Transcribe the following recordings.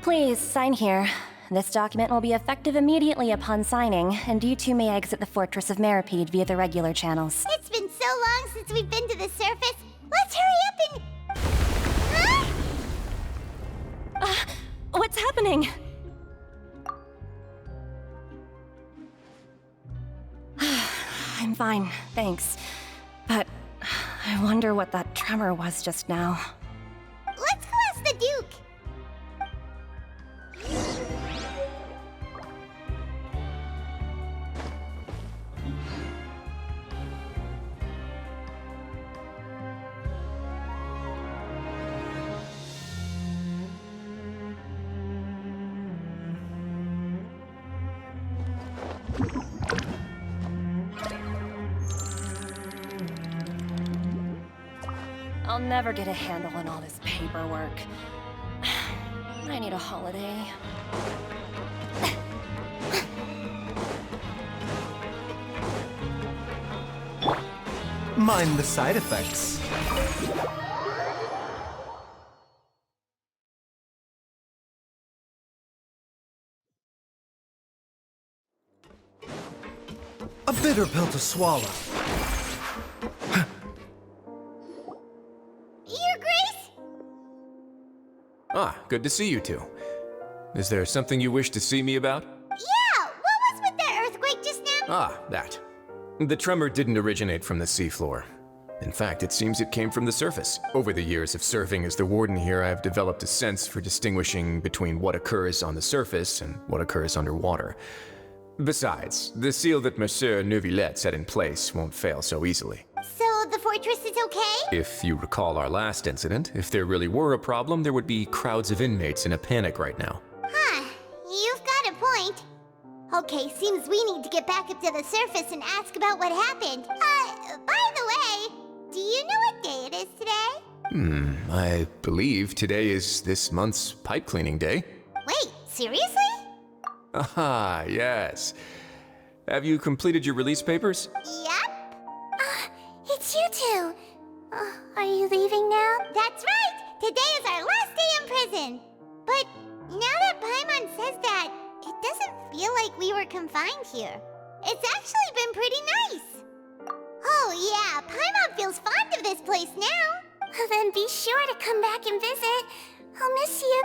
Please, sign here. This document will be effective immediately upon signing, and you two may exit the Fortress of Meripede via the regular channels. It's been so long since we've been to the surface. Let's hurry up and... Huh? What's happening? I'm fine, thanks. But I wonder what that tremor was just now. Let's go ask the Duke. I'll never get a handle on all this paperwork. I need a holiday. Mind the side effects. A bitter pill to swallow. Your Grace? Ah, good to see you two. Is there something you wish to see me about? Yeah, what was with that earthquake just now? Ah, that. The tremor didn't originate from the seafloor. In fact, it seems it came from the surface. Over the years of serving as the warden here, I have developed a sense for distinguishing between what occurs on the surface and what occurs underwater. Besides, the seal that Monsieur Neuvillette set in place won't fail so easily. So the fortress is okay? If you recall our last incident, if there really were a problem, there would be crowds of inmates in a panic right now. Huh, you've got a point. Okay, seems we need to get back up to the surface and ask about what happened. By the way, do you know what day it is today? I believe today is this month's pipe cleaning day. Wait, seriously? Aha, yes. Have you completed your release papers? Yep. It's you two. Are you leaving now? That's right! Today is our last day in prison! But now that Paimon says that, it doesn't feel like we were confined here. It's actually been pretty nice. Oh yeah, Paimon feels fond of this place now. Then be sure to come back and visit. I'll miss you.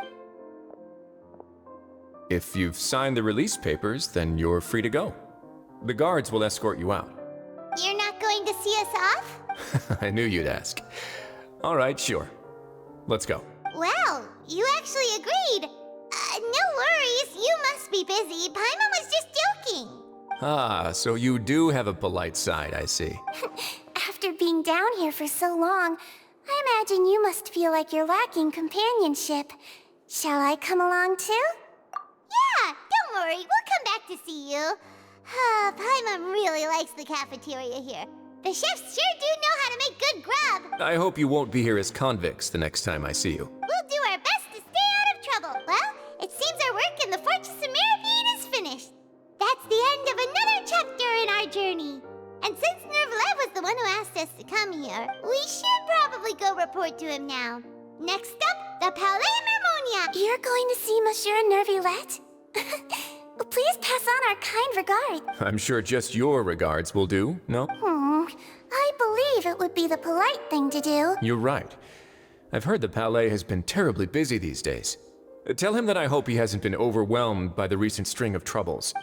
If you've signed the release papers, then you're free to go. The guards will escort you out. You're not going to see us off? I knew you'd ask. All right, sure. Let's go. Well, you actually agreed. No worries, you must be busy. Paimon was just joking. Ah, so you do have a polite side, I see. After being down here for so long, I imagine you must feel like you're lacking companionship. Shall I come along too? Yeah, don't worry, we'll come back to see you. Paimon really likes the cafeteria here. The chefs sure do know how to make good grub. I hope you won't be here as convicts the next time I see you. We'll do our best to stay out of trouble. Well, it seems our work in the Fortress of Meripede is finished. That's the end of another chapter in our journey. And since Neuvillette was the one who asked us to come here, we should probably go report to him now. Next up, the Palais Mermonia. You're going to see Monsieur Neuvillette? Please pass on our kind regards. I'm sure just your regards will do, no? I believe it would be the polite thing to do. You're right. I've heard the Palais has been terribly busy these days. Tell him that I hope he hasn't been overwhelmed by the recent string of troubles.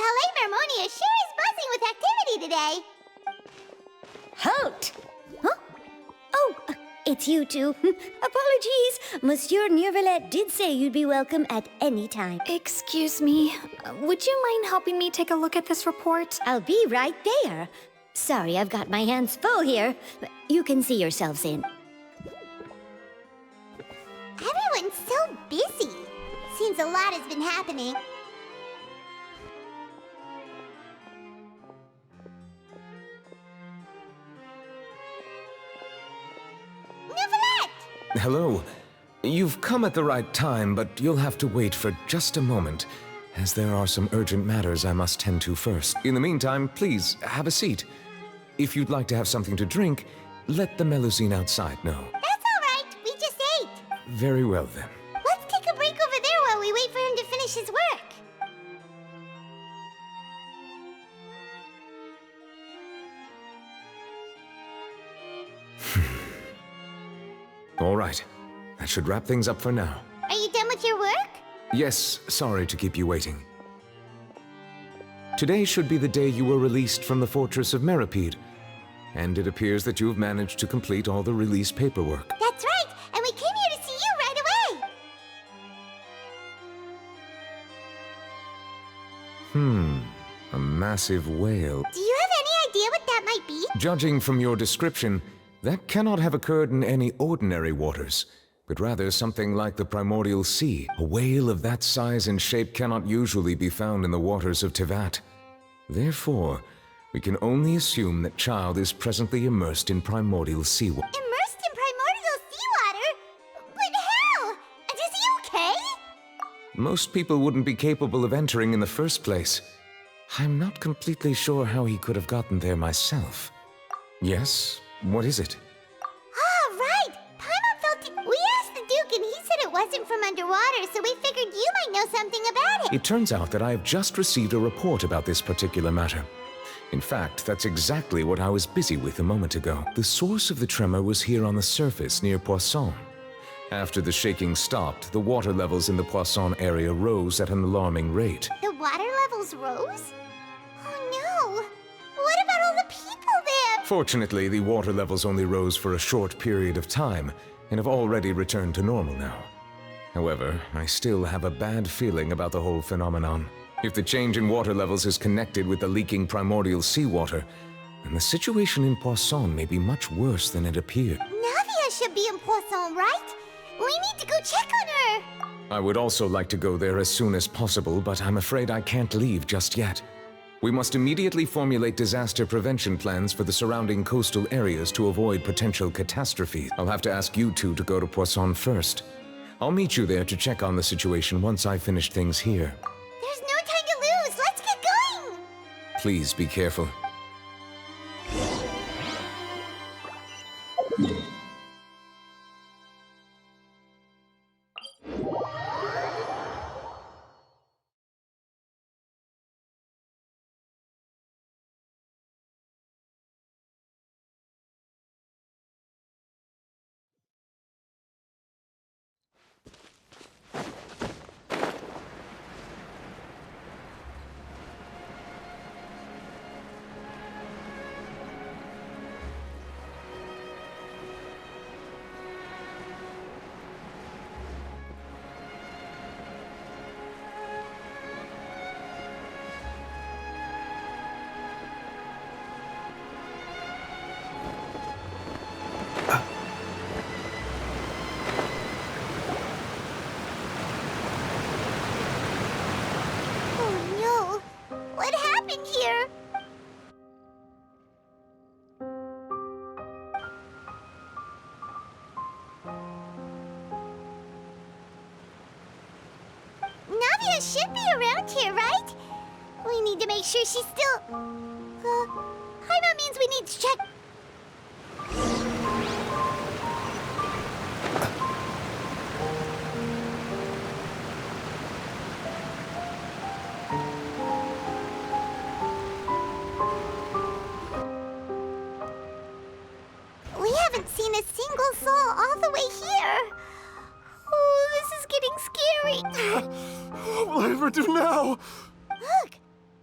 Palais Mermonia sure is buzzing with activity today. Halt! Huh? Oh, it's you two. Apologies. Monsieur Neuvillette did say you'd be welcome at any time. Excuse me. Would you mind helping me take a look at this report? I'll be right there. Sorry, I've got my hands full here. You can see yourselves in. Everyone's so busy. Seems a lot has been happening. Neuvillette! Hello. You've come at the right time, but you'll have to wait for just a moment, as there are some urgent matters I must tend to first. In the meantime, please, have a seat. If you'd like to have something to drink, let the Melusine outside know. That's all right. We just ate. Very well, then. Let's take a break over there while we wait for him to finish his work. All right. That should wrap things up for now. Are you done with your work? Yes, sorry to keep you waiting. Today should be the day you were released from the Fortress of Meripede, and it appears that you have managed to complete all the release paperwork. That's right, and we came here to see you right away. A massive whale. Do you have any idea what that might be? Judging from your description, that cannot have occurred in any ordinary waters, but rather something like the primordial sea. A whale of that size and shape cannot usually be found in the waters of Tevat. Therefore, we can only assume that Child is presently immersed in primordial seawater. Immersed in primordial seawater? But how? And is he okay? Most people wouldn't be capable of entering in the first place. I'm not completely sure how he could have gotten there myself. Yes? What is it? Ah, right! Paimon felt it. We asked the Duke and he said it wasn't from underwater, so we figured you might know something about it. It turns out that I have just received a report about this particular matter. In fact, that's exactly what I was busy with a moment ago. The source of the tremor was here on the surface near Poisson. After the shaking stopped, the water levels in the Poisson area rose at an alarming rate. The water levels rose? Oh no! What about all the people there? Fortunately, the water levels only rose for a short period of time and have already returned to normal now. However, I still have a bad feeling about the whole phenomenon. If the change in water levels is connected with the leaking primordial seawater, then the situation in Poisson may be much worse than it appeared. Navia should be in Poisson, right? We need to go check on her! I would also like to go there as soon as possible, but I'm afraid I can't leave just yet. We must immediately formulate disaster prevention plans for the surrounding coastal areas to avoid potential catastrophes. I'll have to ask you two to go to Poisson first. I'll meet you there to check on the situation once I finish things here. There's no time to lose! Let's get going! Please be careful. Oh no! What happened here? Navia should be around here, right? We need to make sure she's still... Paimon means we need to check... We haven't seen a single soul all the way here. Oh, this is getting scary. What will I ever do now? Look,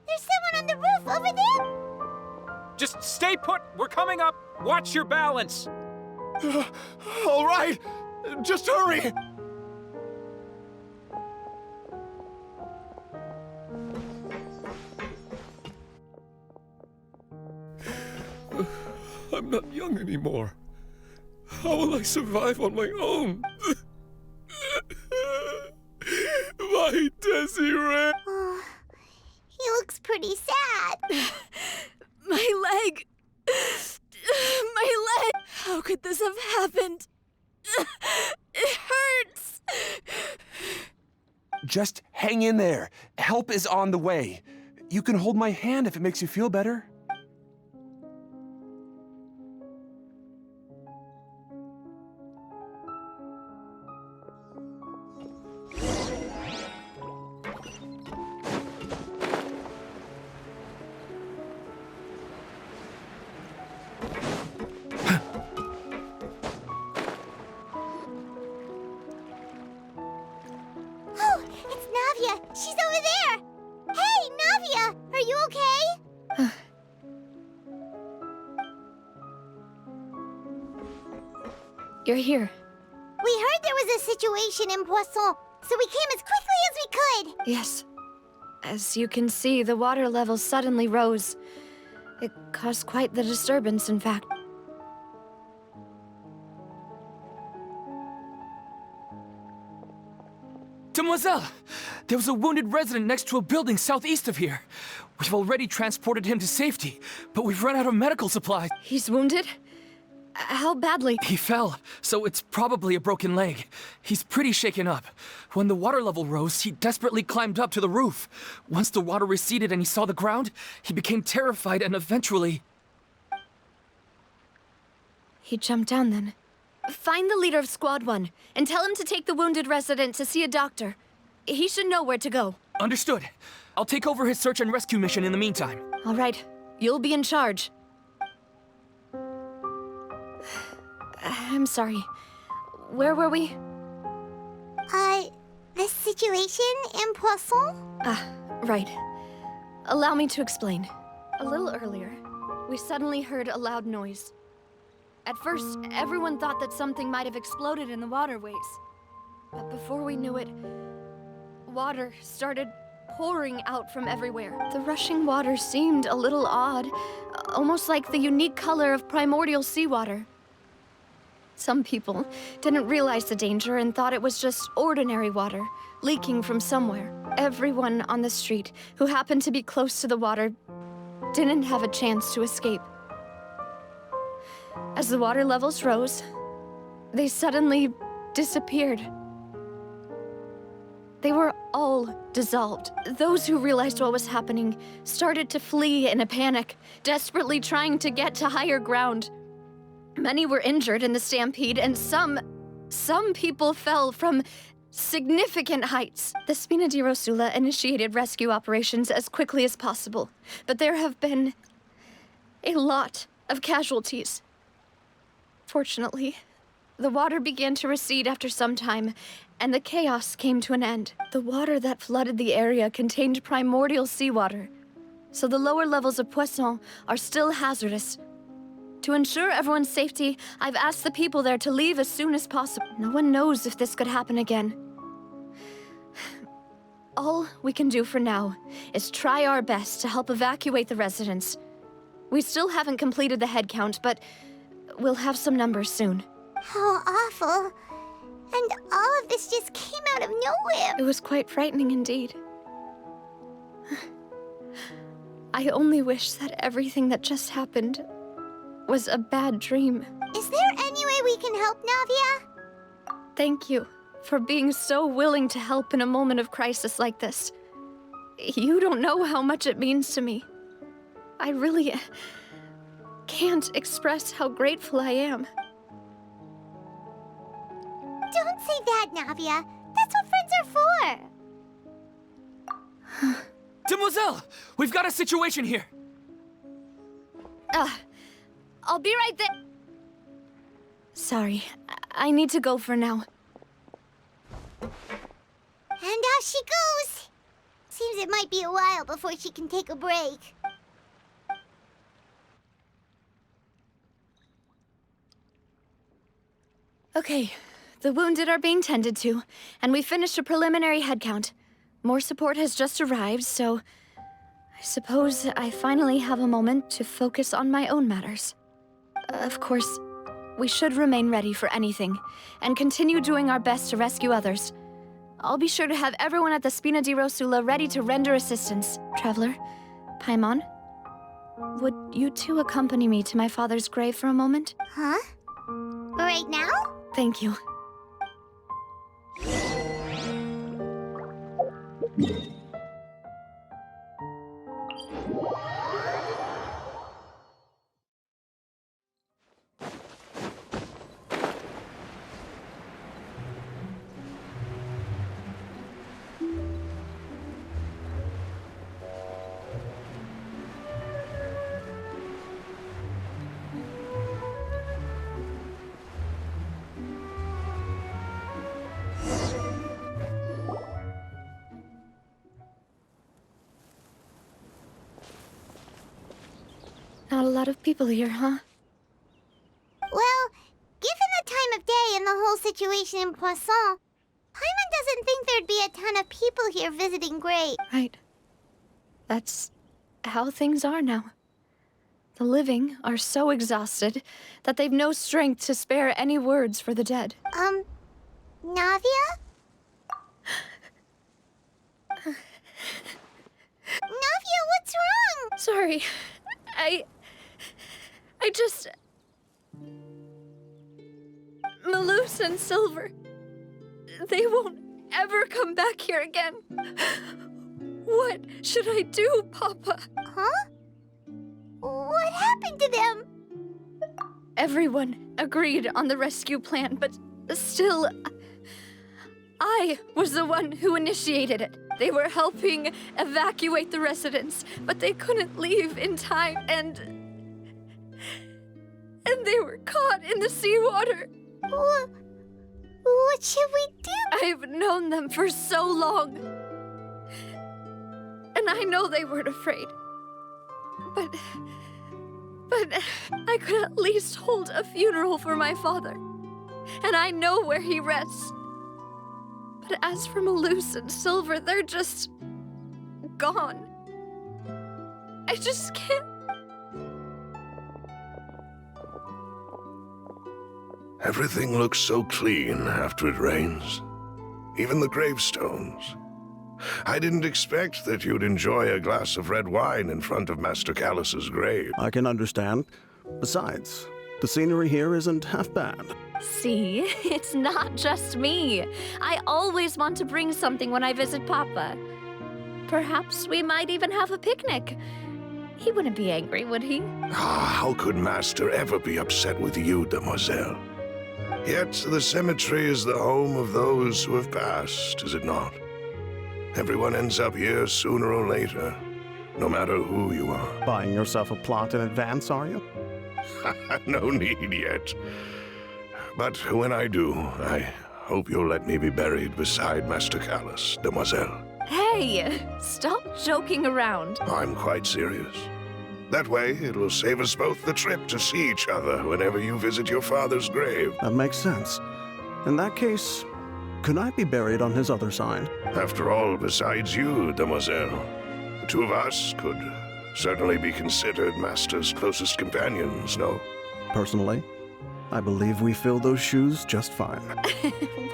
there's There's someone on the roof over there! Just stay put! We're coming up! Watch your balance! All right, just hurry. I'm not young anymore. How will I survive on my own? My Desiree! Oh, he looks pretty sad. My leg! My leg! How could this have happened? It hurts! Just hang in there. Help is on the way. You can hold my hand if it makes you feel better. Oh, it's Navia! She's over there! Hey, Navia! Are you okay? You're here. We heard there was a situation in Poisson, so we came as quickly as we could! Yes. As you can see, the water level suddenly rose. It caused quite the disturbance, in fact. Demoiselle! There was a wounded resident next to a building southeast of here. We've already transported him to safety, but we've run out of medical supplies. He's wounded? How badly? He fell, so it's probably a broken leg. He's pretty shaken up. When the water level rose, he desperately climbed up to the roof. Once the water receded and he saw the ground, he became terrified and eventually... He jumped down then. Find the leader of Squad 1 and tell him to take the wounded resident to see a doctor. He should know where to go. Understood. I'll take over his search and rescue mission in the meantime. All right. You'll be in charge. I'm sorry. Where were we? The situation in Poisson? Right. Allow me to explain. A little earlier, we suddenly heard a loud noise. At first, everyone thought that something might have exploded in the waterways. But before we knew it, water started pouring out from everywhere. The rushing water seemed a little odd, almost like the unique color of primordial seawater. Some people didn't realize the danger and thought it was just ordinary water, leaking from somewhere. Everyone on the street who happened to be close to the water didn't have a chance to escape. As the water levels rose, they suddenly disappeared. They were all dissolved. Those who realized what was happening started to flee in a panic, desperately trying to get to higher ground. Many were injured in the stampede, and some people fell from significant heights. The Spina di Rosula initiated rescue operations as quickly as possible, but there have been a lot of casualties. Fortunately, the water began to recede after some time, and the chaos came to an end. The water that flooded the area contained primordial seawater, so the lower levels of Poisson are still hazardous. To ensure everyone's safety, I've asked the people there to leave as soon as possible. No one knows if this could happen again. All we can do for now is try our best to help evacuate the residents. We still haven't completed the head count, but we'll have some numbers soon. How awful. And all of this just came out of nowhere. It was quite frightening indeed. I only wish that everything that just happened was a bad dream. Is there any way we can help, Navia? Thank you for being so willing to help in a moment of crisis like this. You don't know how much it means to me. I really can't express how grateful I am. Don't say that, Navia. That's what friends are for. Demoiselle! We've got a situation here! I'll be right there. Sorry, I need to go for now. And out she goes. Seems it might be a while before she can take a break. Okay, the wounded are being tended to, and we finished a preliminary head count. More support has just arrived, so I suppose I finally have a moment to focus on my own matters. Of course, we should remain ready for anything, and continue doing our best to rescue others. I'll be sure to have everyone at the Spina di Rosula ready to render assistance. Traveler, Paimon, would you two accompany me to my father's grave for a moment? Huh? Right now? Thank you. Not a lot of people here, huh? Well, given the time of day and the whole situation in Poisson, Paimon doesn't think there'd be a ton of people here visiting Great. Right. That's how things are now. The living are so exhausted that they've no strength to spare any words for the dead. Navia? Navia, what's wrong? Sorry. I just... Malus and Silver... They won't ever come back here again. What should I do, Papa? Huh? What happened to them? Everyone agreed on the rescue plan, but still... I was the one who initiated it. They were helping evacuate the residents, but they couldn't leave in time, and they were caught in the seawater. What should we do? I've known them for so long. And I know they weren't afraid. But I could at least hold a funeral for my father. And I know where he rests. But as for Malus and Silver, they're just... gone. I just can't... Everything looks so clean after it rains. Even the gravestones. I didn't expect that you'd enjoy a glass of red wine in front of Master Callus's grave. I can understand. Besides, the scenery here isn't half bad. See, it's not just me. I always want to bring something when I visit Papa. Perhaps we might even have a picnic. He wouldn't be angry, would he? How could Master ever be upset with you, demoiselle? Yet the cemetery is the home of those who have passed, is it not? Everyone ends up here sooner or later, no matter who you are. Buying yourself a plot in advance, are you? No need yet. But when I do, I hope you'll let me be buried beside Master Callus, demoiselle. Hey, stop joking around. I'm quite serious. That way, it will save us both the trip to see each other whenever you visit your father's grave. That makes sense. In that case, could I be buried on his other side? After all, besides you, demoiselle, the two of us could certainly be considered Master's closest companions, no? Personally, I believe we fill those shoes just fine.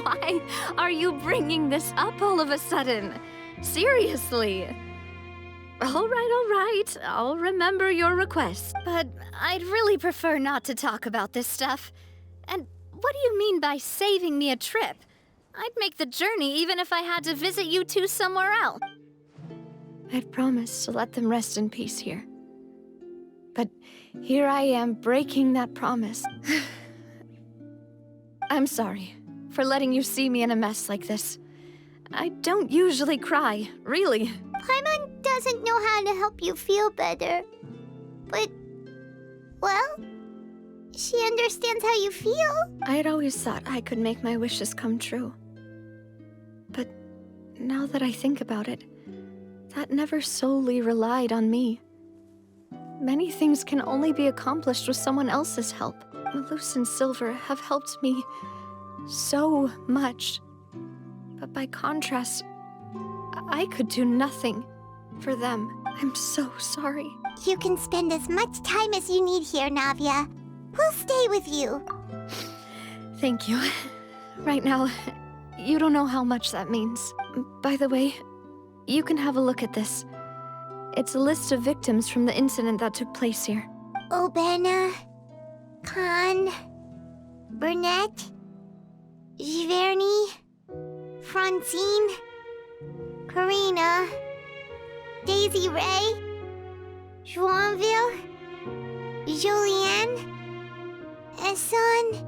Why are you bringing this up all of a sudden? Seriously. All right. I'll remember your request. But I'd really prefer not to talk about this stuff. And what do you mean by saving me a trip? I'd make the journey even if I had to visit you two somewhere else. I'd promised to let them rest in peace here. But here I am breaking that promise. I'm sorry for letting you see me in a mess like this. I don't usually cry, really. Paimon doesn't know how to help you feel better. But, well, she understands how you feel. I had always thought I could make my wishes come true. But now that I think about it, that never solely relied on me. Many things can only be accomplished with someone else's help. Malus and Silver have helped me so much. But by contrast, I could do nothing for them. I'm so sorry. You can spend as much time as you need here, Navia. We'll stay with you. Thank you. Right now, you don't know how much that means. By the way, you can have a look at this. It's a list of victims from the incident that took place here. Obena, Khan, Burnett, Giverny, Francine, Karina, Daisy Ray, Joinville, Julianne, Esson,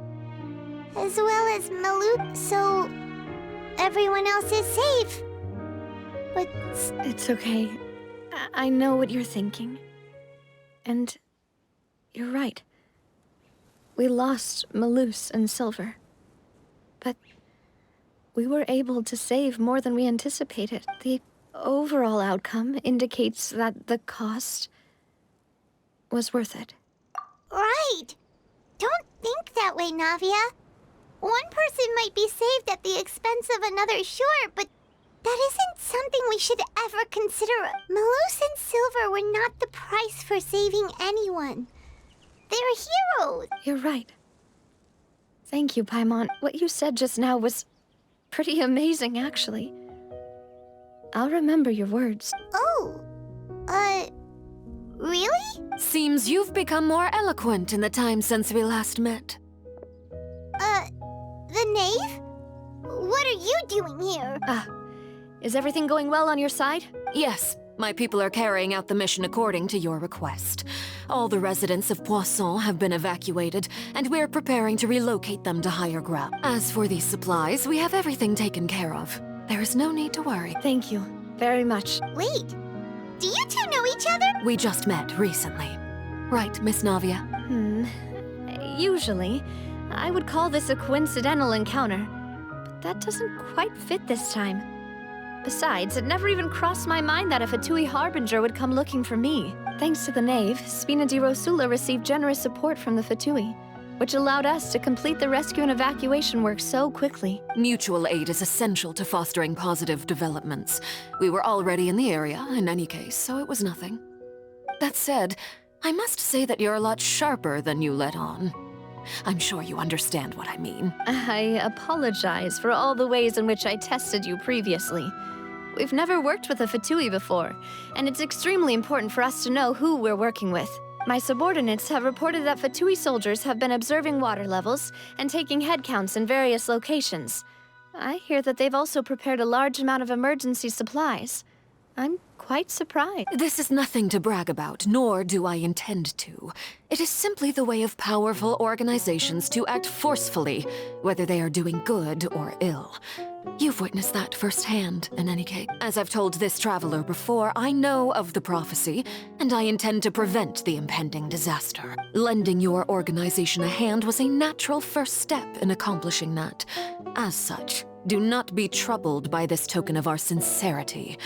as well as Maluk, so everyone else is safe. But it's okay. I know what you're thinking. And you're right. We lost Malus and Silver. But we were able to save more than we anticipated. The overall outcome indicates that the cost was worth it. Right! Don't think that way, Navia. One person might be saved at the expense of another, sure, but that isn't something we should ever consider. Malus and Silver were not the price for saving anyone. They're heroes. You're right. Thank you, Paimon. What you said just now was pretty amazing, actually. I'll remember your words. Oh, really? Seems you've become more eloquent in the time since we last met. The knave? What are you doing here? Is everything going well on your side? Yes, my people are carrying out the mission according to your request. All the residents of Poisson have been evacuated, and we're preparing to relocate them to higher ground. As for these supplies, we have everything taken care of. There is no need to worry. Thank you very much. Wait, do you two know each other? We just met recently. Right, Miss Navia? Usually, I would call this a coincidental encounter, but that doesn't quite fit this time. Besides, it never even crossed my mind that a Fatui Harbinger would come looking for me. Thanks to the Knave, Spina di Rosula received generous support from the Fatui, which allowed us to complete the rescue and evacuation work so quickly. Mutual aid is essential to fostering positive developments. We were already in the area, in any case, so it was nothing. That said, I must say that you're a lot sharper than you let on. I'm sure you understand what I mean. I apologize for all the ways in which I tested you previously. We've never worked with a Fatui before, and it's extremely important for us to know who we're working with. My subordinates have reported that Fatui soldiers have been observing water levels and taking head counts in various locations. I hear that they've also prepared a large amount of emergency supplies. I'm quite surprised. This is nothing to brag about, nor do I intend to. It is simply the way of powerful organizations to act forcefully, whether they are doing good or ill. You've witnessed that firsthand, in any case. As I've told this traveler before, I know of the prophecy, and I intend to prevent the impending disaster. Lending your organization a hand was a natural first step in accomplishing that. As such, do not be troubled by this token of our sincerity.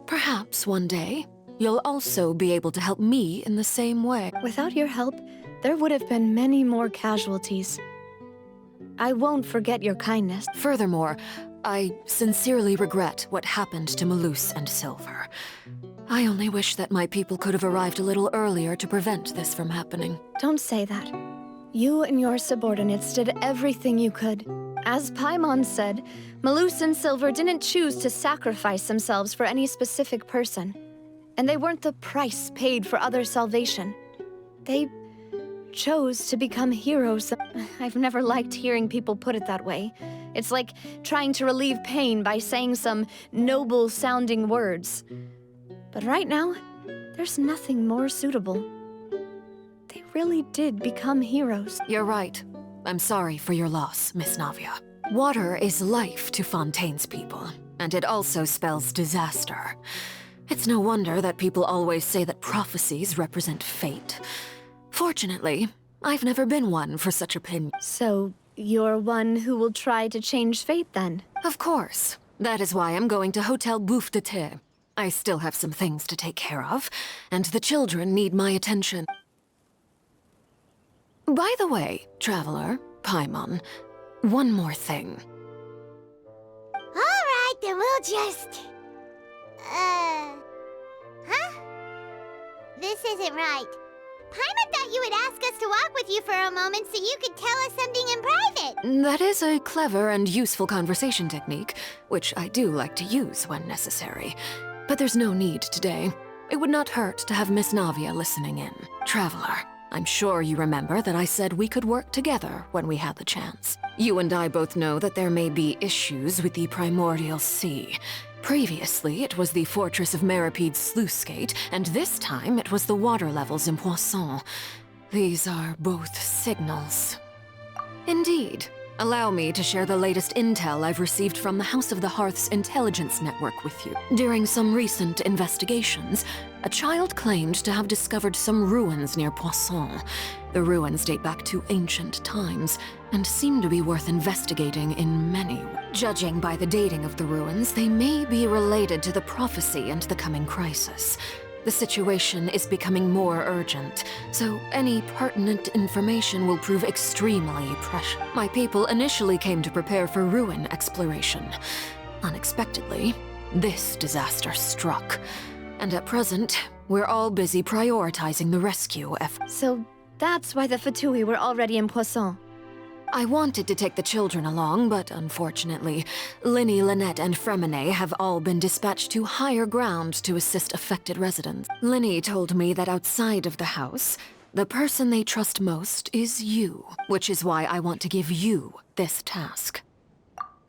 Perhaps one day, you'll also be able to help me in the same way. Without your help, there would have been many more casualties. I won't forget your kindness. Furthermore, I sincerely regret what happened to Malus and Silver. I only wish that my people could have arrived a little earlier to prevent this from happening. Don't say that. You and your subordinates did everything you could. As Paimon said, Malus and Silver didn't choose to sacrifice themselves for any specific person. And they weren't the price paid for other salvation. They chose to become heroes. I've never liked hearing people put it that way. It's like trying to relieve pain by saying some noble-sounding words. But right now, there's nothing more suitable. They really did become heroes. You're right. I'm sorry for your loss, Miss Navia. Water is life to Fontaine's people, and it also spells disaster. It's no wonder that people always say that prophecies represent fate. Fortunately, I've never been one for such opinion. So, you're one who will try to change fate, then? Of course. That is why I'm going to Hotel Bouffe de Thé. I still have some things to take care of, and the children need my attention. By the way, Traveler, Paimon, one more thing. Alright, then we'll just... Huh? This isn't right. Paimon thought you would ask us to walk with you for a moment so you could tell us something in private. That is a clever and useful conversation technique, which I do like to use when necessary. But there's no need today. It would not hurt to have Miss Navia listening in. Traveler, I'm sure you remember that I said we could work together when we had the chance. You and I both know that there may be issues with the Primordial Sea. Previously, it was the Fortress of Meripede's sluice gate, and this time it was the water levels in Poisson. These are both signals. Indeed. Allow me to share the latest intel I've received from the House of the Hearth's intelligence network with you. During some recent investigations, a child claimed to have discovered some ruins near Poisson. The ruins date back to ancient times, and seem to be worth investigating in many ways. Judging by the dating of the ruins, they may be related to the prophecy and the coming crisis. The situation is becoming more urgent, so any pertinent information will prove extremely precious. My people initially came to prepare for ruin exploration. Unexpectedly, this disaster struck. And at present, we're all busy prioritizing the rescue effort. So that's why the Fatui were already in Poisson. I wanted to take the children along, but unfortunately, Linny, Lynette, and Fremine have all been dispatched to higher ground to assist affected residents. Linny told me that outside of the house, the person they trust most is you, which is why I want to give you this task.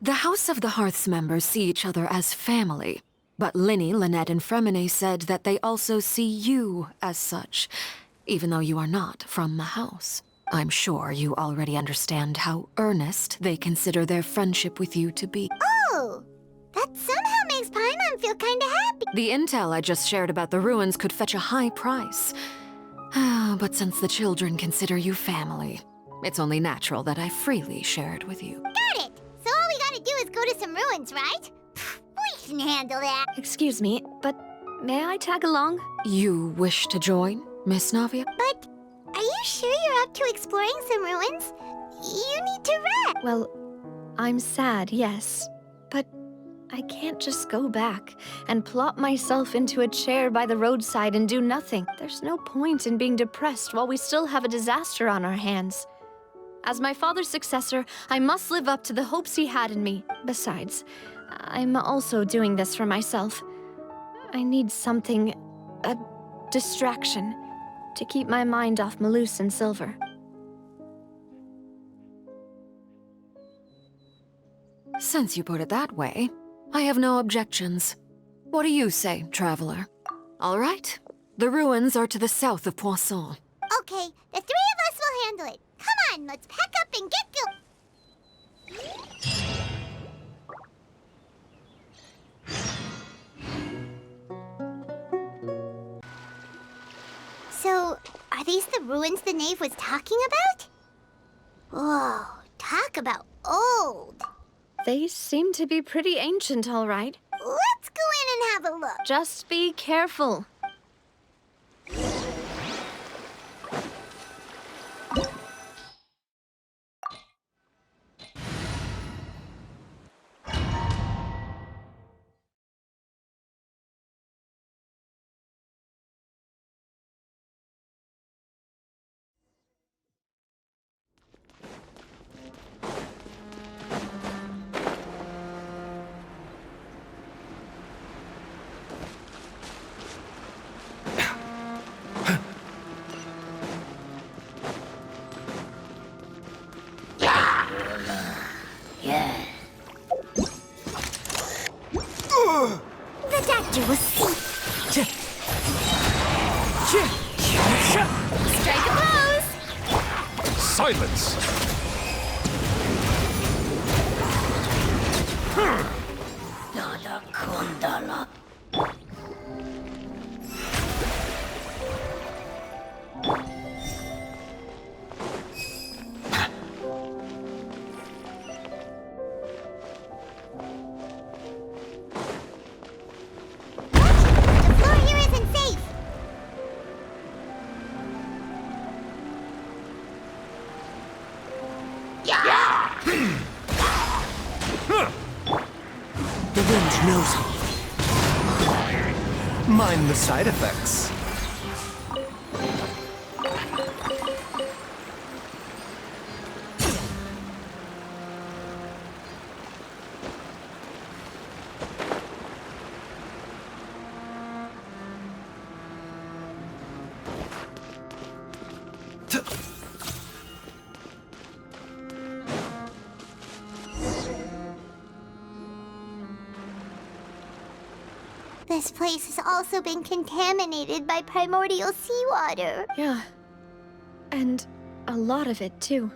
The House of the Hearth's members see each other as family, but Linny, Lynette, and Fremine said that they also see you as such, even though you are not from the house. I'm sure you already understand how earnest they consider their friendship with you to be. Oh, that somehow makes Paimon feel kinda happy. The intel I just shared about the ruins could fetch a high price. But since the children consider you family, it's only natural that I freely share it with you. Got it! So all we gotta do is go to some ruins, right? We can handle that. Excuse me, but may I tag along? You wish to join, Miss Navia? But are you sure you're up to exploring some ruins? You need to rest. Well, I'm sad, yes. But I can't just go back and plop myself into a chair by the roadside and do nothing. There's no point in being depressed while we still have a disaster on our hands. As my father's successor, I must live up to the hopes he had in me. Besides, I'm also doing this for myself. I need something, a distraction, to keep my mind off Malus and Silver. Since you put it that way, I have no objections. What do you say, Traveler? All right. The ruins are to the south of Poisson. Okay, the three of us will handle it. Come on, let's pack up and get So, are these the ruins the knave was talking about? Whoa, talk about old. They seem to be pretty ancient, all right. Let's go in and have a look. Just be careful. The doctor will see. Strike a pose! Silence! knows me. Mind the side effects. This place has also been contaminated by primordial seawater. Yeah. And a lot of it, too.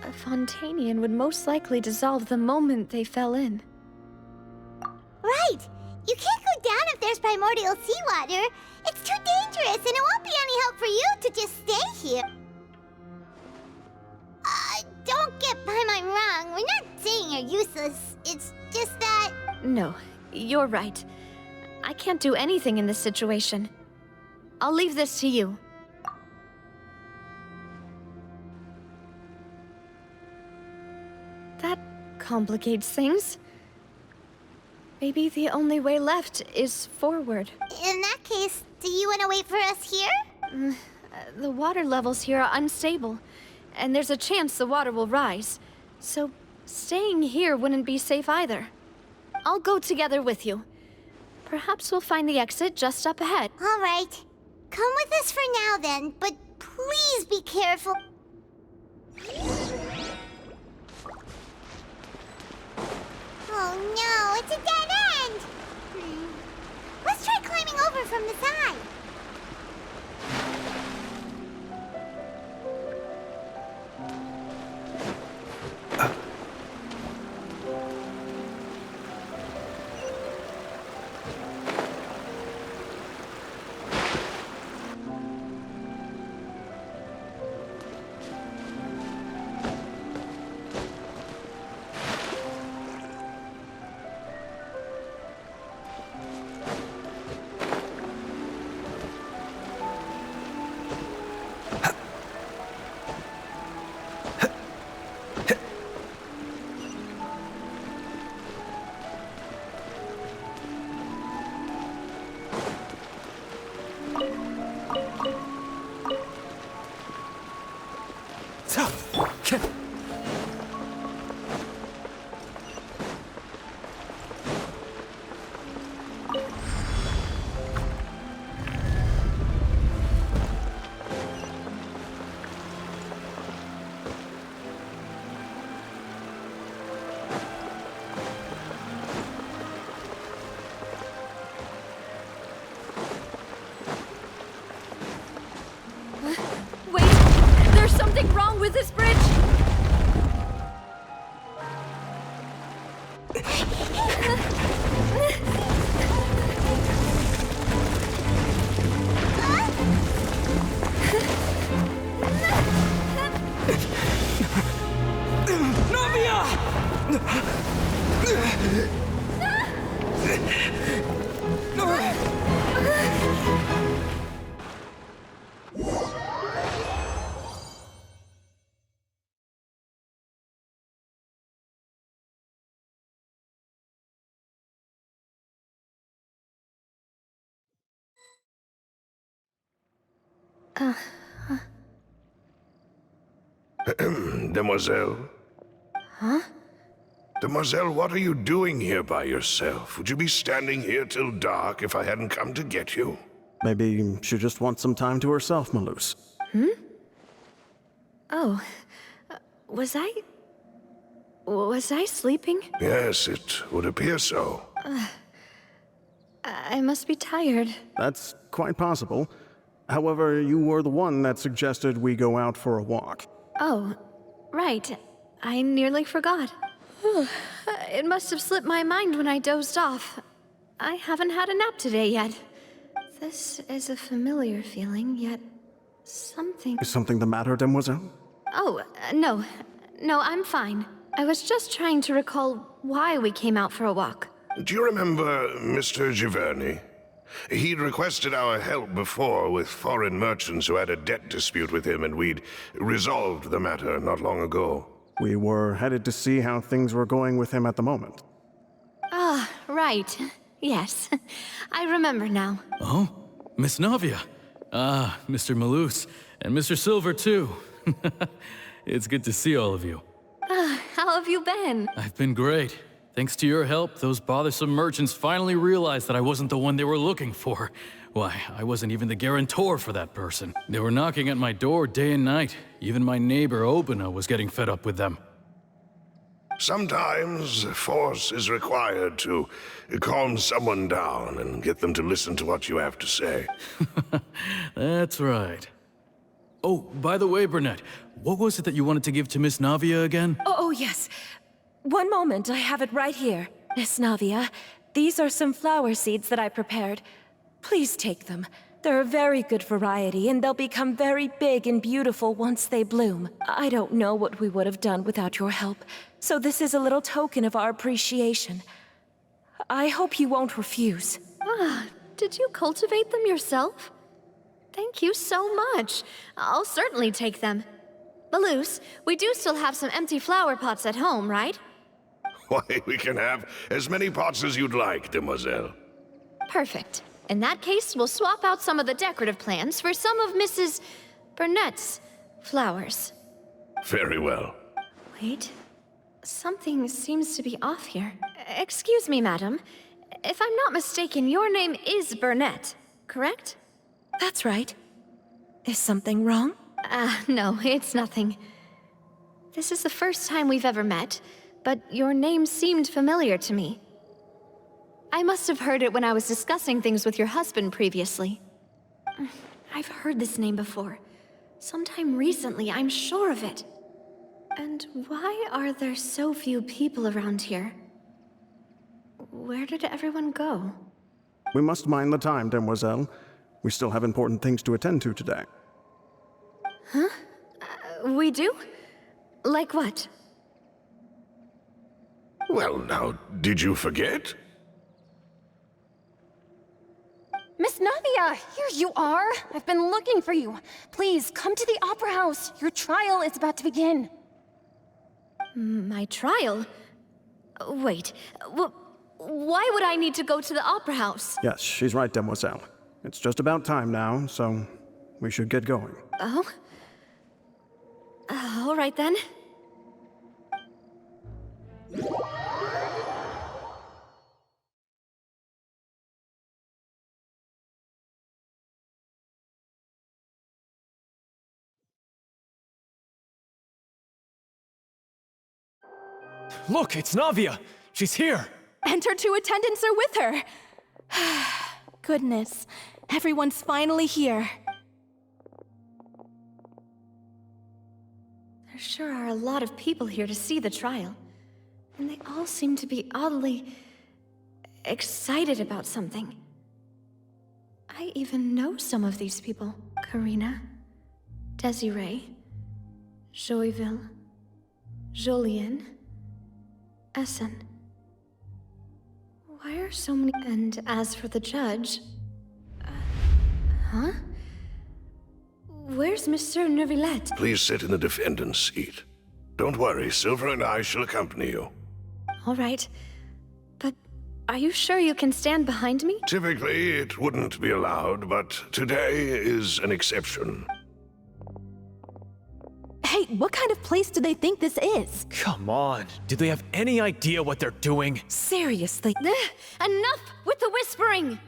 A Fontanian would most likely dissolve the moment they fell in. Right! You can't go down if there's primordial seawater. It's too dangerous, and it won't be any help for you to just stay here. Don't get my wrong. We're not saying you're useless. It's just that... No, you're right. I can't do anything in this situation. I'll leave this to you. That complicates things. Maybe the only way left is forward. In that case, do you want to wait for us here? The water levels here are unstable, and there's a chance the water will rise. So staying here wouldn't be safe either. I'll go together with you. Perhaps we'll find the exit just up ahead. All right. Come with us for now then, but please be careful. Oh no, it's a dead end! Let's try climbing over from the side. Something wrong with this bridge? Demoiselle? Huh? Demoiselle, what are you doing here by yourself? Would you be standing here till dark if I hadn't come to get you? Maybe she just wants some time to herself, Malus. Oh. Was I sleeping? Yes, it would appear so. I must be tired. That's quite possible. However, you were the one that suggested we go out for a walk. Oh, right. I nearly forgot. It must have slipped my mind when I dozed off. I haven't had a nap today yet. This is a familiar feeling, yet something... Is something the matter, Demoiselle? Oh, no. No, I'm fine. I was just trying to recall why we came out for a walk. Do you remember Mr. Giverny? He'd requested our help before with foreign merchants who had a debt dispute with him, and we'd resolved the matter not long ago. We were headed to see how things were going with him at the moment. right. Yes. I remember now. Oh? Miss Navia. Ah, Mr. Malus. And Mr. Silver, too. It's good to see all of you. How have you been? I've been great. Thanks to your help, those bothersome merchants finally realized that I wasn't the one they were looking for. Why, I wasn't even the guarantor for that person. They were knocking at my door day and night. Even my neighbor, Obina, was getting fed up with them. Sometimes force is required to calm someone down and get them to listen to what you have to say. That's right. Oh, by the way, Burnett, what was it that you wanted to give to Miss Navia again? Oh, yes. One moment, I have it right here. Miss Navia, these are some flower seeds that I prepared. Please take them. They're a very good variety, and they'll become very big and beautiful once they bloom. I don't know what we would have done without your help, so this is a little token of our appreciation. I hope you won't refuse. Did you cultivate them yourself? Thank you so much. I'll certainly take them. Malus, we do still have some empty flower pots at home, right? Why, we can have as many pots as you'd like, demoiselle. Perfect. In that case, we'll swap out some of the decorative plants for some of Mrs. Burnett's flowers. Very well. Wait. Something seems to be off here. Excuse me, madam. If I'm not mistaken, your name is Burnett, correct? That's right. Is something wrong? No, it's nothing. This is the first time we've ever met, but your name seemed familiar to me. I must have heard it when I was discussing things with your husband previously. I've heard this name before. Sometime recently, I'm sure of it. And why are there so few people around here? Where did everyone go? We must mind the time, demoiselle. We still have important things to attend to today. Huh? We do? Like what? Well, now, did you forget? Miss Navia, here you are. I've been looking for you. Please, come to the Opera House. Your trial is about to begin. My trial? Wait, why would I need to go to the Opera House? Yes, she's right, demoiselle. It's just about time now, so we should get going. Oh? All right then. Look, it's Navia! She's here! And her two attendants are with her. Goodness, everyone's finally here. There sure are a lot of people here to see the trial. And they all seem to be oddly excited about something. I even know some of these people. Karina, Desiree, Joyville, Jolien, Essen. Why are so many... And as for the judge... huh? Where's Monsieur Neuvillette? Please sit in the defendant's seat. Don't worry, Silver and I shall accompany you. All right. But are you sure you can stand behind me? Typically, it wouldn't be allowed, but today is an exception. Hey, what kind of place do they think this is? Come on, do they have any idea what they're doing? Seriously. Enough with the whispering!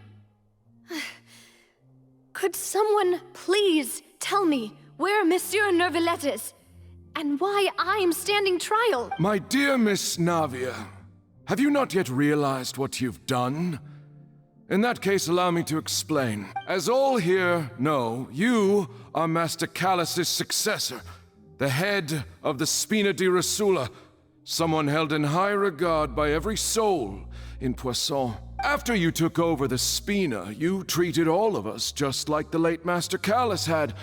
Could someone please tell me where Monsieur Neuvillette is? And why I'm standing trial? My dear Miss Navia, have you not yet realized what you've done? In that case, allow me to explain. As all here know, you are Master Callus's successor, the head of the Spina di Rosula, someone held in high regard by every soul in Poisson. After you took over the Spina, you treated all of us just like the late Master Callus had.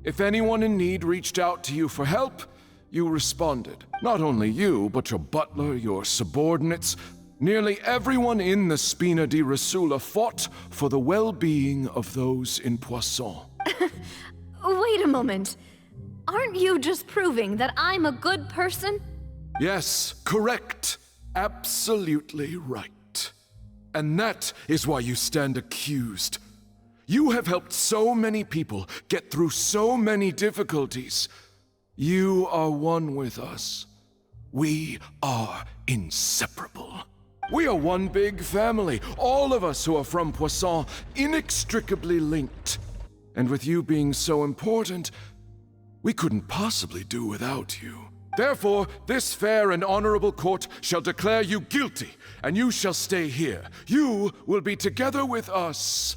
If anyone in need reached out to you for help, you responded. Not only you, but your butler, your subordinates, nearly everyone in the Spina di Rosula fought for the well-being of those in Poisson. Wait a moment. Aren't you just proving that I'm a good person? Yes, correct. Absolutely right. And that is why you stand accused. You have helped so many people get through so many difficulties. You are one with us. We are inseparable. We are one big family, all of us who are from Poisson, inextricably linked. And with you being so important, we couldn't possibly do without you. Therefore, this fair and honorable court shall declare you guilty, and you shall stay here. You will be together with us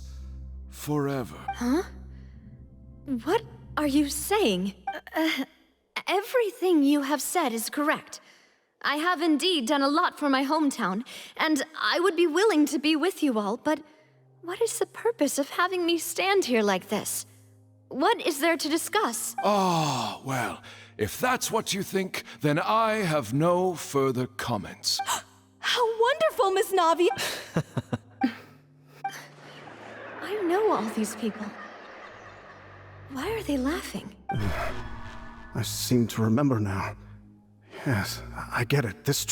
forever. Huh? What are you saying? Everything you have said is correct. I have indeed done a lot for my hometown, and I would be willing to be with you all, but what is the purpose of having me stand here like this? What is there to discuss? Ah, well, if that's what you think, then I have no further comments. How wonderful, Miss Navia! I know all these people. Why are they laughing? I seem to remember now. Yes, I get it. This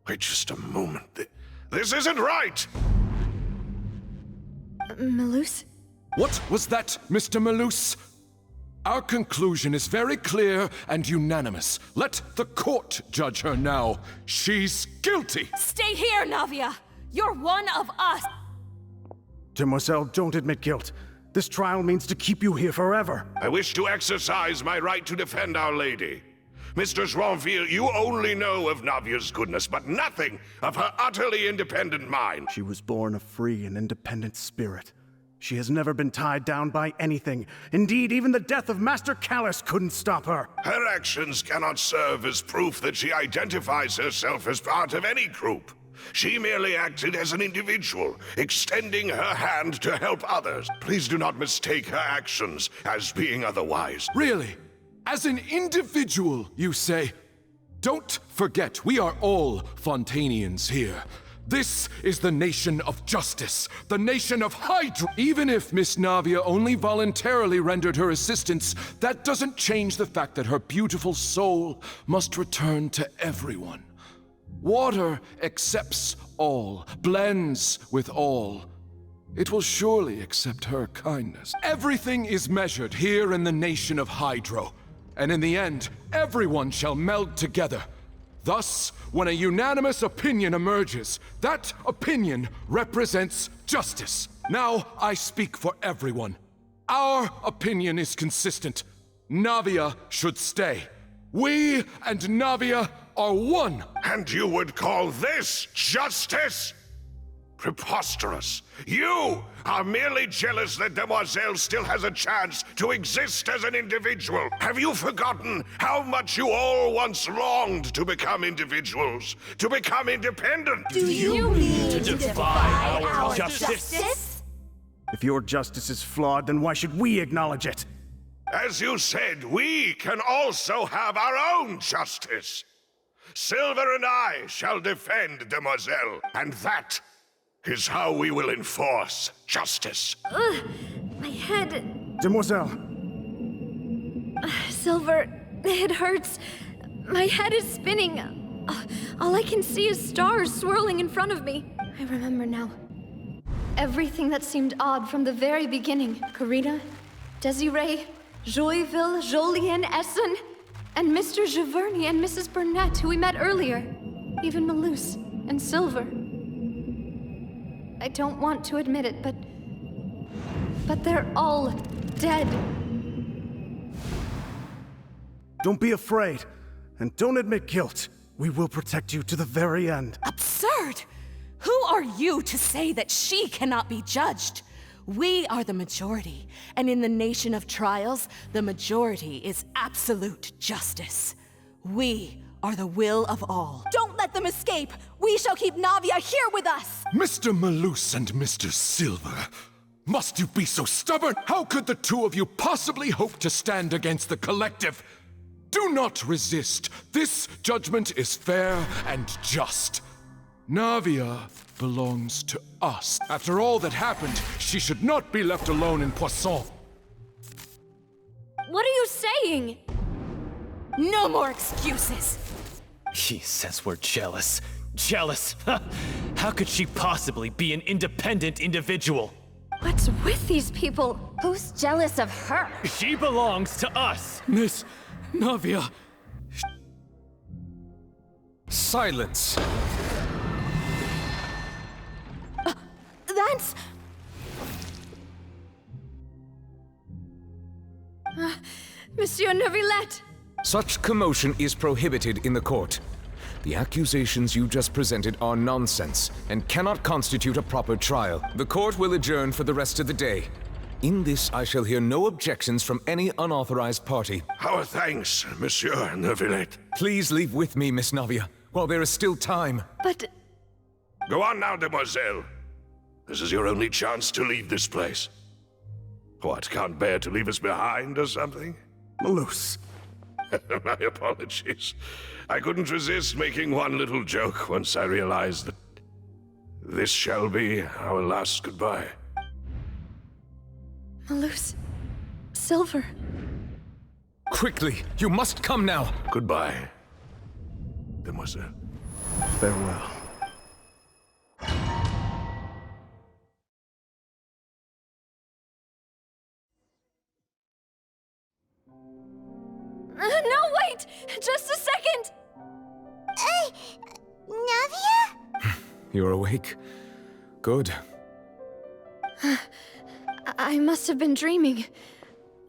Wait just a moment. This isn't right! Malus? What was that, Mr. Malus? Our conclusion is very clear and unanimous. Let the court judge her now. She's guilty! Stay here, Navia! You're one of us! Demoiselle, don't admit guilt. This trial means to keep you here forever. I wish to exercise my right to defend Our Lady. Mr. Joinville, you only know of Navia's goodness, but nothing of her utterly independent mind. She was born a free and independent spirit. She has never been tied down by anything. Indeed, even the death of Master Callus couldn't stop her. Her actions cannot serve as proof that she identifies herself as part of any group. She merely acted as an individual, extending her hand to help others. Please do not mistake her actions as being otherwise. Really? As an individual, you say? Don't forget, we are all Fontanians here. This is the nation of justice, the nation of Hydra. Even if Miss Navia only voluntarily rendered her assistance, that doesn't change the fact that her beautiful soul must return to everyone. Water accepts all, blends with all. It will surely accept her kindness. Everything is measured here in the nation of Hydro, and in the end, everyone shall meld together. Thus, when a unanimous opinion emerges, that opinion represents justice. Now I speak for everyone. Our opinion is consistent. Navia should stay. We and Navia are one. And you would call this justice? Preposterous. You are merely jealous that Demoiselle still has a chance to exist as an individual. Have you forgotten how much you all once longed to become individuals, to become independent? Do you mean to defy our justice? If your justice is flawed, then why should we acknowledge it? As you said, we can also have our own justice. Silver and I shall defend Demoiselle, and that is how we will enforce justice. My head. Demoiselle! Silver, it hurts. My head is spinning. All I can see is stars swirling in front of me. I remember now. Everything that seemed odd from the very beginning. Karina, Desiree, Joyville, Jolien, Essen, and Mr. Giverny and Mrs. Burnett, who we met earlier. Even Malus and Silver. I don't want to admit it, but they're all dead. Don't be afraid, and don't admit guilt. We will protect you to the very end. Absurd! Who are you to say that she cannot be judged? We are the majority, and in the nation of trials, the majority is absolute justice. We are the will of all. Don't let them escape! We shall keep Navia here with us! Mr. Malus and Mr. Silver, must you be so stubborn? How could the two of you possibly hope to stand against the collective? Do not resist. This judgment is fair and just. Navia belongs to us. After all that happened, she should not be left alone in Poisson. What are you saying? No more excuses! He says we're jealous. Jealous? How could she possibly be an independent individual? What's with these people? Who's jealous of her? She belongs to us! Miss Navia! Silence! That's... Monsieur Neuvillette! Such commotion is prohibited in the court. The accusations you just presented are nonsense and cannot constitute a proper trial. The court will adjourn for the rest of the day. In this, I shall hear no objections from any unauthorized party. Our thanks, Monsieur Neuvillette. Please leave with me, Miss Navia, while there is still time. But... Go on now, demoiselle. This is your only chance to leave this place. What, can't bear to leave us behind or something? Malus. My apologies. I couldn't resist making one little joke once I realized that this shall be our last goodbye. Malus... Silver... Quickly! You must come now! Goodbye, demoiselle. Farewell. No, wait! Just a second! Navia? You're awake? Good. I must have been dreaming.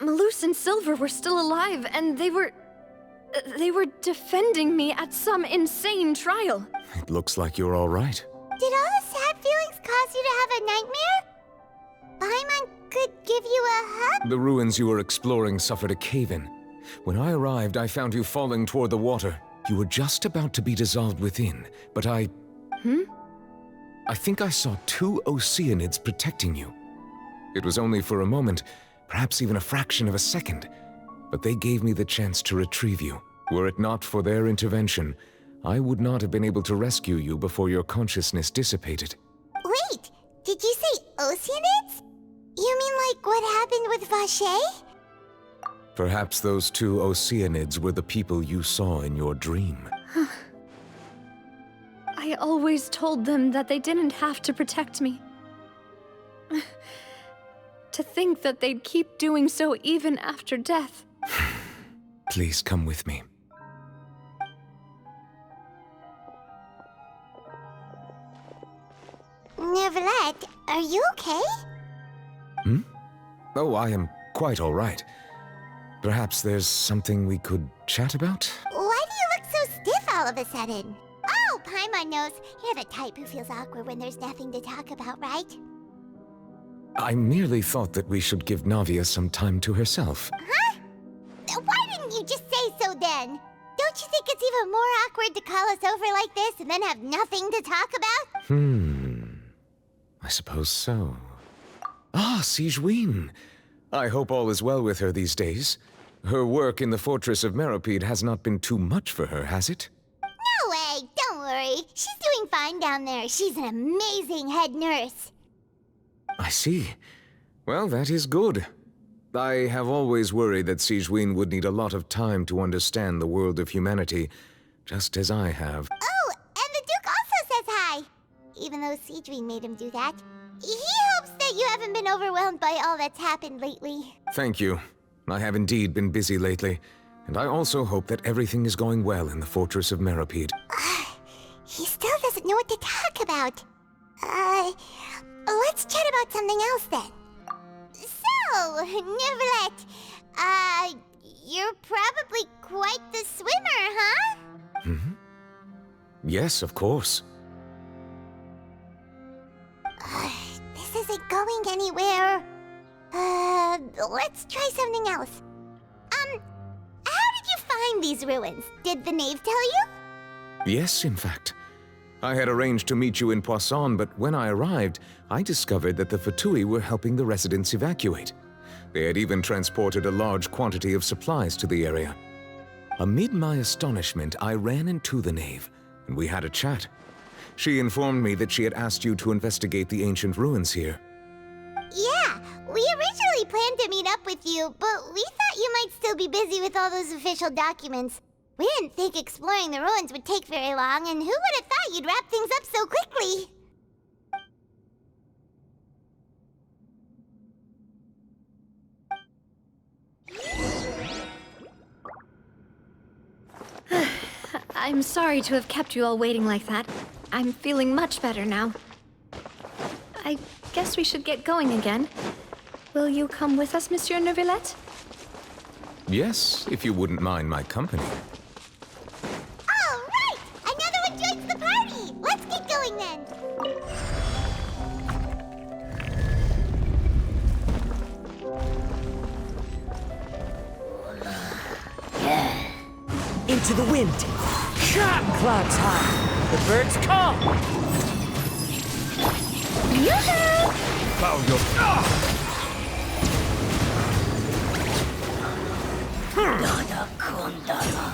Malus and Silver were still alive, and they were defending me at some insane trial. It looks like you're all right. Did all the sad feelings cause you to have a nightmare? Paimon could give you a hug? The ruins you were exploring suffered a cave-in. When I arrived, I found you falling toward the water. You were just about to be dissolved within, but I think I saw 2 Oceanids protecting you. It was only for a moment, perhaps even a fraction of a second, but they gave me the chance to retrieve you. Were it not for their intervention, I would not have been able to rescue you before your consciousness dissipated. Wait, did you say Oceanids? You mean like what happened with Vache? Perhaps those 2 Oceanids were the people you saw in your dream. I always told them that they didn't have to protect me. To think that they'd keep doing so even after death. Please come with me. Neuvillette, are you okay? Oh, I am quite all right. Perhaps there's something we could chat about? Why do you look so stiff all of a sudden? Oh, Paimon knows. You're the type who feels awkward when there's nothing to talk about, right? I merely thought that we should give Navia some time to herself. Huh? Why didn't you just say so then? Don't you think it's even more awkward to call us over like this and then have nothing to talk about? I suppose so. Ah, Sigewinne. I hope all is well with her these days. Her work in the Fortress of Meropide has not been too much for her, has it? No way, don't worry. She's doing fine down there. She's an amazing head nurse. I see. Well, that is good. I have always worried that Sigewinne would need a lot of time to understand the world of humanity, just as I have. Oh, and the Duke also says hi. Even though Sigewinne made him do that. He hopes that you haven't been overwhelmed by all that's happened lately. Thank you. I have indeed been busy lately, and I also hope that everything is going well in the Fortress of Meropide. He still doesn't know what to talk about. Let's chat about something else then. So, Neuvillette, you're probably quite the swimmer, huh? Yes, of course. This isn't going anywhere. Let's try something else. How did you find these ruins? Did the knave tell you? Yes, in fact. I had arranged to meet you in Poisson, but when I arrived, I discovered that the Fatui were helping the residents evacuate. They had even transported a large quantity of supplies to the area. Amid my astonishment, I ran into the knave, and we had a chat. She informed me that she had asked you to investigate the ancient ruins here. Yeah, we originally planned to meet up with you, but we thought you might still be busy with all those official documents. We didn't think exploring the ruins would take very long, and who would have thought you'd wrap things up so quickly? I'm sorry to have kept you all waiting like that. I'm feeling much better now. I guess we should get going again. Will you come with us, Monsieur Neuvillette? Yes, if you wouldn't mind my company. All right! Another one joins the party! Let's get going then! Into the wind! Clouds high! The birds call! Yoo-hoo! Bow your... Nada Kondala.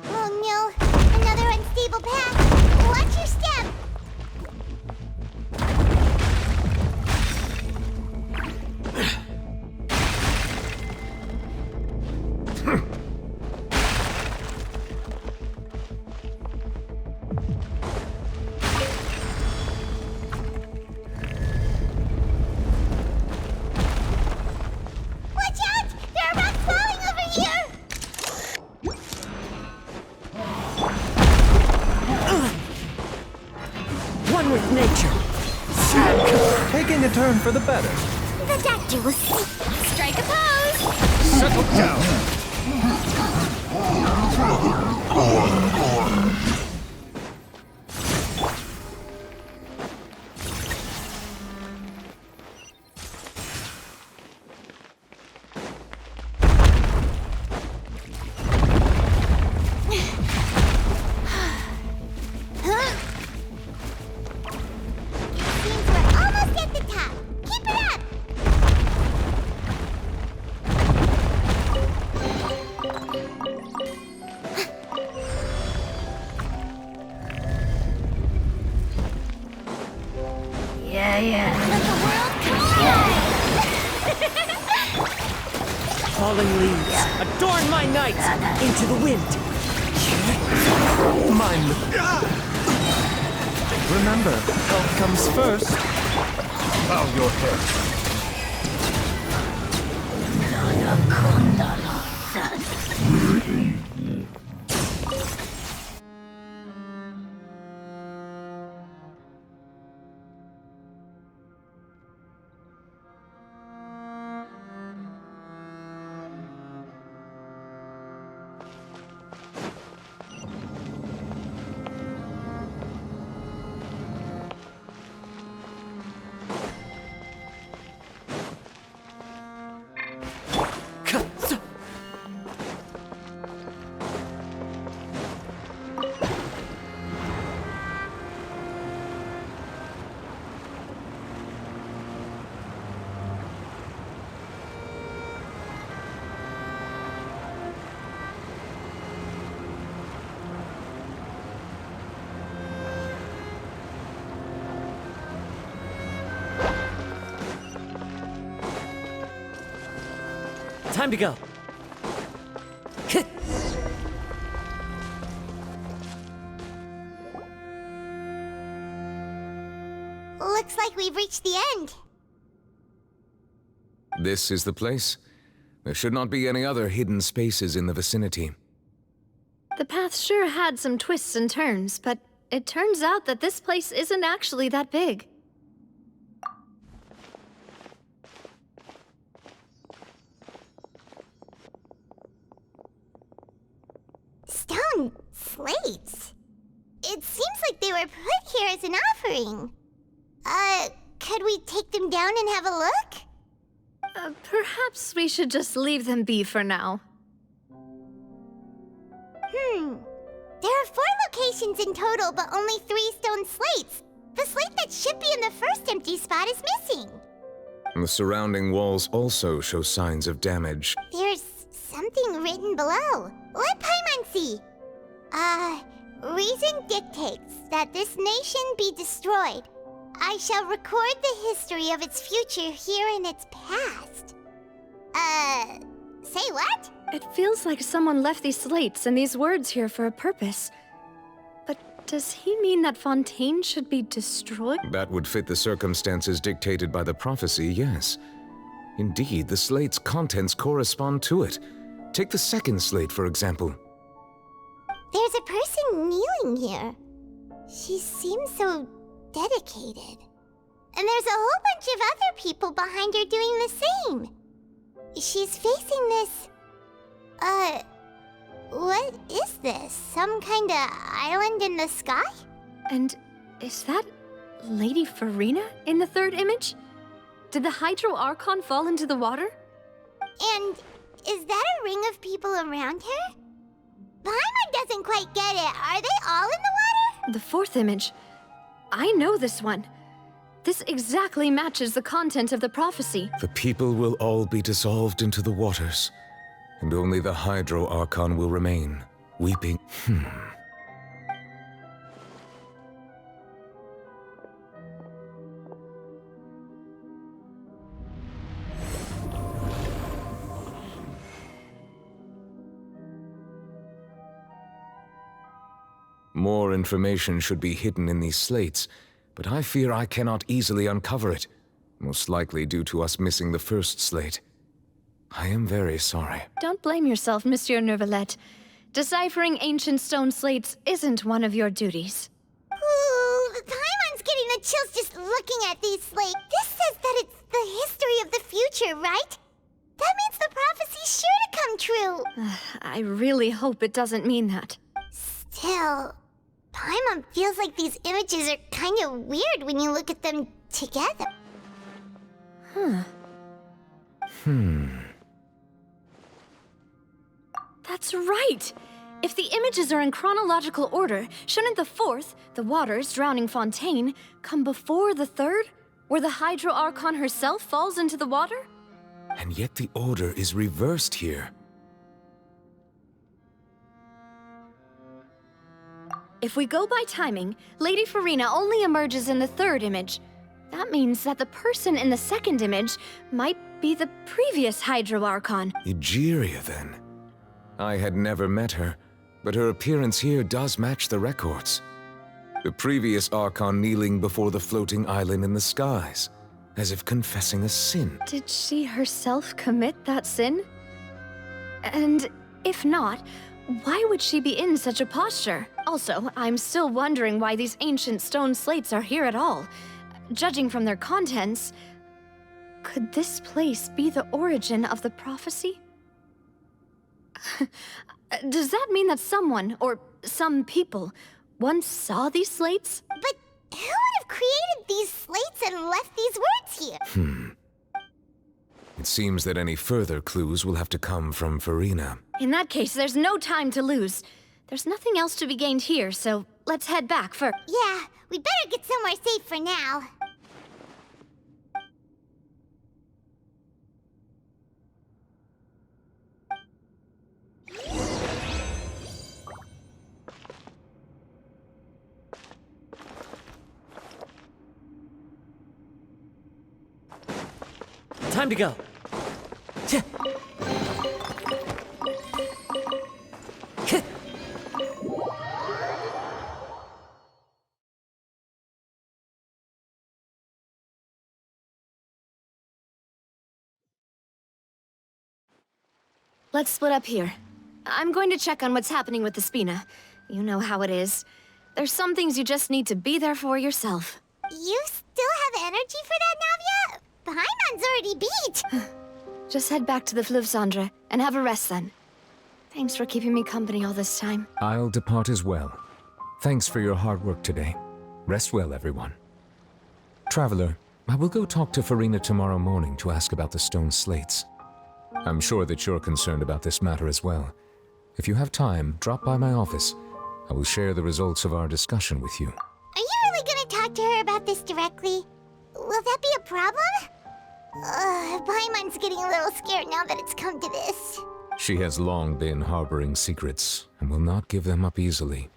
Oh no! Another unstable path! Watch your step! Watch out! There are rocks falling over here! One with nature. Taking a turn for the better. The doctor will see. Strike a pose! Settle down. Seems we're almost at the top. Keep it up! Yeah. Falling leaves, adorn my night. Into the wind. Mine. Remember, health comes first. Bow your head. Time to go. Looks like we've reached the end. This is the place. There should not be any other hidden spaces in the vicinity. The path sure had some twists and turns, but it turns out that this place isn't actually that big. Stone slates? It seems like they were put here as an offering. Could we take them down and have a look? Perhaps we should just leave them be for now. There are 4 locations in total, but only 3 stone slates. The slate that should be in the first empty spot is missing. The surrounding walls also show signs of damage. There's something written below. Let Paimon see. reason dictates that this nation be destroyed. I shall record the history of its future here in its past. Say what? It feels like someone left these slates and these words here for a purpose. But does he mean that Fontaine should be destroyed? That would fit the circumstances dictated by the prophecy, yes. Indeed, the slate's contents correspond to it. Take the second slate, for example. There's a person kneeling here. She seems so dedicated. And there's a whole bunch of other people behind her doing the same. She's facing this... what is this? Some kind of island in the sky? And is that Lady Farina in the third image? Did the Hydro Archon fall into the water? And is that a ring of people around her? Paimon doesn't quite get it. Are they all in the water? The fourth image. I know this one. This exactly matches the content of the prophecy. The people will all be dissolved into the waters, and only the Hydro Archon will remain, weeping. More information should be hidden in these slates, but I fear I cannot easily uncover it, most likely due to us missing the first slate. I am very sorry. Don't blame yourself, Monsieur Neuvillette. Deciphering ancient stone slates isn't one of your duties. Ooh, Paimon's getting the chills just looking at these slates. This says that it's the history of the future, right? That means the prophecy's sure to come true. I really hope it doesn't mean that. Still, Paimon feels like these images are kind of weird when you look at them together. That's right! If the images are in chronological order, shouldn't the fourth, the waters drowning Fontaine, come before the third, where the Hydro Archon herself falls into the water? And yet the order is reversed here. If we go by timing, Lady Farina only emerges in the third image. That means that the person in the second image might be the previous Hydro Archon. Egeria, then. I had never met her, but her appearance here does match the records. The previous Archon kneeling before the floating island in the skies, as if confessing a sin. Did she herself commit that sin? And if not, why would she be in such a posture? Also, I'm still wondering why these ancient stone slates are here at all. Judging from their contents, could this place be the origin of the prophecy? Does that mean that someone, or some people, once saw these slates? But who would have created these slates and left these words here? It seems that any further clues will have to come from Farina. In that case, there's no time to lose. There's nothing else to be gained here, so let's head back first. Yeah, we better get somewhere safe for now. Time to go. Let's split up here. I'm going to check on what's happening with the Spina. You know how it is. There's some things you just need to be there for yourself. You still have energy for that, Navia? Paimon's already beat! Just head back to the Fleuve Cendre and have a rest then. Thanks for keeping me company all this time. I'll depart as well. Thanks for your hard work today. Rest well, everyone. Traveler, I will go talk to Farina tomorrow morning to ask about the stone slates. I'm sure that you're concerned about this matter as well. If you have time, drop by my office. I will share the results of our discussion with you. Are you really gonna talk to her about this directly? Will that be a problem? Paimon's getting a little scared now that it's come to this. She has long been harboring secrets and will not give them up easily.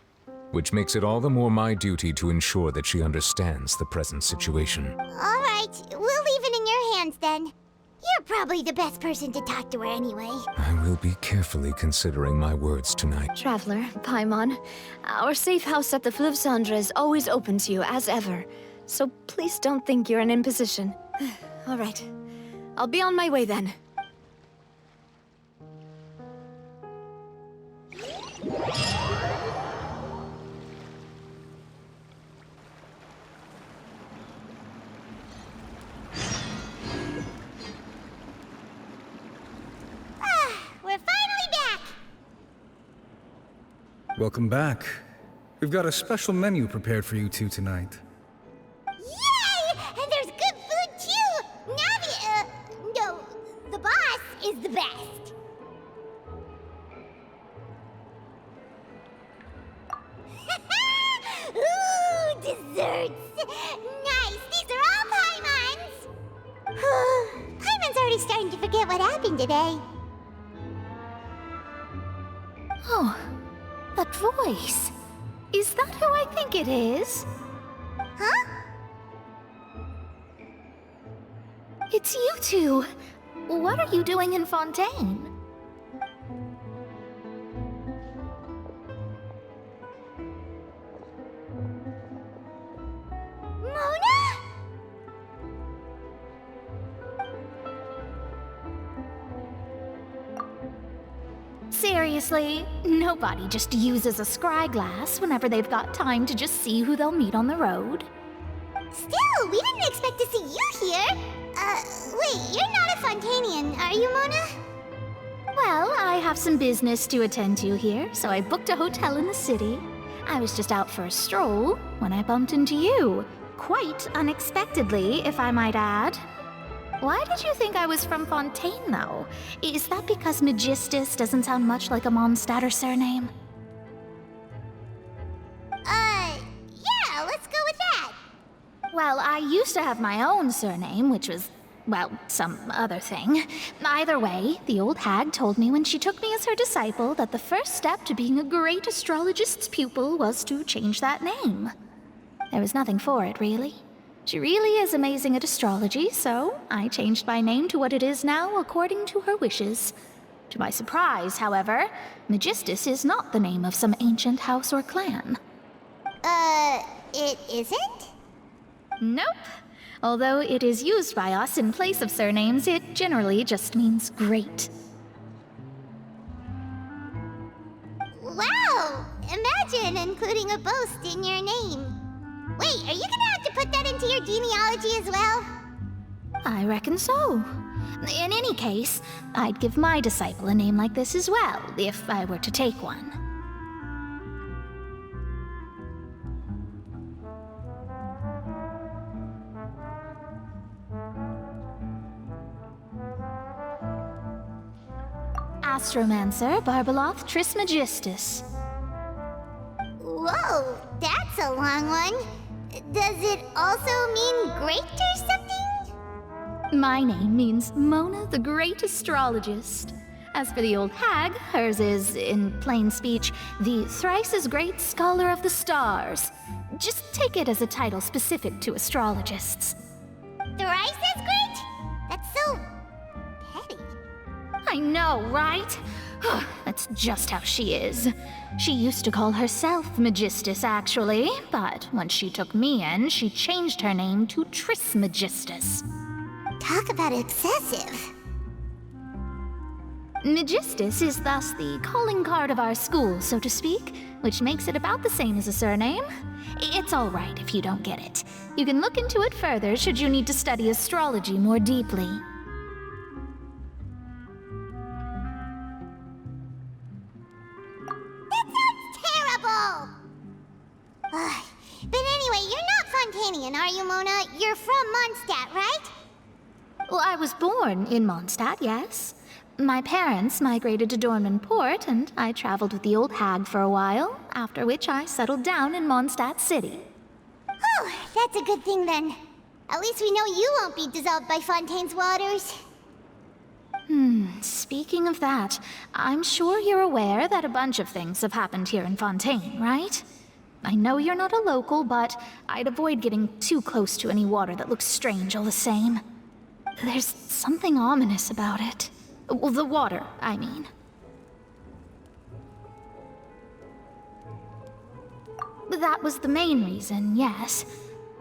which makes it all the more my duty to ensure that she understands the present situation. All right, we'll leave it in your hands then. You're probably the best person to talk to her anyway. I will be carefully considering my words tonight. Traveler, Paimon, our safe house at the Flivsandra is always open to you, as ever. So please don't think you're an imposition. All right. I'll be on my way then. We're finally back! Welcome back. We've got a special menu prepared for you two tonight. Yay! And there's good food too! Navi, no, the boss is the best. Ooh, desserts! Nice! These are all Paimon's! Paimon's already starting to forget what happened today. Oh, that voice. Is that who I think it is? Huh? It's you two. What are you doing in Fontaine? Mona? Seriously, nobody just uses a scry glass whenever they've got time to just see who they'll meet on the road. Still, we didn't expect to see you here. Wait, you're not a Fontanian, are you, Mona? Well, I have some business to attend to here, so I booked a hotel in the city. I was just out for a stroll when I bumped into you. Quite unexpectedly, if I might add. Why did you think I was from Fontaine, though? Is that because Magistus doesn't sound much like a Mondstadter surname? Yeah, let's go with that. Well, I used to have my own surname, which was, well, some other thing. Either way, the old hag told me when she took me as her disciple that the first step to being a great astrologist's pupil was to change that name. There was nothing for it, really. She really is amazing at astrology, so I changed my name to what it is now according to her wishes. To my surprise, however, Magistus is not the name of some ancient house or clan. It isn't? Nope. Although it is used by us in place of surnames, it generally just means great. Wow! Imagine including a boast in your name. Wait, are you gonna have to put that into your genealogy as well? I reckon so. In any case, I'd give my disciple a name like this as well, if I were to take one. Astromancer Barbeloth Trismegistus. Whoa, that's a long one. Does it also mean great or something? My name means Mona the Great Astrologist. As for the old hag, hers is, in plain speech, the thrice-as-great Scholar of the Stars. Just take it as a title specific to astrologists. Thrice as great? That's so petty. I know, right? That's just how she is. She used to call herself Magistus, actually, but when she took me in, she changed her name to Trismegistus. Talk about excessive. Magistus is thus the calling card of our school, so to speak, which makes it about the same as a surname. It's all right if you don't get it. You can look into it further should you need to study astrology more deeply. Terrible! But anyway, you're not Fontanian, are you, Mona? You're from Mondstadt, right? Well, I was born in Mondstadt, yes. My parents migrated to Dornman Port, and I traveled with the old hag for a while, after which I settled down in Mondstadt City. Oh, that's a good thing then. At least we know you won't be dissolved by Fontaine's waters. Speaking of that, I'm sure you're aware that a bunch of things have happened here in Fontaine, right? I know you're not a local, but I'd avoid getting too close to any water that looks strange all the same. There's something ominous about it. Well, the water, I mean. That was the main reason, yes.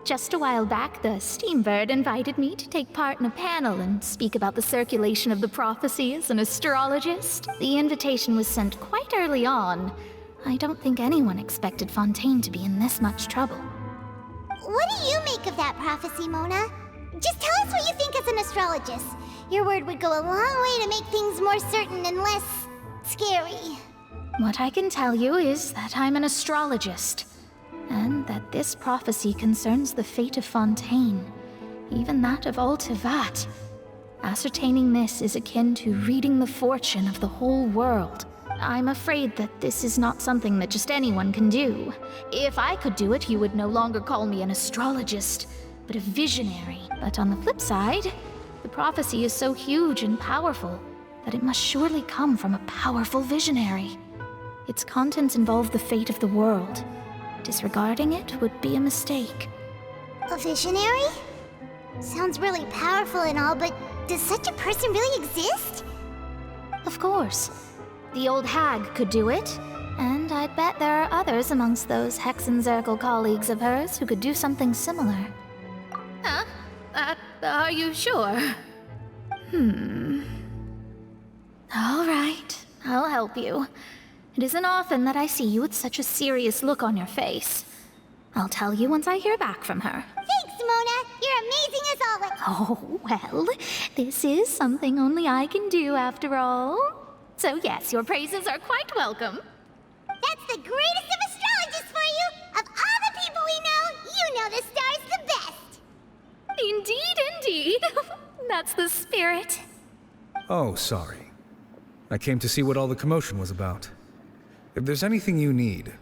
Just a while back, the Steambird invited me to take part in a panel and speak about the circulation of the prophecy as an astrologist. The invitation was sent quite early on. I don't think anyone expected Fontaine to be in this much trouble. What do you make of that prophecy, Mona? Just tell us what you think as an astrologist. Your word would go a long way to make things more certain and less scary. What I can tell you is that I'm an astrologist, and that this prophecy concerns the fate of Fontaine, even that of Altivat. Ascertaining this is akin to reading the fortune of the whole world. I'm afraid that this is not something that just anyone can do. If I could do it, you would no longer call me an astrologist, but a visionary. But on the flip side, the prophecy is so huge and powerful that it must surely come from a powerful visionary. Its contents involve the fate of the world. Disregarding it would be a mistake. A visionary? Sounds really powerful and all, but does such a person really exist? Of course. The old hag could do it, and I'd bet there are others amongst those Hexenzirkel colleagues of hers who could do something similar. Huh? Are you sure? All right, I'll help you. It isn't often that I see you with such a serious look on your face. I'll tell you once I hear back from her. Thanks, Mona! You're amazing as always! Oh, well, this is something only I can do after all. So yes, your praises are quite welcome. That's the greatest of astrologists for you! Of all the people we know, you know the star's the best! Indeed, indeed. That's the spirit. Oh, sorry. I came to see what all the commotion was about. If there's anything you need,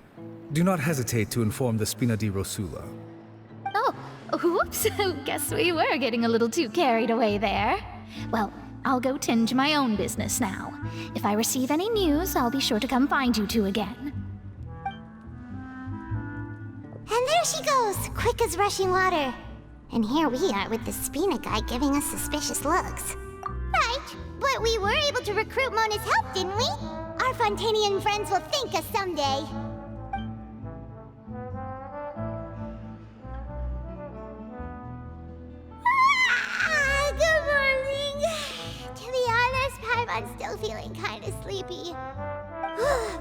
do not hesitate to inform the Spina di Rosula. Oh, whoops. Guess we were getting a little too carried away there. Well, I'll go tend to my own business now. If I receive any news, I'll be sure to come find you two again. And there she goes, quick as rushing water. And here we are with the Spina guy giving us suspicious looks. Right, but we were able to recruit Mona's help, didn't we? Our Fontanian friends will thank us someday. Good morning. To be honest, I'm still feeling kind of sleepy.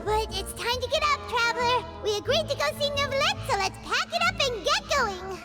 But it's time to get up, Traveler. We agreed to go see Neuvillette, so let's pack it up and get going.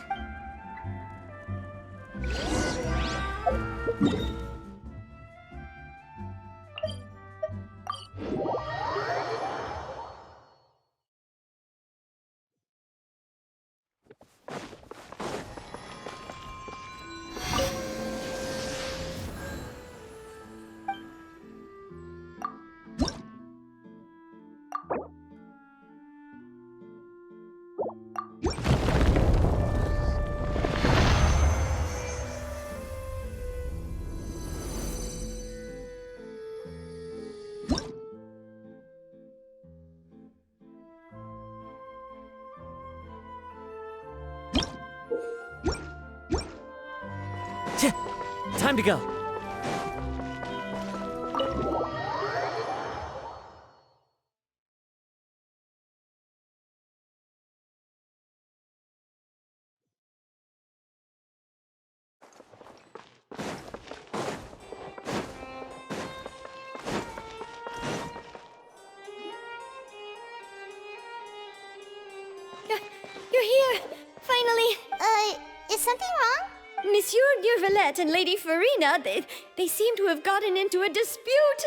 Time to go. You're here! Finally! Is something wrong? Monsieur Neuvillette and Lady Farina, they seem to have gotten into a dispute.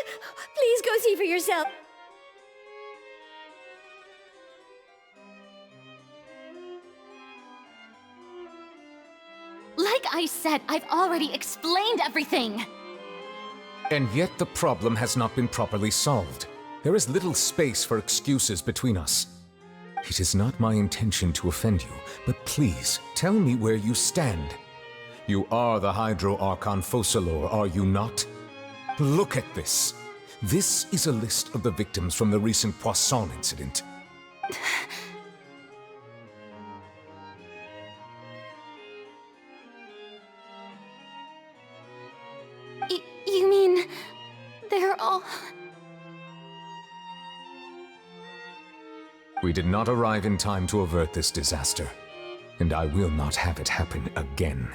Please go see for yourself. Like I said, I've already explained everything. And yet the problem has not been properly solved. There is little space for excuses between us. It is not my intention to offend you, but please, tell me where you stand. You are the Hydro Archon Focalor, are you not? Look at this. This is a list of the victims from the recent Poisson incident. they're all... We did not arrive in time to avert this disaster, and I will not have it happen again.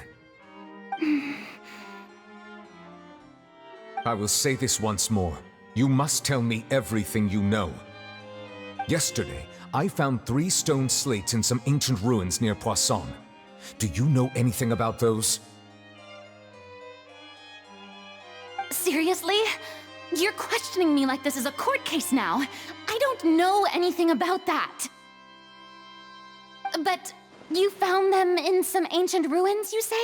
I will say this once more. You must tell me everything you know. Yesterday, I found 3 stone slates in some ancient ruins near Poisson. Do you know anything about those? Seriously? You're questioning me like this is a court case now. I don't know anything about that. But you found them in some ancient ruins, you say?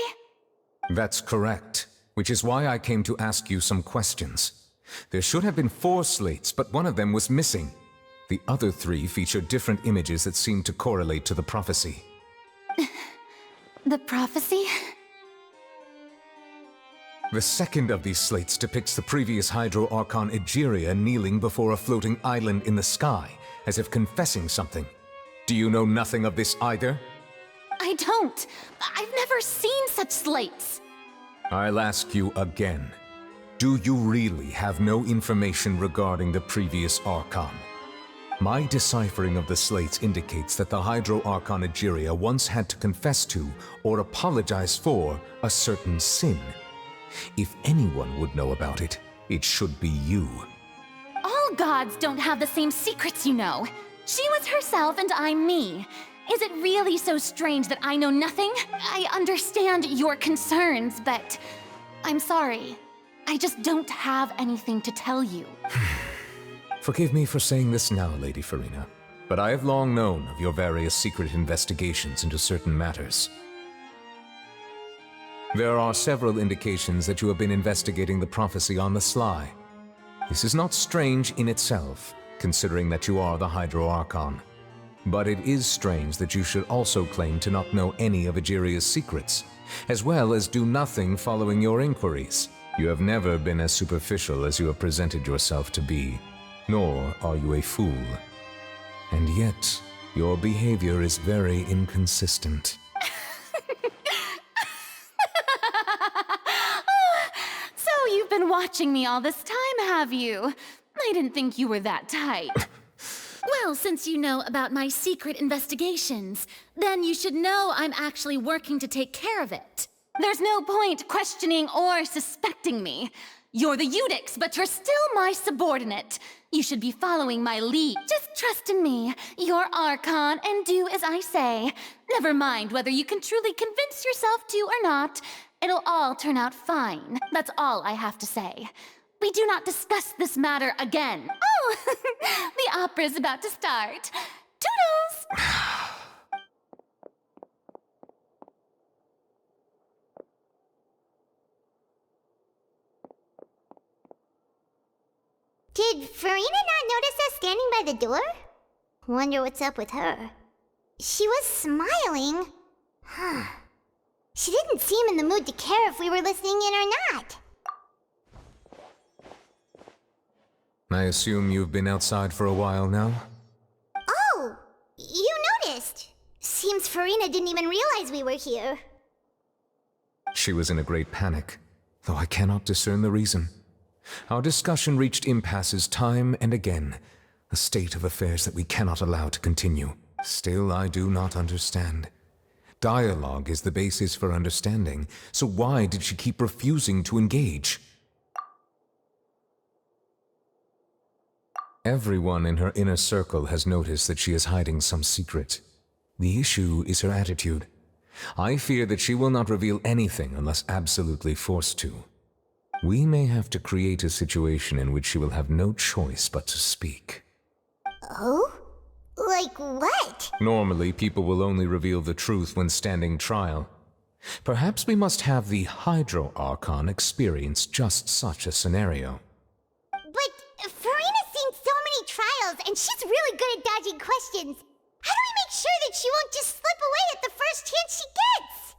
That's correct, which is why I came to ask you some questions. There should have been 4 slates, but one of them was missing. The other 3 feature different images that seem to correlate to the prophecy. The prophecy? The second of these slates depicts the previous Hydro Archon Egeria kneeling before a floating island in the sky, as if confessing something. Do you know nothing of this either? I don't. I've never seen such slates. I'll ask you again. Do you really have no information regarding the previous Archon? My deciphering of the slates indicates that the Hydro Archon Egeria once had to confess to, or apologize for, a certain sin. If anyone would know about it, it should be you. All gods don't have the same secrets, you know. She was herself and I'm me. Is it really so strange that I know nothing? I understand your concerns, but I'm sorry. I just don't have anything to tell you. Forgive me for saying this now, Lady Farina, but I have long known of your various secret investigations into certain matters. There are several indications that you have been investigating the prophecy on the sly. This is not strange in itself, considering that you are the Hydro Archon. But it is strange that you should also claim to not know any of Egeria's secrets, as well as do nothing following your inquiries. You have never been as superficial as you have presented yourself to be, nor are you a fool. And yet, your behavior is very inconsistent. So you've been watching me all this time, have you? I didn't think you were that type. Well, since you know about my secret investigations, then you should know I'm actually working to take care of it. There's no point questioning or suspecting me. You're the Eudix, but you're still my subordinate. You should be following my lead. Just trust in me. You're Archon, and do as I say. Never mind whether you can truly convince yourself to or not. It'll all turn out fine. That's all I have to say. We do not discuss this matter again. Oh, the opera's about to start. Toodles! Did Farina not notice us standing by the door? Wonder what's up with her. She was smiling. Huh. She didn't seem in the mood to care if we were listening in or not. I assume you've been outside for a while now? Oh, you noticed. Seems Farina didn't even realize we were here. She was in a great panic, though I cannot discern the reason. Our discussion reached impasses time and again, a state of affairs that we cannot allow to continue. Still, I do not understand. Dialogue is the basis for understanding, so why did she keep refusing to engage? Everyone in her inner circle has noticed that she is hiding some secret. The issue is her attitude. I fear that she will not reveal anything unless absolutely forced to. We may have to create a situation in which she will have no choice but to speak. Oh? Like what? Normally, people will only reveal the truth when standing trial. Perhaps we must have the Hydro Archon experience just such a scenario. But Farina's seen so many trials, and she's really good at dodging questions. How do we make sure that she won't just slip away at the first chance she gets?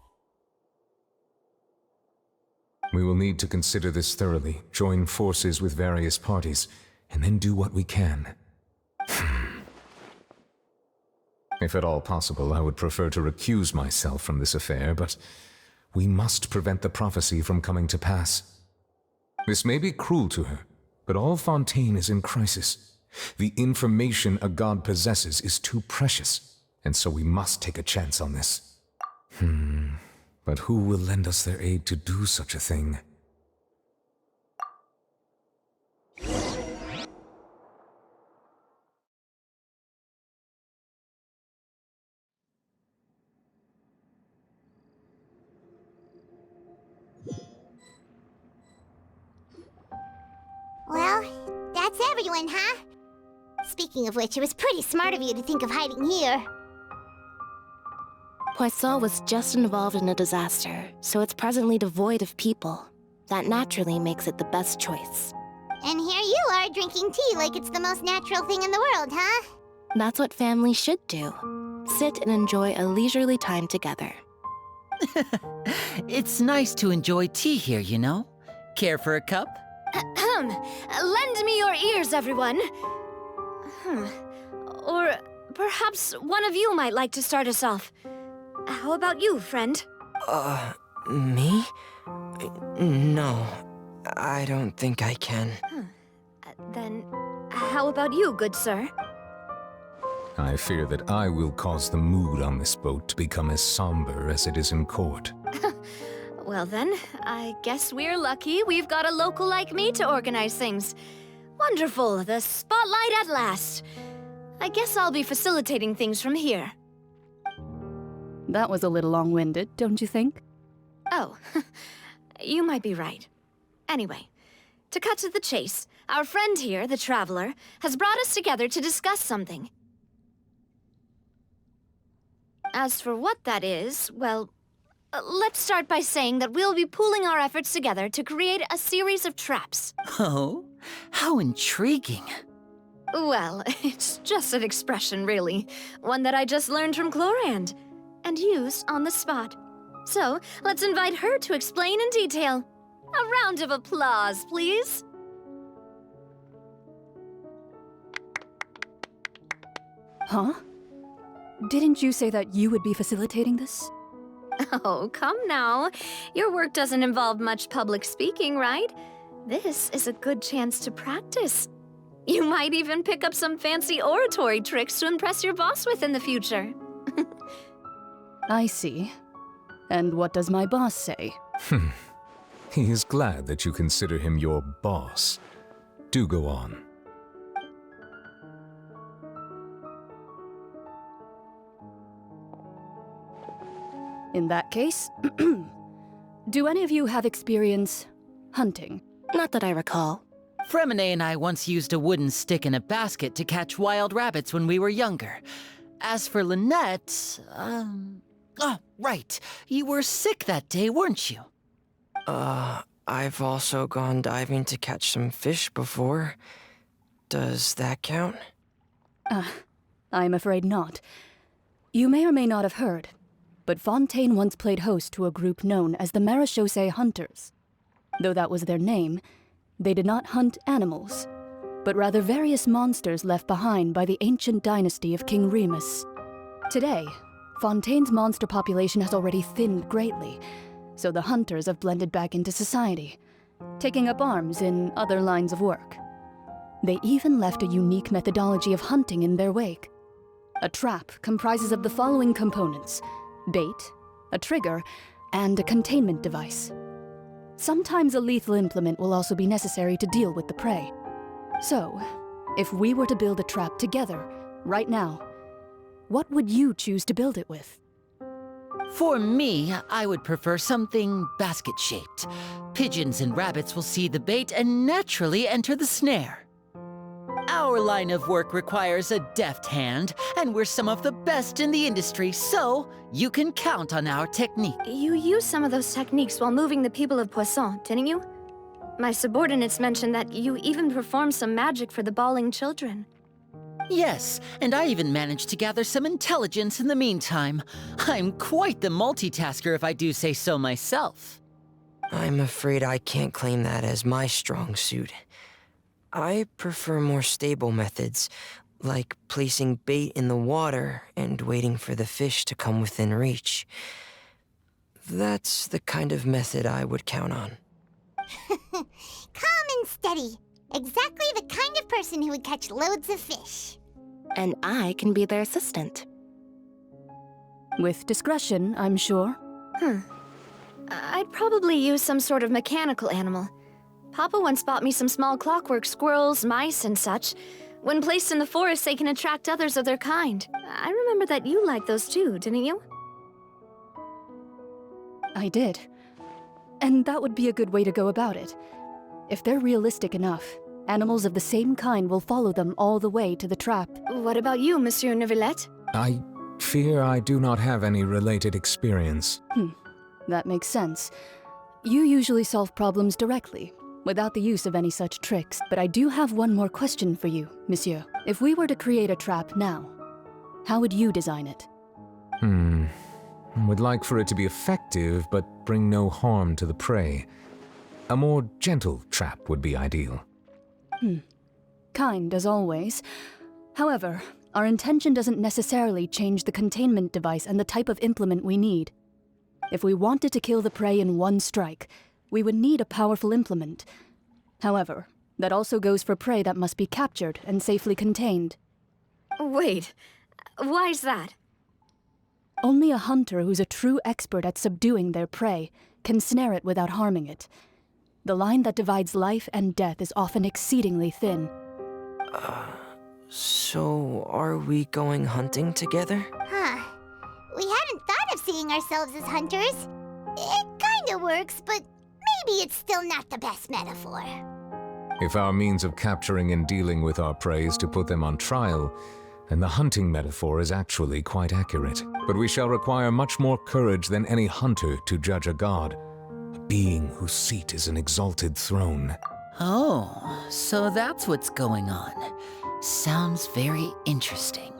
We will need to consider this thoroughly, join forces with various parties, and then do what we can. If at all possible, I would prefer to recuse myself from this affair, but we must prevent the prophecy from coming to pass. This may be cruel to her, But all Fontaine is in crisis. The information a god possesses is too precious, and so we must take a chance on this. But who will lend us their aid to do such a thing? Well, that's everyone, huh? Speaking of which, it was pretty smart of you to think of hiding here. Poisson was just involved in a disaster, so it's presently devoid of people. That naturally makes it the best choice. And here you are drinking tea like it's the most natural thing in the world, huh? That's what family should do. Sit and enjoy a leisurely time together. It's nice to enjoy tea here, you know? Care for a cup? Lend me your ears, everyone. Or perhaps one of you might like to start us off. How about you, friend? Me? No, I don't think I can. Then, how about you, good sir? I fear that I will cause the mood on this boat to become as somber as it is in court. Well then, I guess we're lucky we've got a local like me to organize things. Wonderful, the spotlight at last. I guess I'll be facilitating things from here. That was a little long-winded, don't you think? Oh, you might be right. Anyway, to cut to the chase, our friend here, the Traveler, has brought us together to discuss something. As for what that is, well, let's start by saying that we'll be pooling our efforts together to create a series of traps. Oh, how intriguing. Well, it's just an expression, really. One that I just learned from Chlorand, and used on the spot. So, let's invite her to explain in detail. A round of applause, please. Huh? Didn't you say that you would be facilitating this? Oh, come now. Your work doesn't involve much public speaking, right? This is a good chance to practice. You might even pick up some fancy oratory tricks to impress your boss with in the future. I see. And what does my boss say? He is glad that you consider him your boss. Do go on. In that case, do any of you have experience hunting? Not that I recall. Fremine and I once used a wooden stick in a basket to catch wild rabbits when we were younger. As for Lynette, oh, right. You were sick that day, weren't you? I've also gone diving to catch some fish before. Does that count? I'm afraid not. You may or may not have heard, but Fontaine once played host to a group known as the Marechaussee Hunters. Though that was their name, they did not hunt animals, but rather various monsters left behind by the ancient dynasty of King Remus. Today, Fontaine's monster population has already thinned greatly, so the hunters have blended back into society, taking up arms in other lines of work. They even left a unique methodology of hunting in their wake. A trap comprises of the following components: bait, a trigger, and a containment device. Sometimes a lethal implement will also be necessary to deal with the prey. So, if we were to build a trap together, right now, what would you choose to build it with? For me, I would prefer something basket-shaped. Pigeons and rabbits will see the bait and naturally enter the snare. Our line of work requires a deft hand, and we're some of the best in the industry, so you can count on our technique. You used some of those techniques while moving the people of Poisson, didn't you? My subordinates mentioned that you even performed some magic for the bawling children. Yes, and I even managed to gather some intelligence in the meantime. I'm quite the multitasker if I do say so myself. I'm afraid I can't claim that as my strong suit. I prefer more stable methods, like placing bait in the water and waiting for the fish to come within reach. That's the kind of method I would count on. Calm and steady. Exactly the kind of person who would catch loads of fish. And I can be their assistant. With discretion, I'm sure. I'd probably use some sort of mechanical animal. Papa once bought me some small clockwork squirrels, mice, and such. When placed in the forest, they can attract others of their kind. I remember that you liked those too, didn't you? I did. And that would be a good way to go about it. If they're realistic enough, animals of the same kind will follow them all the way to the trap. What about you, Monsieur Neuvillette? I fear I do not have any related experience. That makes sense. You usually solve problems directly, without the use of any such tricks. But I do have one more question for you, Monsieur. If we were to create a trap now, how would you design it? Would like for it to be effective, but bring no harm to the prey. A more gentle trap would be ideal. Kind, as always. However, our intention doesn't necessarily change the containment device and the type of implement we need. If we wanted to kill the prey in one strike, we would need a powerful implement. However, that also goes for prey that must be captured and safely contained. Wait, why's that? Only a hunter who's a true expert at subduing their prey can snare it without harming it. The line that divides life and death is often exceedingly thin. So are we going hunting together? We hadn't thought of seeing ourselves as hunters. It kinda works, but maybe it's still not the best metaphor. If our means of capturing and dealing with our prey is to put them on trial, then the hunting metaphor is actually quite accurate. But we shall require much more courage than any hunter to judge a god, a being whose seat is an exalted throne. Oh, so that's what's going on. Sounds very interesting.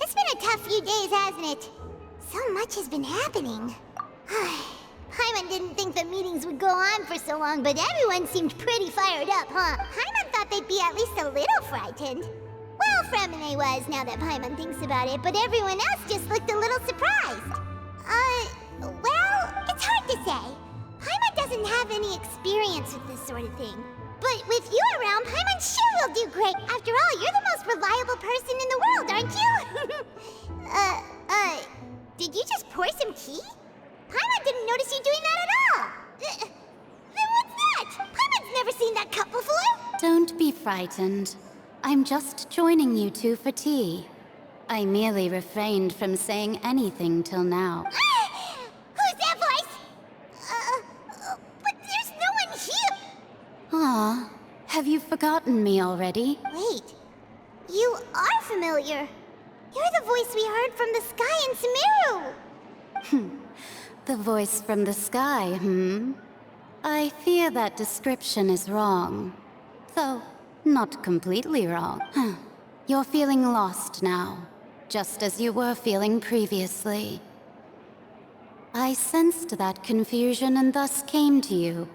It's been a tough few days, hasn't it? So much has been happening. Paimon didn't think the meetings would go on for so long, but everyone seemed pretty fired up, huh? Paimon thought they'd be at least a little frightened. Well, Fremine was, now that Paimon thinks about it, but everyone else just looked a little surprised. Well, it's hard to say. Paimon doesn't have any experience with this sort of thing. But with you around, Paimon sure will do great. After all, you're the most reliable person in the world, aren't you? Did you just pour some tea? Paimon didn't notice you doing that at all. Then what's that? Paimon's never seen that cup before. Don't be frightened. I'm just joining you two for tea. I merely refrained from saying anything till now. Who's that voice? But there's no one here. Aw, have you forgotten me already? Wait, you are familiar. You're the voice we heard from the sky in Sumeru. The voice from the sky, I fear that description is wrong. Though, not completely wrong. You're feeling lost now, just as you were feeling previously. I sensed that confusion and thus came to you.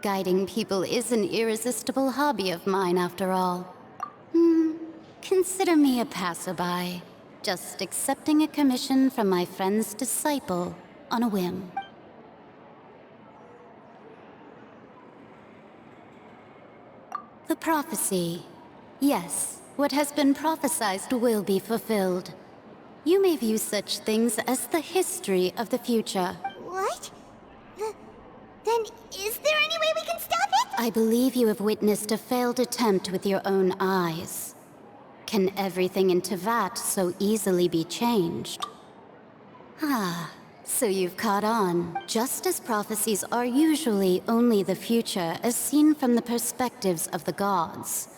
Guiding people is an irresistible hobby of mine, after all. Consider me a passerby, just accepting a commission from my friend's disciple on a whim. The prophecy. Yes, what has been prophesied will be fulfilled. You may view such things as the history of the future. What? Then is there any way we can stop it? I believe you have witnessed a failed attempt with your own eyes. Can everything in Teyvat so easily be changed? Ah, so you've caught on. Just as prophecies are usually only the future as seen from the perspectives of the gods.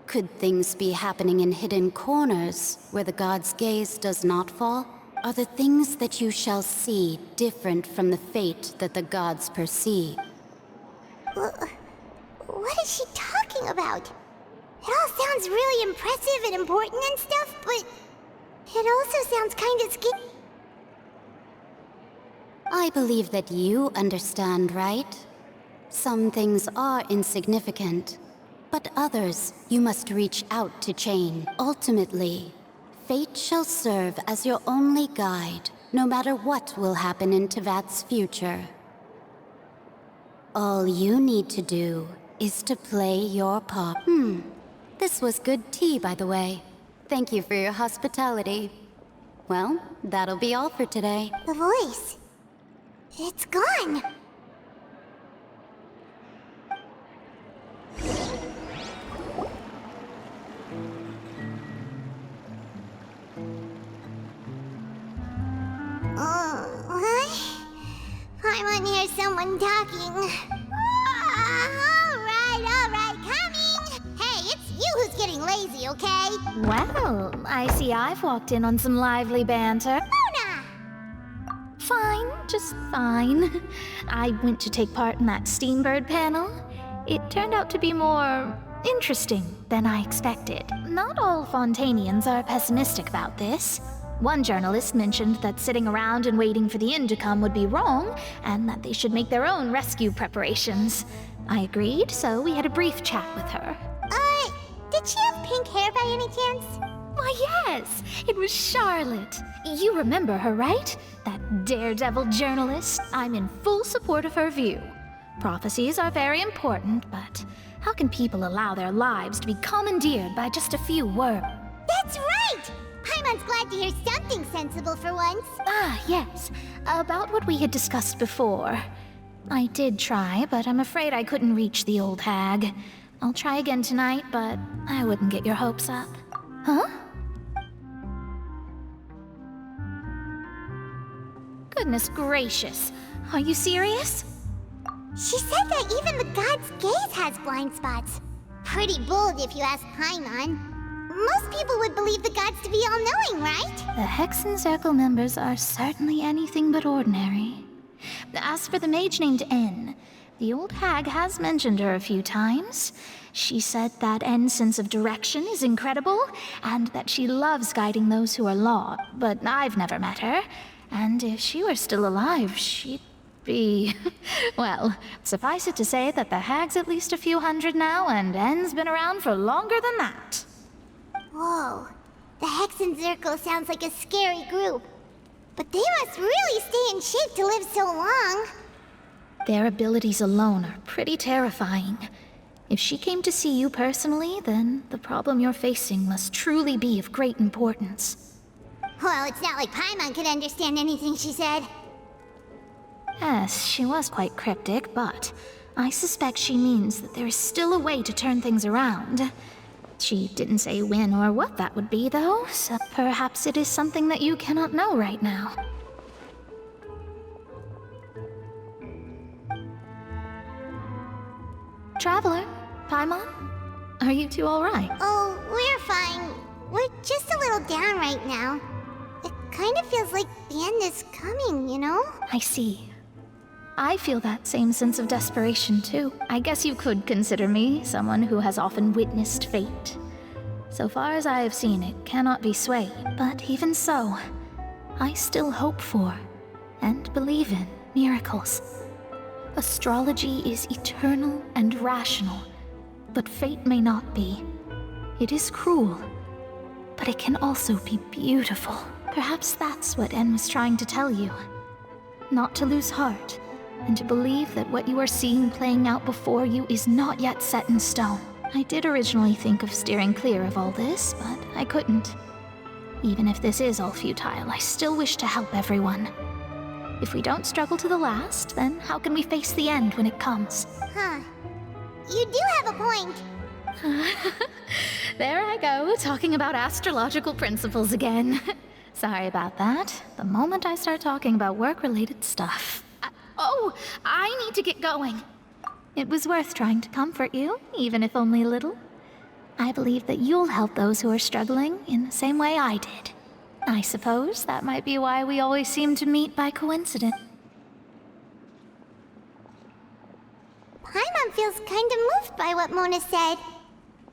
Could things be happening in hidden corners where the gods' gaze does not fall? Are the things that you shall see different from the fate that the gods perceive? What is she talking about? It all sounds really impressive and important and stuff, but it also sounds kind of scary. I believe that you understand, right? Some things are insignificant, but others you must reach out to change. Ultimately, fate shall serve as your only guide, no matter what will happen in Teyvat's future. All you need to do is to play your part. This was good tea, by the way. Thank you for your hospitality. Well, that'll be all for today. The voice. It's gone. I want to hear someone talking. All right, coming. Hey, it's you who's getting lazy, okay? Well, I see I've walked in on some lively banter. Mona! Fine, just fine. I went to take part in that Steambird panel. It turned out to be more interesting than I expected. Not all Fontanians are pessimistic about this. One journalist mentioned that sitting around and waiting for the end to come would be wrong, and that they should make their own rescue preparations. I agreed, so we had a brief chat with her. Did she have pink hair by any chance? Why, yes! It was Charlotte. You remember her, right? That daredevil journalist. I'm in full support of her view. Prophecies are very important, but how can people allow their lives to be commandeered by just a few words? That's right! Paimon's glad to hear something sensible for once. Ah, yes. About what we had discussed before. I did try, but I'm afraid I couldn't reach the old hag. I'll try again tonight, but I wouldn't get your hopes up. Huh? Goodness gracious. Are you serious? She said that even the god's gaze has blind spots. Pretty bold if you ask Paimon. Most people would believe the gods to be all-knowing, right? The Hexen Circle members are certainly anything but ordinary. As for the mage named N, the old hag has mentioned her a few times. She said that N's sense of direction is incredible, and that she loves guiding those who are lost. But I've never met her, and if she were still alive, she'd be... Well, suffice it to say that the hag's at least a few hundred now, and N's been around for longer than that. Whoa, the Hexen Circle sounds like a scary group. But they must really stay in shape to live so long. Their abilities alone are pretty terrifying. If she came to see you personally, then the problem you're facing must truly be of great importance. Well, it's not like Paimon could understand anything she said. Yes, she was quite cryptic, but I suspect she means that there is still a way to turn things around. She didn't say when or what that would be, though, so perhaps it is something that you cannot know right now. Traveler, Paimon, are you two all right? Oh, we're fine. We're just a little down right now. It kind of feels like the end is coming, you know? I see. I feel that same sense of desperation, too. I guess you could consider me someone who has often witnessed fate. So far as I have seen, it cannot be swayed. But even so, I still hope for, and believe in, miracles. Astrology is eternal and rational, but fate may not be. It is cruel, but it can also be beautiful. Perhaps that's what En was trying to tell you. Not to lose heart, and to believe that what you are seeing playing out before you is not yet set in stone. I did originally think of steering clear of all this, but I couldn't. Even if this is all futile, I still wish to help everyone. If we don't struggle to the last, then how can we face the end when it comes? Huh. You do have a point. There I go, talking about astrological principles again. Sorry about that. The moment I start talking about work-related stuff. I need to get going. It was worth trying to comfort you, even if only a little. I believe that you'll help those who are struggling in the same way I did. I suppose that might be why we always seem to meet by coincidence. Paimon feels kinda moved by what Mona said.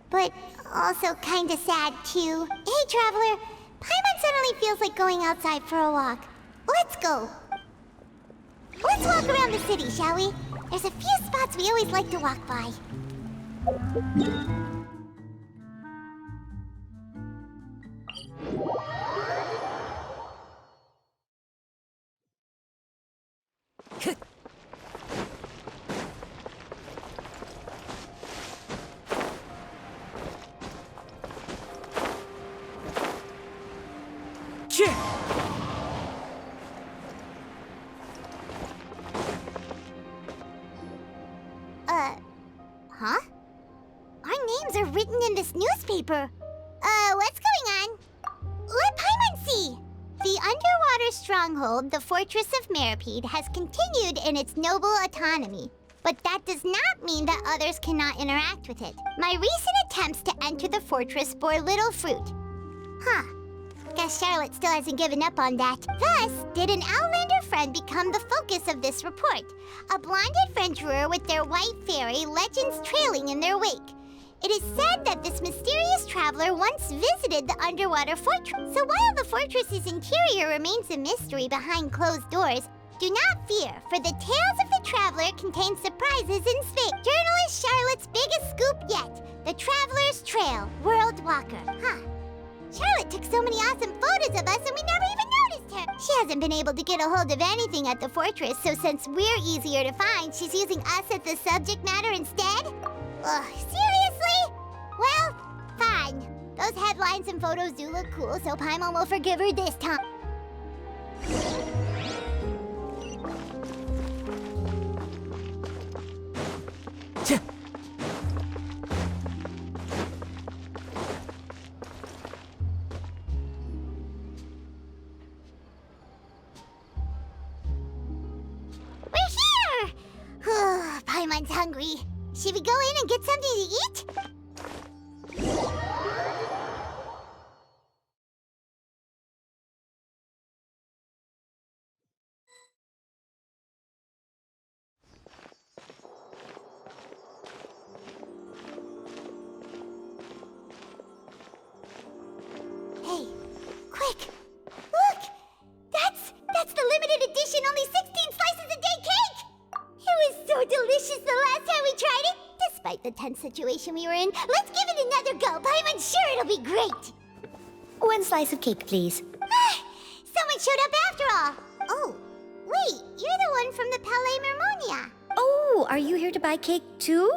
But also kinda sad, too. Hey, Traveler. Paimon suddenly feels like going outside for a walk. Let's go. Let's walk around the city, shall we? There's a few spots we always like to walk by. Huh? Our names are written in this newspaper. What's going on? Let Paimon see! The underwater stronghold, the Fortress of Meripede, has continued in its noble autonomy. But that does not mean that others cannot interact with it. My recent attempts to enter the fortress bore little fruit. Huh. Guess Charlotte still hasn't given up on that. Thus, did an Outlander friend become the focus of this report. A blonde adventurer with their white fairy, legends trailing in their wake. It is said that this mysterious traveler once visited the underwater fortress. So while the fortress's interior remains a mystery behind closed doors, do not fear, for the tales of the traveler contain surprises in space. Journalist Charlotte's biggest scoop yet, the Traveler's Trail, World Walker. Huh. Charlotte took so many awesome photos of us and we never even noticed her. She hasn't been able to get a hold of anything at the fortress, so since we're easier to find, she's using us as the subject matter instead? Ugh, seriously? Well, fine. Those headlines and photos do look cool, so Paimon will forgive her this time. Paimon's hungry. Should we go in and get something to eat? Hey, quick! Look! That's the limited edition, only 16 slices a day cake! It was so delicious the last time we tried it! Despite the tense situation we were in, let's give it another go! Paimon's sure it'll be great! One slice of cake, please. Someone showed up after all! Oh, wait, you're the one from the Palais Mermonia. Oh, are you here to buy cake too?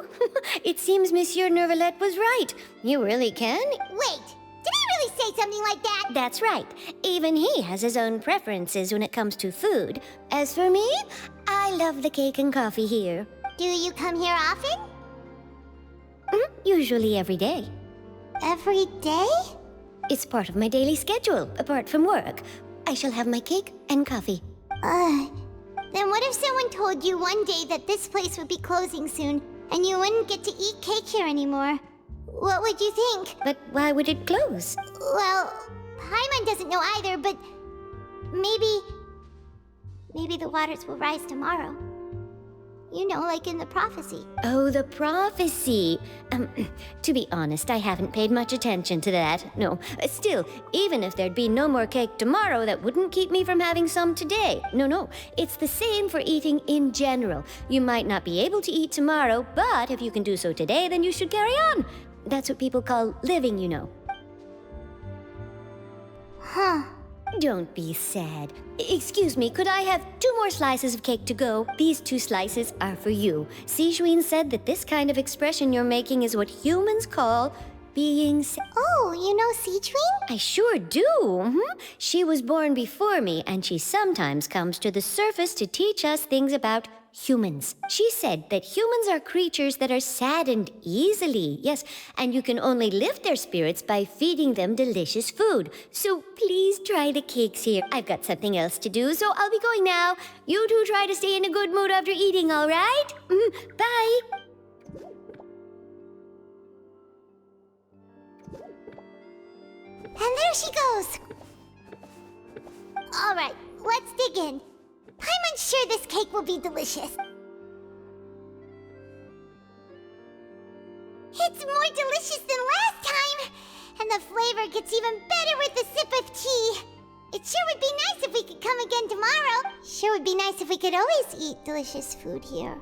It seems Monsieur Nervalet was right. You really can. Wait, did he really say something like that? That's right. Even he has his own preferences when it comes to food. As for me, I love the cake and coffee here. Do you come here often? Usually every day. Every day? It's part of my daily schedule, apart from work. I shall have my cake and coffee. Then what if someone told you one day that this place would be closing soon, and you wouldn't get to eat cake here anymore? What would you think? But why would it close? Well, Paimon doesn't know either, but maybe the waters will rise tomorrow. You know, like in the prophecy. Oh, the prophecy. To be honest, I haven't paid much attention to that. No. Still, even if there'd be no more cake tomorrow, that wouldn't keep me from having some today. No. It's the same for eating in general. You might not be able to eat tomorrow, but if you can do so today, then you should carry on. That's what people call living, you know. Huh. Don't be sad. Excuse me, could I have 2 more slices of cake to go? These 2 slices are for you. Sijuin said that this kind of expression you're making is what humans call beings. Oh, you know Seachwing? I sure do. She was born before me, and she sometimes comes to the surface to teach us things about humans. She said that humans are creatures that are saddened easily, yes, and you can only lift their spirits by feeding them delicious food. So please try the cakes here. I've got something else to do, so I'll be going now. You two try to stay in a good mood after eating, all right? Bye. And there she goes. All right, let's dig in. I'm sure this cake will be delicious. It's more delicious than last time, and the flavor gets even better with a sip of tea. It sure would be nice if we could come again tomorrow. Sure would be nice if we could always eat delicious food here.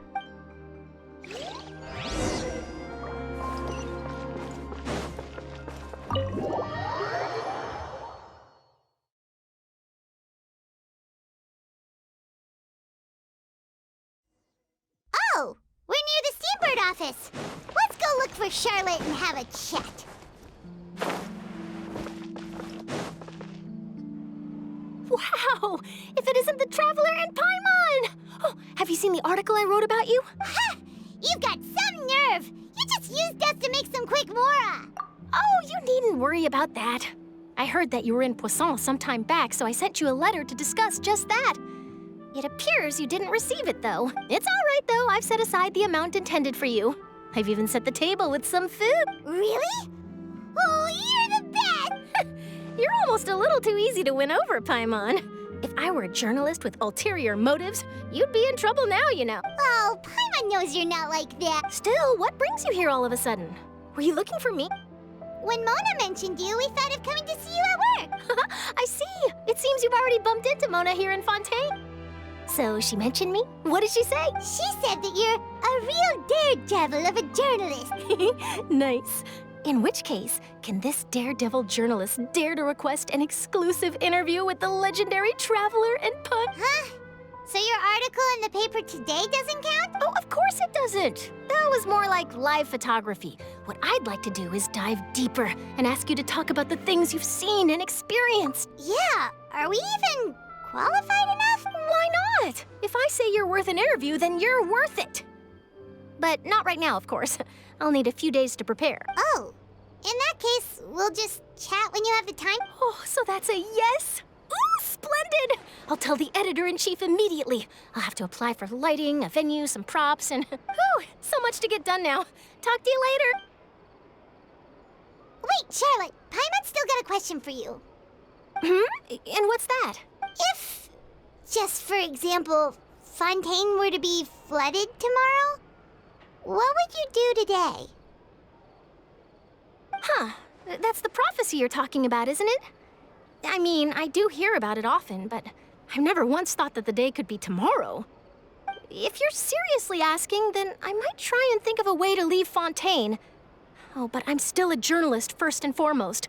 Oh, we're near the Steambird office. Let's go look for Charlotte and have a chat. Wow! If it isn't the Traveler and Paimon! Oh, have you seen the article I wrote about you? Ha! You've got some nerve! You just used us to make some quick mora! Oh, you needn't worry about that. I heard that you were in Poisson some time back, so I sent you a letter to discuss just that. It appears you didn't receive it, though. It's all right, though. I've set aside the amount intended for you. I've even set the table with some food. Really? Oh, you're the best! You're almost a little too easy to win over, Paimon. If I were a journalist with ulterior motives, you'd be in trouble now, you know. Oh, Paimon knows you're not like that. Still, what brings you here all of a sudden? Were you looking for me? When Mona mentioned you, we thought of coming to see you at work. I see. It seems you've already bumped into Mona here in Fontaine. So she mentioned me? What did she say? She said that you're a real daredevil of a journalist. Nice. In which case, can this daredevil journalist dare to request an exclusive interview with the legendary Traveler and Pun? Huh? So your article in the paper today doesn't count? Oh, of course it doesn't. That was more like live photography. What I'd like to do is dive deeper and ask you to talk about the things you've seen and experienced. Yeah, are we even qualified enough? Why not? If I say you're worth an interview, then you're worth it. But not right now, of course. I'll need a few days to prepare. Oh, in that case, we'll just chat when you have the time. Oh, so that's a yes? Ooh, splendid! I'll tell the editor-in-chief immediately. I'll have to apply for lighting, a venue, some props, and whew, so much to get done now. Talk to you later. Wait, Charlotte, Paimon's still got a question for you. And what's that? If, just for example, Fontaine were to be flooded tomorrow, what would you do today? Huh. That's the prophecy you're talking about, isn't it? I mean, I do hear about it often, but I've never once thought that the day could be tomorrow. If you're seriously asking, then I might try and think of a way to leave Fontaine. Oh, but I'm still a journalist first and foremost.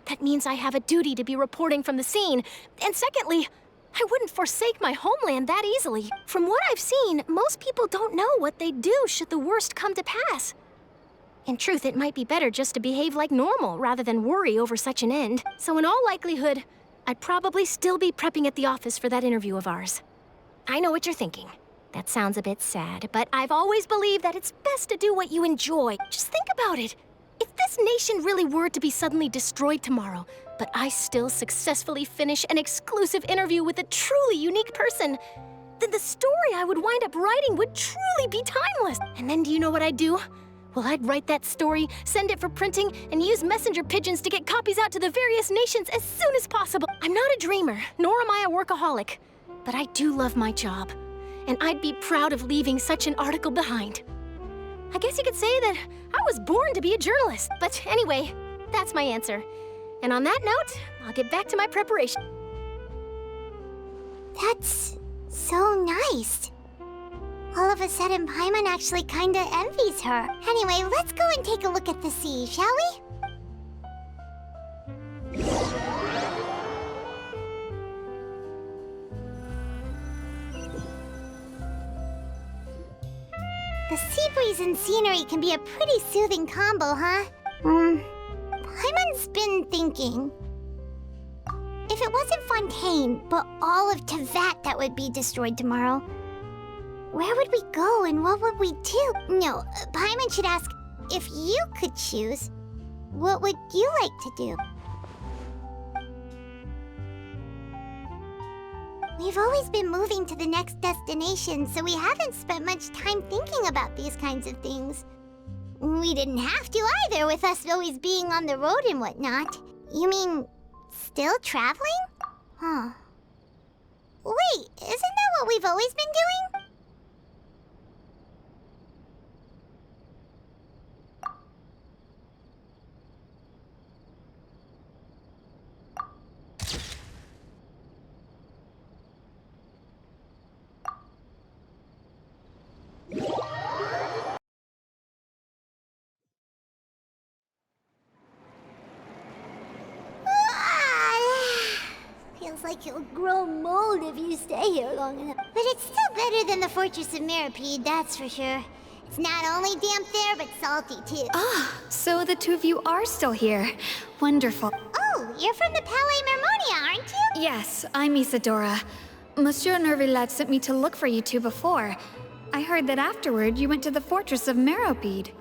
That means I have a duty to be reporting from the scene. And secondly, I wouldn't forsake my homeland that easily. From what I've seen, most people don't know what they'd do should the worst come to pass. In truth, it might be better just to behave like normal rather than worry over such an end. So in all likelihood, I'd probably still be prepping at the office for that interview of ours. I know what you're thinking. That sounds a bit sad, but I've always believed that it's best to do what you enjoy. Just think about it. If this nation really were to be suddenly destroyed tomorrow, but I still successfully finish an exclusive interview with a truly unique person, then the story I would wind up writing would truly be timeless. And then do you know what I'd do? Well, I'd write that story, send it for printing, and use messenger pigeons to get copies out to the various nations as soon as possible. I'm not a dreamer, nor am I a workaholic, but I do love my job, and I'd be proud of leaving such an article behind. I guess you could say that I was born to be a journalist, but anyway, that's my answer. And on that note, I'll get back to my preparation. That's so nice. All of a sudden, Paimon actually kinda envies her. Anyway, let's go and take a look at the sea, shall we? The sea breeze and scenery can be a pretty soothing combo, huh? Paimon's been thinking. If it wasn't Fontaine, but all of Tevat that would be destroyed tomorrow, where would we go and what would we do? No, Paimon should ask, if you could choose, what would you like to do? We've always been moving to the next destination, so we haven't spent much time thinking about these kinds of things. We didn't have to either, with us always being on the road and whatnot. You mean, still traveling? Huh. Wait, isn't that what we've always been doing? Feels like you'll grow mold if you stay here long enough. But it's still better than the Fortress of Meripede, that's for sure. It's not only damp there, but salty too. Ah, so the two of you are still here. Wonderful. Oh, you're from the Palais Mermonia, aren't you? Yes, I'm Isadora. Monsieur Nervillat sent me to look for you two before. I heard that afterward you went to the Fortress of Meropide.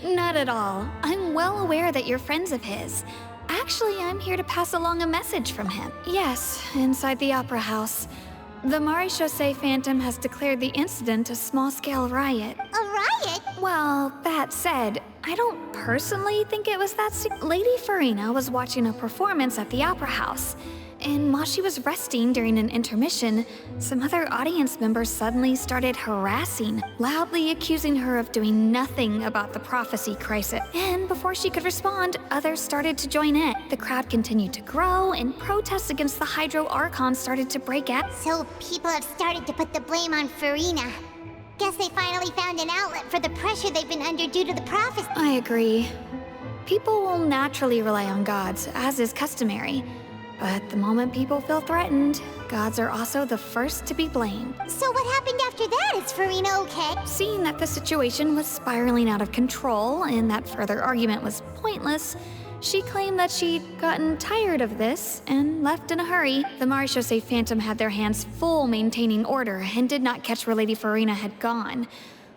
Not at all. I'm well aware that you're friends of his. Actually, I'm here to pass along a message from him. Yes, inside the Opera House. The Maréchaussée Phantom has declared the incident a small-scale riot. A riot? Well, that said, I don't personally think it was that Lady Farina was watching a performance at the Opera House, and while she was resting during an intermission, some other audience members suddenly started harassing, loudly accusing her of doing nothing about the prophecy crisis. And before she could respond, others started to join in. The crowd continued to grow, and protests against the Hydro Archon started to break out. So people have started to put the blame on Farina. Guess they finally found an outlet for the pressure they've been under due to the prophecy. I agree. People will naturally rely on gods, as is customary. But the moment people feel threatened, gods are also the first to be blamed. So what happened after that? Is Farina okay? Seeing that the situation was spiraling out of control and that further argument was pointless, she claimed that she'd gotten tired of this and left in a hurry. The Maréchaussée Phantom had their hands full maintaining order and did not catch where Lady Farina had gone.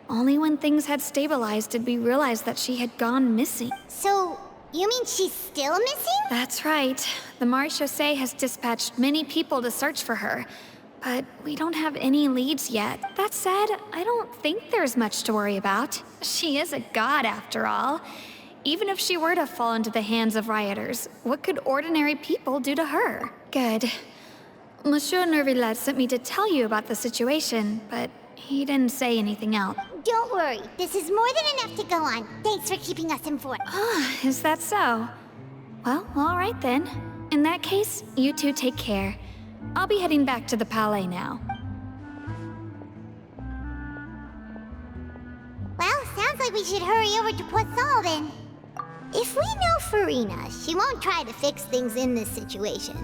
Only when things had stabilized did we realize that she had gone missing. So, you mean she's still missing? That's right. The Maréchaussée has dispatched many people to search for her, but we don't have any leads yet. That said, I don't think there's much to worry about. She is a god after all. Even if she were to fall into the hands of rioters, what could ordinary people do to her? Good. Monsieur Nervillat sent me to tell you about the situation, but he didn't say anything else. Don't worry, this is more than enough to go on. Thanks for keeping us informed. Ah, is that so? Well, all right then. In that case, you two take care. I'll be heading back to the Palais now. Well, sounds like we should hurry over to Poisson then. If we know Farina, she won't try to fix things in this situation.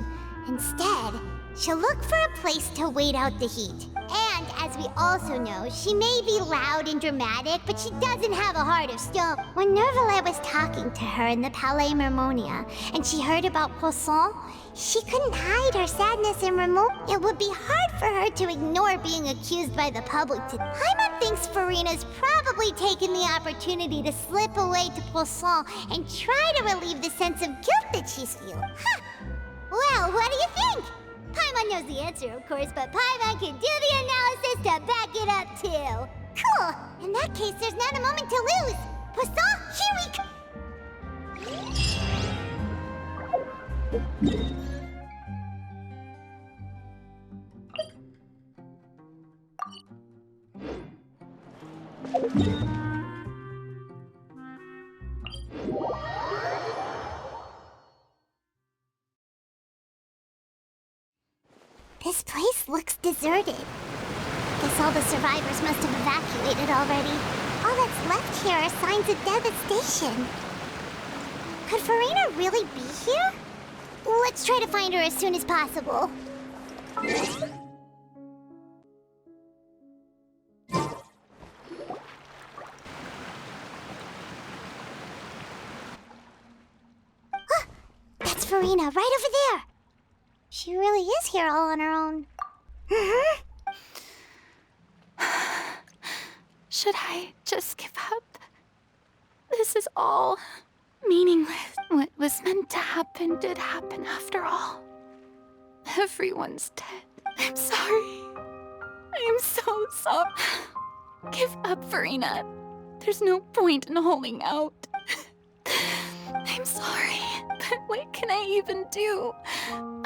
Instead, she'll look for a place to wait out the heat. And, as we also know, she may be loud and dramatic, but she doesn't have a heart of stone. When Nervillat was talking to her in the Palais Mermonia, and she heard about Poisson, she couldn't hide her sadness and remorse. It would be hard for her to ignore being accused by the public. Paimon thinks Farina's probably taken the opportunity to slip away to Poisson and try to relieve the sense of guilt that she's feeling. Huh. Well, what do you think? Paimon knows the answer, of course, but Paimon can do the analysis to back it up, too. Cool! In that case, there's not a moment to lose. Poisson, here we go! This place looks deserted. Guess all the survivors must have evacuated already. All that's left here are signs of devastation. Could Farina really be here? Let's try to find her as soon as possible. Furina, right over there. She really is here all on her own. Should I just give up? This is all meaningless. What was meant to happen did happen after all. Everyone's dead. I'm sorry. I'm so sorry. Give up, Furina. There's no point in holding out. I'm sorry, but what can I even do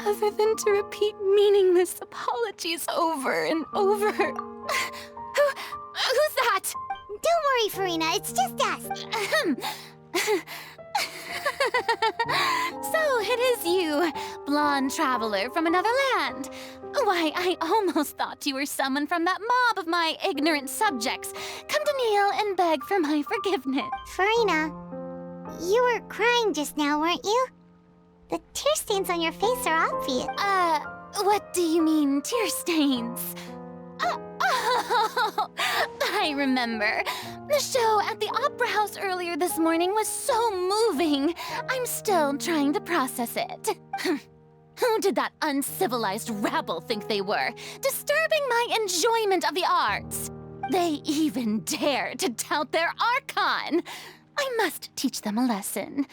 other than to repeat meaningless apologies over and over? Who's that? Don't worry, Furina, it's just us. So it is you, blonde traveler from another land. Why, I almost thought you were someone from that mob of my ignorant subjects, come to kneel and beg for my forgiveness. Furina, you were crying just now, weren't you? The tear stains on your face are obvious. What do you mean, tear stains? Oh, I remember. The show at the Opera House earlier this morning was so moving. I'm still trying to process it. Who did that uncivilized rabble think they were, disturbing my enjoyment of the arts? They even dare to tout their Archon. I must teach them a lesson.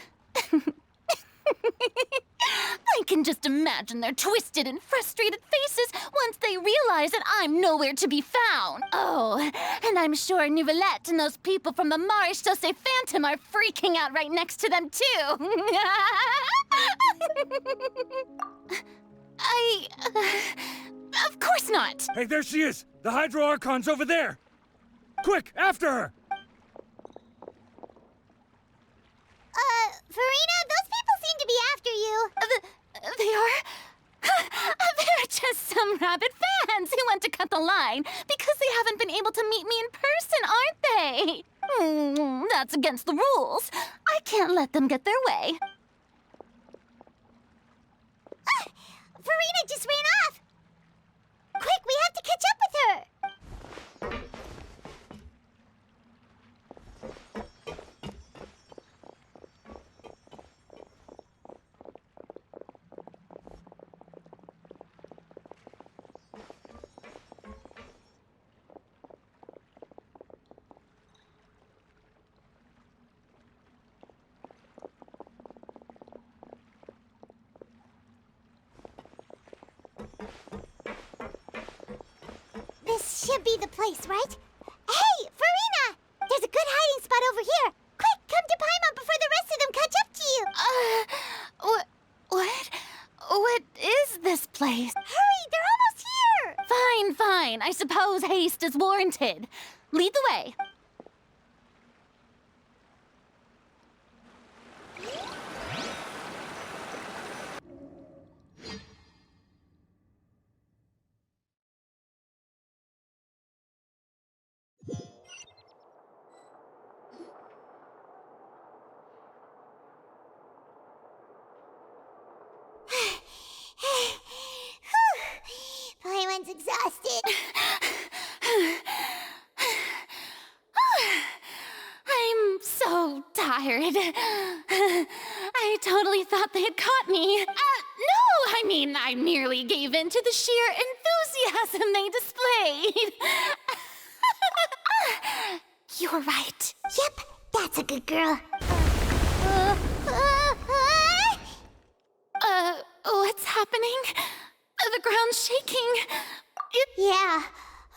I can just imagine their twisted and frustrated faces once they realize that I'm nowhere to be found. Oh, and I'm sure Nouvellette and those people from the Maréchaussée Phantom are freaking out right next to them, too. Of course not. Hey, there she is! The Hydro Archon's over there! Quick, after her! Furina, those people seem to be after you. They are? They're just some rabid fans who want to cut the line because they haven't been able to meet me in person, aren't they? That's against the rules. I can't let them get their way. Furina just ran off! Quick, we have to catch up with her! This should be the place, right? Hey, Furina! There's a good hiding spot over here. Quick, come to Paimon before the rest of them catch up to you. What? What is this place? Hurry, they're almost here! Fine, fine. I suppose haste is warranted. Lead the way. Paimon's exhausted. I'm so tired. I totally thought they had caught me. No, I mean, I merely gave in to the sheer enthusiasm they displayed. You were right. Yep, that's a good girl. What's happening? The ground's shaking. Yeah,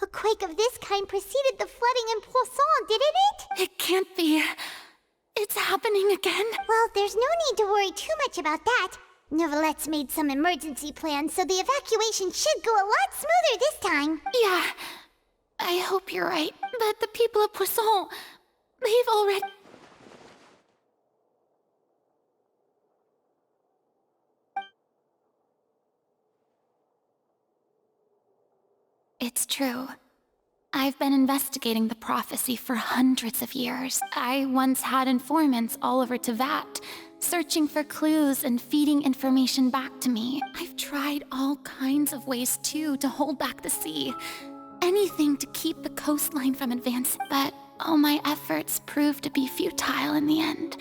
a quake of this kind preceded the flooding in Poisson, didn't it? It can't be. It's happening again. Well, there's no need to worry too much about that. Nouvellette's made some emergency plans, so the evacuation should go a lot smoother this time. Yeah, I hope you're right. But the people of Poisson, they've already... It's true. I've been investigating the prophecy for hundreds of years. I once had informants all over Tevat, searching for clues and feeding information back to me. I've tried all kinds of ways, too, to hold back the sea. Anything to keep the coastline from advancing. But all my efforts proved to be futile in the end.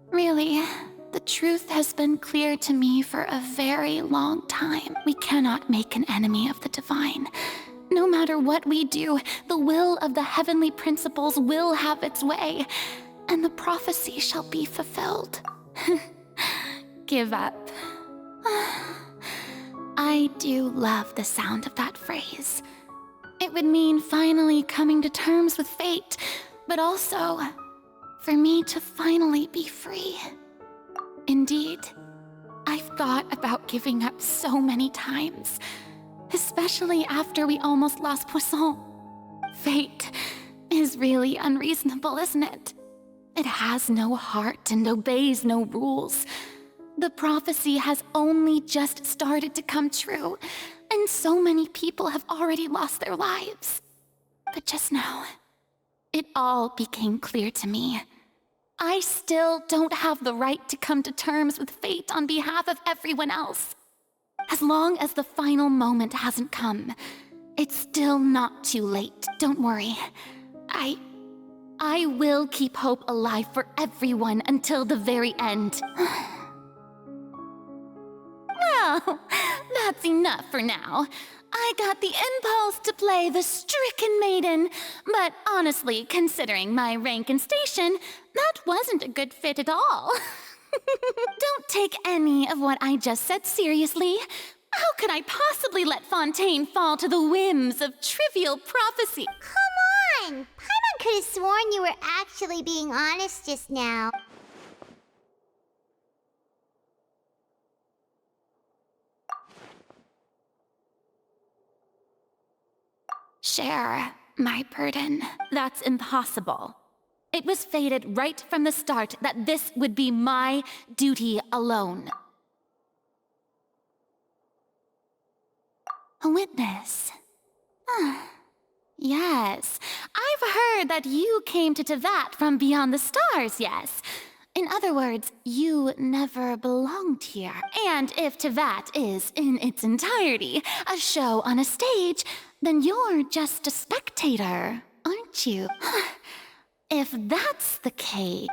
Really, The truth has been clear to me for a very long time. We cannot make an enemy of the divine. No matter what we do, the will of the heavenly principles will have its way, and the prophecy shall be fulfilled. Give up. I do love the sound of that phrase. It would mean finally coming to terms with fate, but also for me to finally be free. Indeed, I've thought about giving up so many times, especially after we almost lost Poisson. Fate is really unreasonable, isn't it? It has no heart and obeys no rules. The prophecy has only just started to come true, and so many people have already lost their lives. But just now, it all became clear to me. I still don't have the right to come to terms with fate on behalf of everyone else. As long as the final moment hasn't come, it's still not too late. Don't worry. I will keep hope alive for everyone until the very end. Well, that's enough for now. I got the impulse to play the stricken maiden, but honestly, considering my rank and station, that wasn't a good fit at all. Don't take any of what I just said seriously. How could I possibly let Fontaine fall to the whims of trivial prophecy? Come on! Paimon could have sworn you were actually being honest just now. Share my burden. That's impossible. It was fated right from the start that this would be my duty alone. A witness. Yes, I've heard that you came to Tevat from beyond the stars, yes. In other words, you never belonged here. And if Tevat is, in its entirety, a show on a stage, then you're just a spectator, aren't you? If that's the case...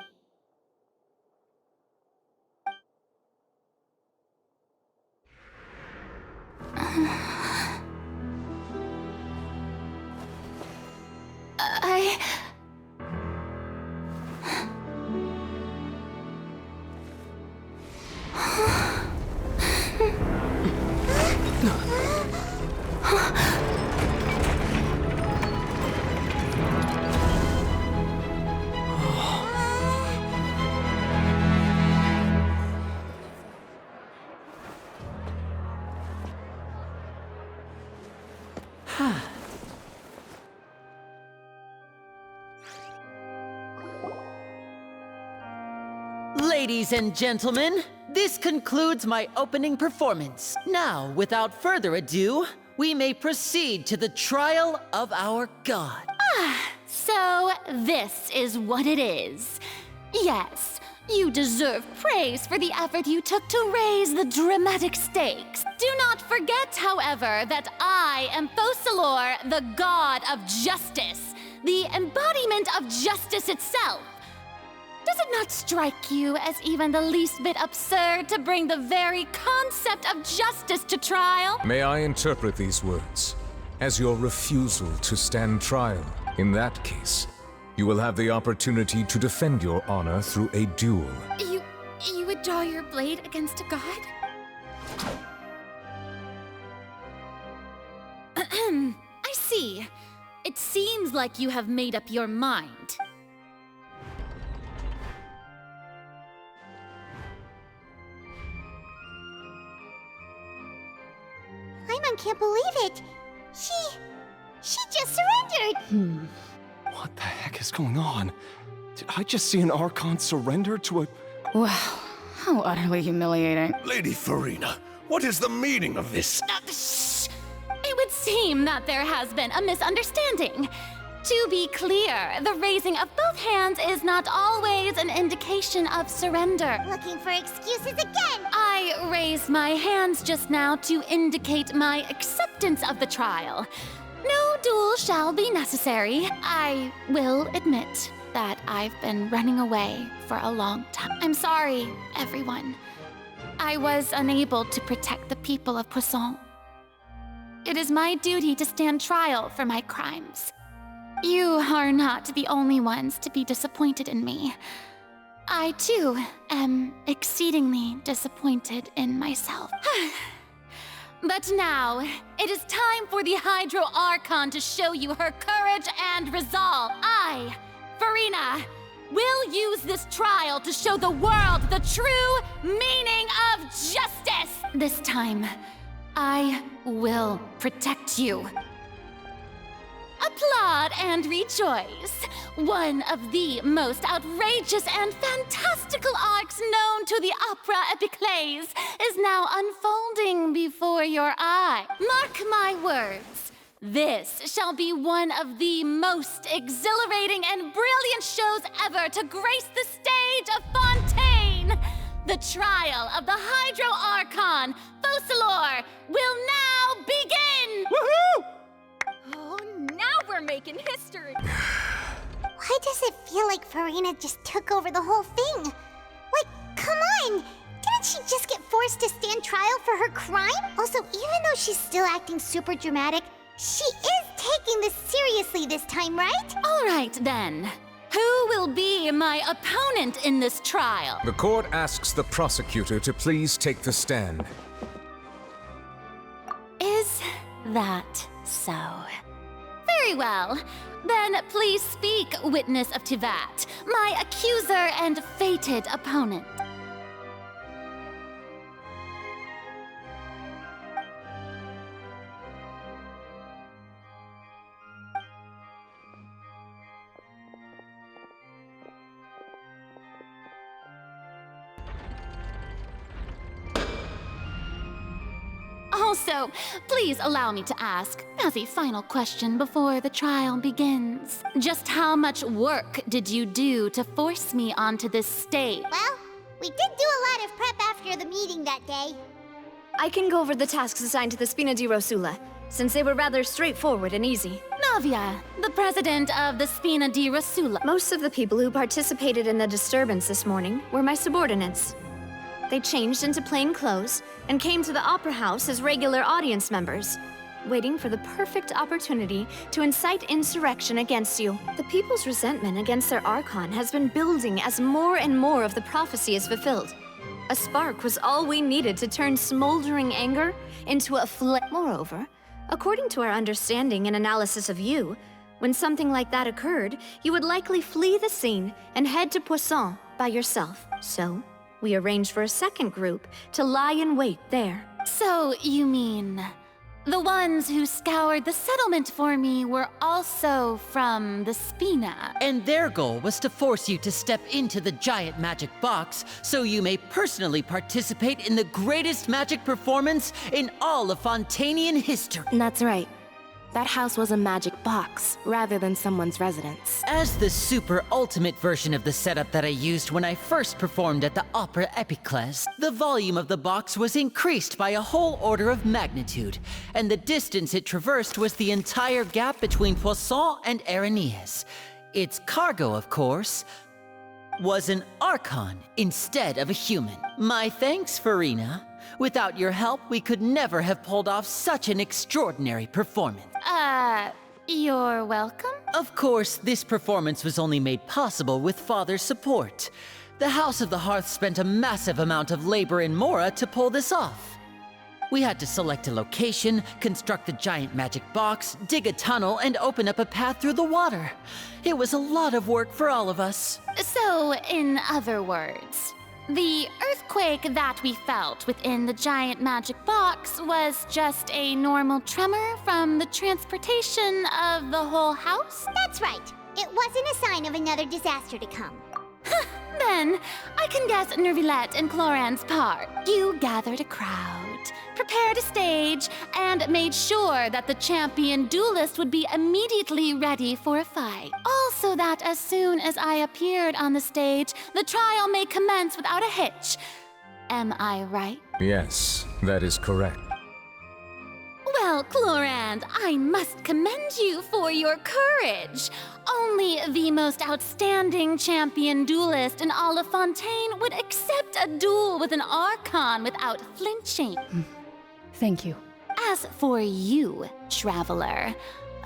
Ladies and gentlemen, this concludes my opening performance. Now, without further ado, we may proceed to the trial of our god. So this is what it is. Yes, you deserve praise for the effort you took to raise the dramatic stakes. Do not forget, however, that I am Focalor, the god of justice, the embodiment of justice itself. Does it not strike you as even the least bit absurd to bring the very concept of justice to trial? May I interpret these words as your refusal to stand trial? In that case, you will have the opportunity to defend your honor through a duel. You would draw your blade against a god? I see. It seems like you have made up your mind. Paimon can't believe it. She just surrendered. What the heck is going on? Did I just see an Archon surrender to a... Wow, how utterly humiliating. Lady Farina, what is the meaning of this? Shh! It would seem that there has been a misunderstanding. To be clear, the raising of both hands is not always an indication of surrender. Looking for excuses again. I raised my hands just now to indicate my acceptance of the trial. No duel shall be necessary, I will admit. that I've been running away for a long time. I'm sorry, everyone. I was unable to protect the people of Poisson. It is my duty to stand trial for my crimes. You are not the only ones to be disappointed in me. I, too, am exceedingly disappointed in myself. But now, it is time for the Hydro Archon to show you her courage and resolve. I, Farina, will use this trial to show the world the true meaning of justice! This time, I will protect you. Applaud and rejoice! One of the most outrageous and fantastical arcs known to the opera epiclese is now unfolding before your eye. Mark my words. This shall be one of the most exhilarating and brilliant shows ever to grace the stage of Fontaine! The trial of the Hydro Archon, Focalor, will now begin! Woohoo! Oh, now we're making history! Why does it feel like Farina just took over the whole thing? Like, come on! Didn't she just get forced to stand trial for her crime? Also, even though she's still acting super dramatic, she is taking this seriously this time, right? All right, then. Who will be my opponent in this trial? The court asks the prosecutor to please take the stand. Is that so? Very well. Then please speak, witness of Tivat, my accuser and fated opponent. Also, please allow me to ask, as a final question before the trial begins, just how much work did you do to force me onto this stage? Well, we did do a lot of prep after the meeting that day. I can go over the tasks assigned to the Spina di Rosula, since they were rather straightforward and easy. Navia, the president of the Spina di Rosula. Most of the people who participated in the disturbance this morning were my subordinates. They changed into plain clothes and came to the Opera House as regular audience members, waiting for the perfect opportunity to incite insurrection against you. The people's resentment against their Archon has been building as more and more of the prophecy is fulfilled. A spark was all we needed to turn smoldering anger into a flame. Moreover, according to our understanding and analysis of you, when something like that occurred, you would likely flee the scene and head to Poisson by yourself. So, we arranged for a second group to lie in wait there. So, you mean, the ones who scoured the settlement for me were also from the Spina? And their goal was to force you to step into the giant magic box so you may personally participate in the greatest magic performance in all of Fontanian history. That's right. That house was a magic box, rather than someone's residence. As the super ultimate version of the setup that I used when I first performed at the Opera Epiclese, the volume of the box was increased by a whole order of magnitude, and the distance it traversed was the entire gap between Poisson and Aranias. Its cargo, of course, was an Archon instead of a human. My thanks, Farina. Without your help, we could never have pulled off such an extraordinary performance. You're welcome? Of course, this performance was only made possible with Father's support. The House of the Hearth spent a massive amount of labor in Mora to pull this off. We had to select a location, construct a giant magic box, dig a tunnel, and open up a path through the water. It was a lot of work for all of us. So, in other words, the earthquake that we felt within the giant magic box was just a normal tremor from the transportation of the whole house? That's right. It wasn't a sign of another disaster to come. Then, I can guess Nervilette and Cloran's part. You gathered a crowd, prepared a stage, and made sure that the champion duelist would be immediately ready for a fight. Also that as soon as I appeared on the stage, the trial may commence without a hitch. Am I right? Yes, that is correct. Well, Clorand, I must commend you for your courage. Only the most outstanding champion duelist in all of Fontaine would accept a duel with an Archon without flinching. Thank you. As for you, Traveler,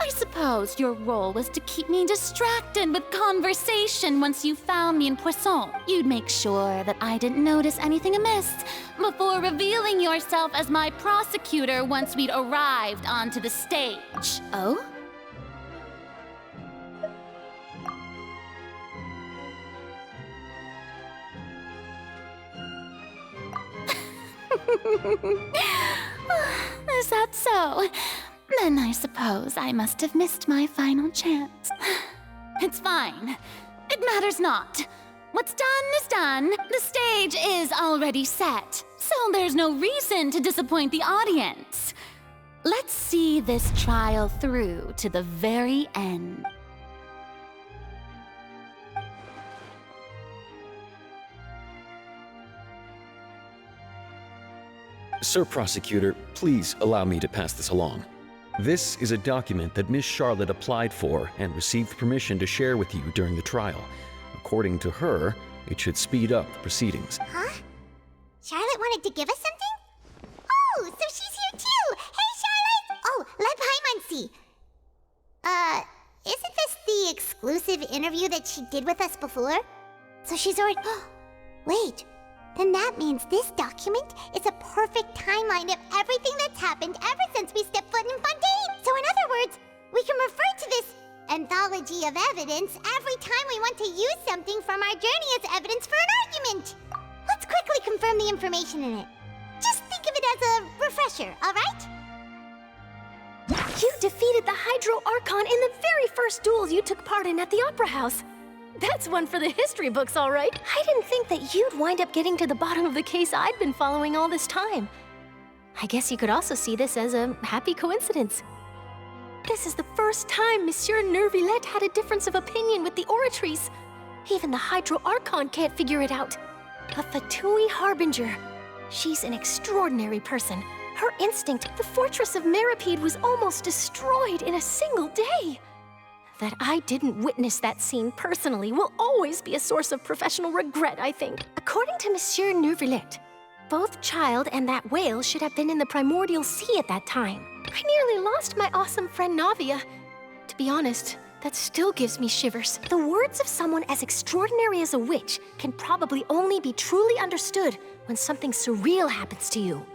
I suppose your role was to keep me distracted with conversation once you found me in Poisson. You'd make sure that I didn't notice anything amiss before revealing yourself as my prosecutor once we'd arrived onto the stage. Oh? Is that so? Then I suppose I must have missed my final chance. It's fine. It matters not. What's done is done. The stage is already set, so there's no reason to disappoint the audience. Let's see this trial through to the very end. Sir Prosecutor, please allow me to pass this along. This is a document that Miss Charlotte applied for and received permission to share with you during the trial. According to her, it should speed up the proceedings. Huh? Charlotte wanted to give us something? Oh, so she's here too! Hey, Charlotte! Oh, let Paimon see. Isn't this the exclusive interview that she did with us before? So she's already... Wait, then that means this document is a perfect timeline of everything that's happened ever since we stepped foot in Fontaine. So in other words, we can refer to this anthology of evidence every time we want to use something from our journey as evidence for an argument. Let's quickly confirm the information in it. Just think of it as a refresher, all right? You defeated the Hydro Archon in the very first duel you took part in at the Opera House. That's one for the history books, all right. I didn't think that you'd wind up getting to the bottom of the case I'd been following all this time. I guess you could also see this as a happy coincidence. This is the first time Monsieur Nervillette had a difference of opinion with the Oratrice. Even the Hydro Archon can't figure it out. A Fatui Harbinger. She's an extraordinary person. Her instinct, the fortress of Meripede was almost destroyed in a single day. That I didn't witness that scene personally will always be a source of professional regret, I think. According to Monsieur Nervillette, both Child and that whale should have been in the primordial sea at that time. I nearly lost my awesome friend Navia. To be honest, that still gives me shivers. The words of someone as extraordinary as a witch can probably only be truly understood when something surreal happens to you.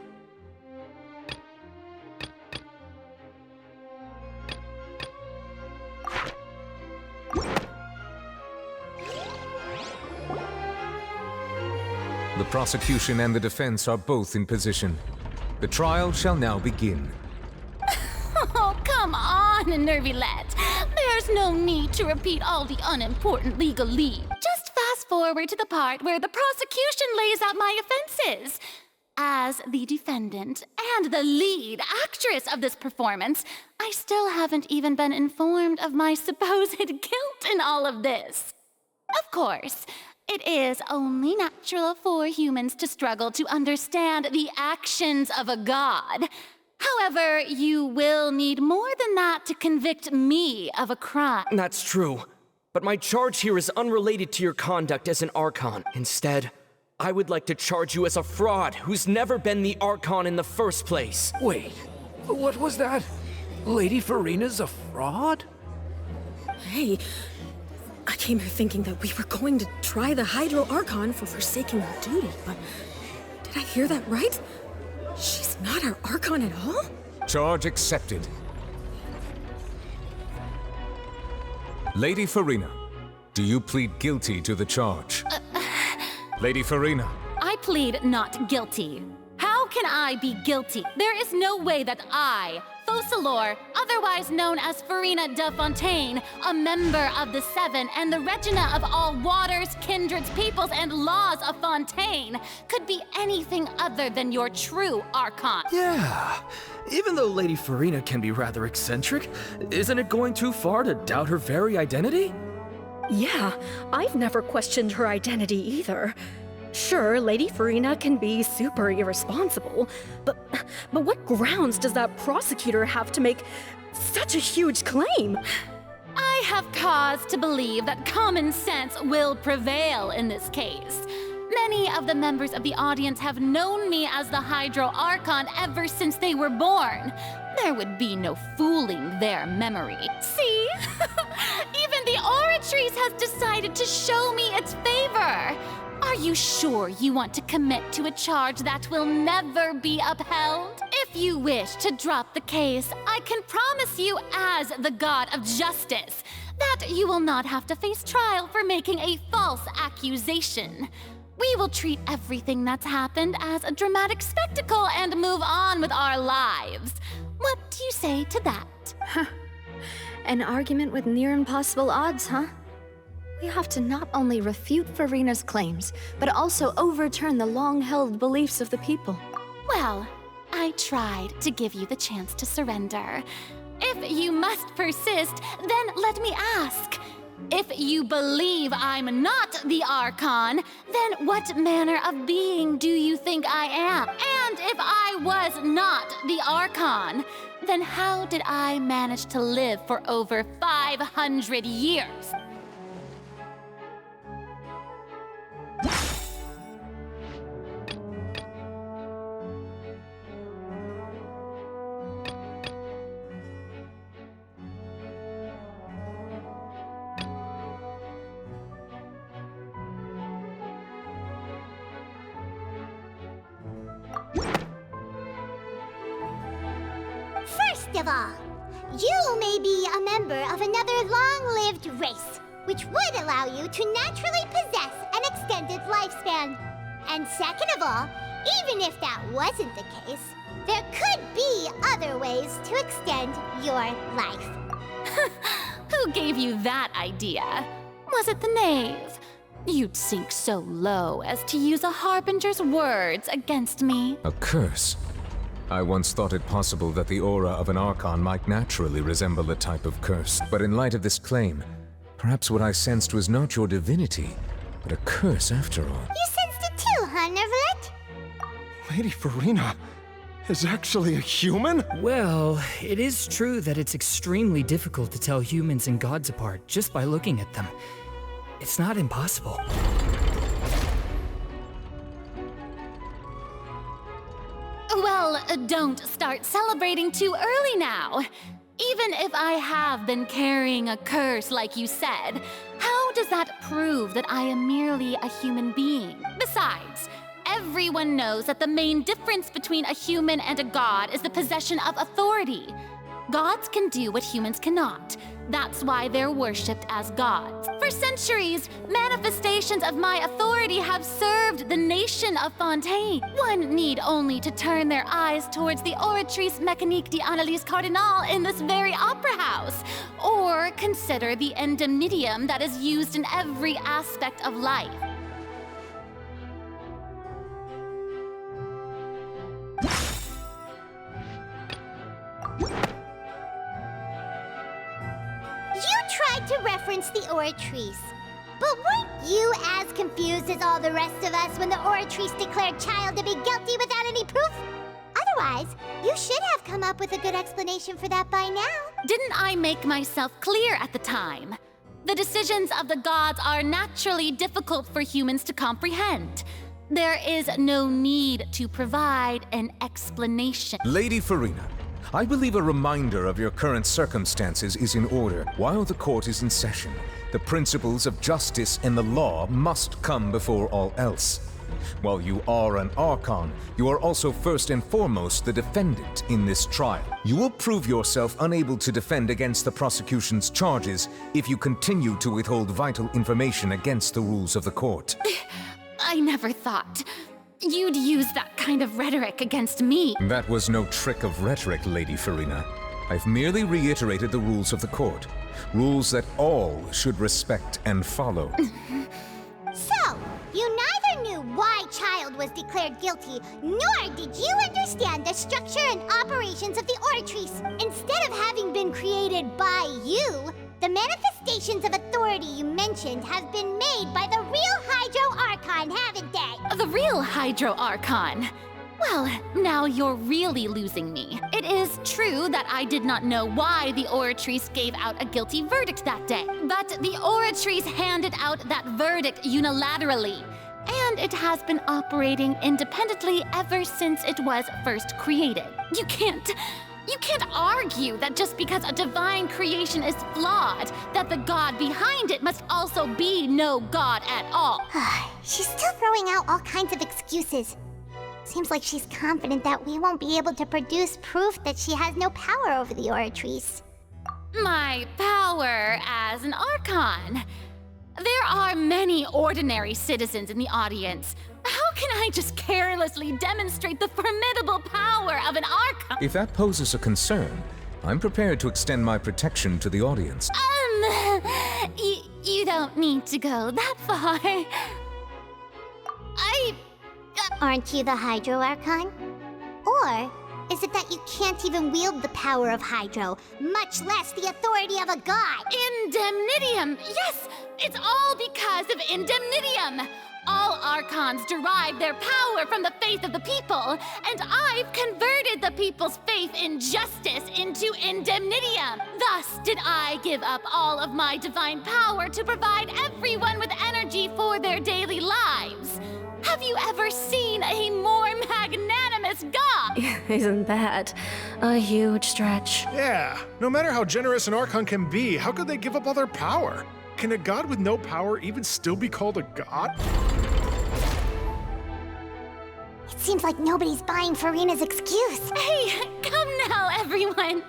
The prosecution and the defense are both in position. The trial shall now begin. Oh, come on, Nervillette. There's no need to repeat all the unimportant legalese. Just fast forward to the part where the prosecution lays out my offenses. As the defendant and the lead actress of this performance, I still haven't even been informed of my supposed guilt in all of this. Of course, it is only natural for humans to struggle to understand the actions of a god. However, you will need more than that to convict me of a crime. That's true. But my charge here is unrelated to your conduct as an Archon. Instead, I would like to charge you as a fraud who's never been the Archon in the first place. Wait, what was that? Lady Farina's a fraud? Hey, I came here thinking that we were going to try the Hydro Archon for forsaking our duty, but did I hear that right? She's not our Archon at all? Charge accepted. Lady Farina, do you plead guilty to the charge? Lady Farina. I plead not guilty. How can I be guilty? There is no way that I, Focalor, otherwise known as Farina de Fontaine, a member of the Seven and the Regina of all waters, kindreds, peoples, and laws of Fontaine, could be anything other than your true Archon. Yeah. Even though Lady Farina can be rather eccentric, isn't it going too far to doubt her very identity? Yeah, I've never questioned her identity either. Sure, Lady Farina can be super irresponsible, but what grounds does that prosecutor have to make such a huge claim? I have cause to believe that common sense will prevail in this case. Many of the members of the audience have known me as the Hydro Archon ever since they were born. There would be no fooling their memory. See? Even the Oratrice has decided to show me its favor. Are you sure you want to commit to a charge that will never be upheld? If you wish to drop the case, I can promise you as the God of Justice that you will not have to face trial for making a false accusation. We will treat everything that's happened as a dramatic spectacle and move on with our lives. What do you say to that? An argument with near impossible odds, huh? We have to not only refute Farina's claims, but also overturn the long-held beliefs of the people. Well, I tried to give you the chance to surrender. If you must persist, then let me ask. If you believe I'm not the Archon, then what manner of being do you think I am? And if I was not the Archon, then how did I manage to live for over 500 years? First of all, you may be a member of another long-lived race, which would allow you to naturally possess an extended lifespan. And second of all, even if that wasn't the case, there could be other ways to extend your life. Who gave you that idea? Was it the knave? You'd sink so low as to use a harbinger's words against me. A curse? I once thought it possible that the aura of an Archon might naturally resemble a type of curse. But in light of this claim, perhaps what I sensed was not your divinity, but a curse after all. You sensed it too, huh, Nervalet? Lady Farina is actually a human? Well, it is true that it's extremely difficult to tell humans and gods apart just by looking at them. It's not impossible. Well, don't start celebrating too early now. Even if I have been carrying a curse like you said, how does that prove that I am merely a human being? Besides, everyone knows that the main difference between a human and a god is the possession of authority. Gods can do what humans cannot. That's why they're worshipped as gods. For centuries, manifestations of my authority have served the nation of Fontaine. One need only to turn their eyes towards the Oratrice Mécanique d'Analyse Cardinal in this very opera house, or consider the endemnitium that is used in every aspect of life. You tried to reference the Oratrice, but weren't you as confused as all the rest of us when the Oratrice declared Child to be guilty without any proof? Otherwise, you should have come up with a good explanation for that by now. Didn't I make myself clear at the time? The decisions of the gods are naturally difficult for humans to comprehend. There is no need to provide an explanation. Lady Farina, I believe a reminder of your current circumstances is in order. While the court is in session, the principles of justice and the law must come before all else. While you are an Archon, you are also first and foremost the defendant in this trial. You will prove yourself unable to defend against the prosecution's charges if you continue to withhold vital information against the rules of the court. I never thought you'd use that kind of rhetoric against me. That was no trick of rhetoric, Lady Farina. I've merely reiterated the rules of the court. Rules that all should respect and follow. So, you neither knew why Child was declared guilty, nor did you understand the structure and operations of the Oratrice. Instead of having been created by you, the manifestations of authority you mentioned have been made by the real Hydro Archon, haven't they? that? The real Hydro Archon. Well, now you're really losing me. It is true that I did not know why the Oratrice gave out a guilty verdict that day, but the Oratrice handed out that verdict unilaterally, and it has been operating independently ever since it was first created. You can't argue that just because a divine creation is flawed, that the god behind it must also be no god at all. She's still throwing out all kinds of excuses. Seems like she's confident that we won't be able to produce proof that she has no power over the Oratrice. My power as an Archon. There are many ordinary citizens in the audience. How can I just carelessly demonstrate the formidable power of an Archon? If that poses a concern, I'm prepared to extend my protection to the audience. You don't need to go that far. Aren't you the Hydro Archon? Or is it that you can't even wield the power of Hydro, much less the authority of a god? Indemnitium! Yes! It's all because of Indemnitium! All Archons derive their power from the faith of the people, and I've converted the people's faith in justice into Indemnitium. Thus did I give up all of my divine power to provide everyone with energy for their daily lives. Have you ever seen a more magnanimous god? Isn't that a huge stretch? Yeah, no matter how generous an Archon can be, how could they give up all their power? Can a god with no power even still be called a god? It seems like nobody's buying Farina's excuse. Hey, come now, everyone.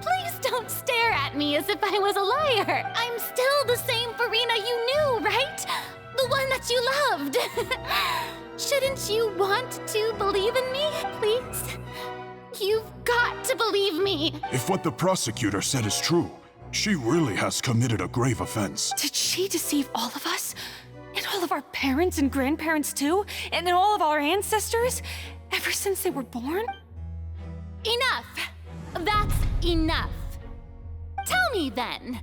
Please don't stare at me as if I was a liar. I'm still the same Farina you knew, right? The one that you loved. Shouldn't you want to believe in me, please? You've got to believe me. If what the prosecutor said is true, she really has committed a grave offense. Did she deceive all of us? And all of our parents and grandparents too? And all of our ancestors? Ever since they were born? Enough! That's enough. Tell me then,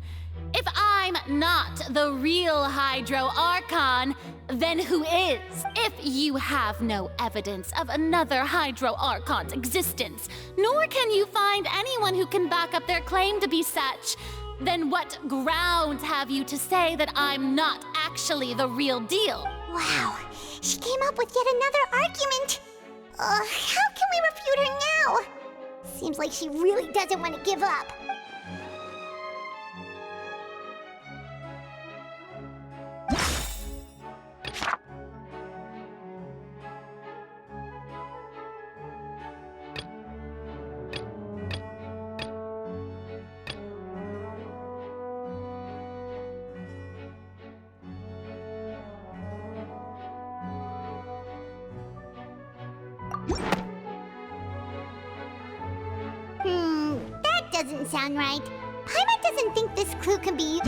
if I'm not the real Hydro Archon, then who is? If you have no evidence of another Hydro Archon's existence, nor can you find anyone who can back up their claim to be such, then what grounds have you to say that I'm not actually the real deal? Wow, she came up with yet another argument. How can we refute her now? Seems like she really doesn't want to give up. That doesn't sound right. Paimon doesn't think this clue can be...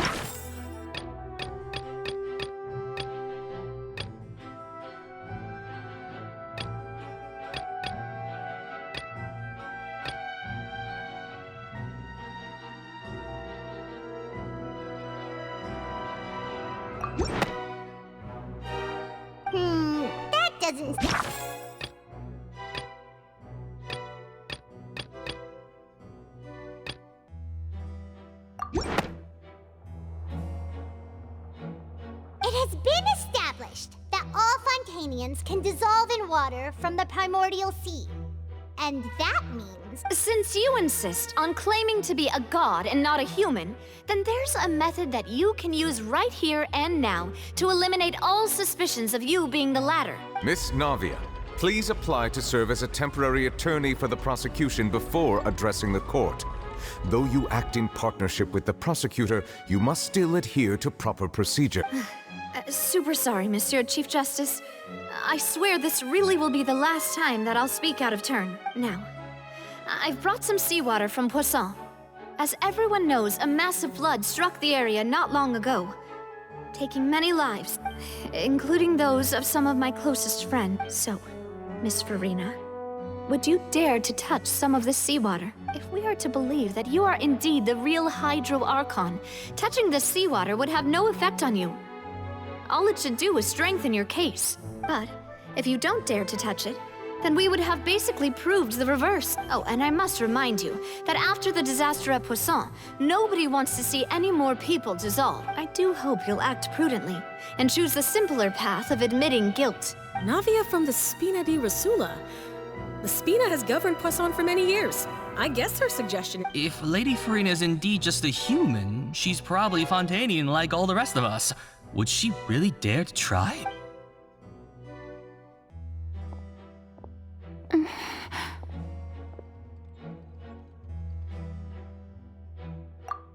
that doesn't... It has been established that all Fontanians can dissolve in water from the primordial sea. And that means... Since you insist on claiming to be a god and not a human, then there's a method that you can use right here and now to eliminate all suspicions of you being the latter. Miss Navia, please apply to serve as a temporary attorney for the prosecution before addressing the court. Though you act in partnership with the prosecutor, you must still adhere to proper procedure. Super sorry, Monsieur Chief Justice. I swear this really will be the last time that I'll speak out of turn. Now, I've brought some seawater from Poisson. As everyone knows, a massive flood struck the area not long ago, taking many lives, including those of some of my closest friends. So, Miss Farina, would you dare to touch some of this seawater? If we are to believe that you are indeed the real Hydro Archon, touching this seawater would have no effect on you. All it should do is strengthen your case. But if you don't dare to touch it, then we would have basically proved the reverse. Oh, and I must remind you that after the disaster at Poisson, nobody wants to see any more people dissolve. I do hope you'll act prudently and choose the simpler path of admitting guilt. Navia from the Spina di Rasula. The Spina has governed Poisson for many years. I guess her suggestion— If Lady Farina is indeed just a human, she's probably Fontanian like all the rest of us. Would she really dare to try?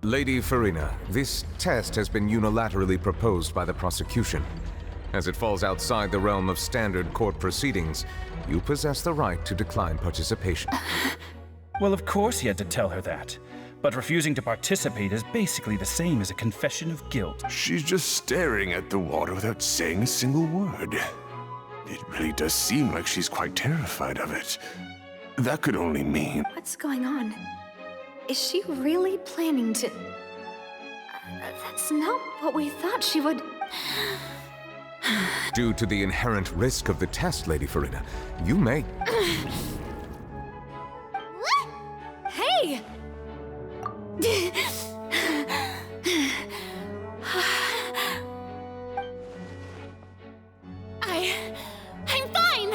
Lady Farina, this test has been unilaterally proposed by the prosecution. As it falls outside the realm of standard court proceedings, you possess the right to decline participation. Well, of course he had to tell her that. But refusing to participate is basically the same as a confession of guilt. She's just staring at the water without saying a single word. It really does seem like she's quite terrified of it. That could only mean— What's going on? Is she really planning to— That's not what we thought she would— Due to the inherent risk of the test, Lady Farina, you may— Hey! I'm fine!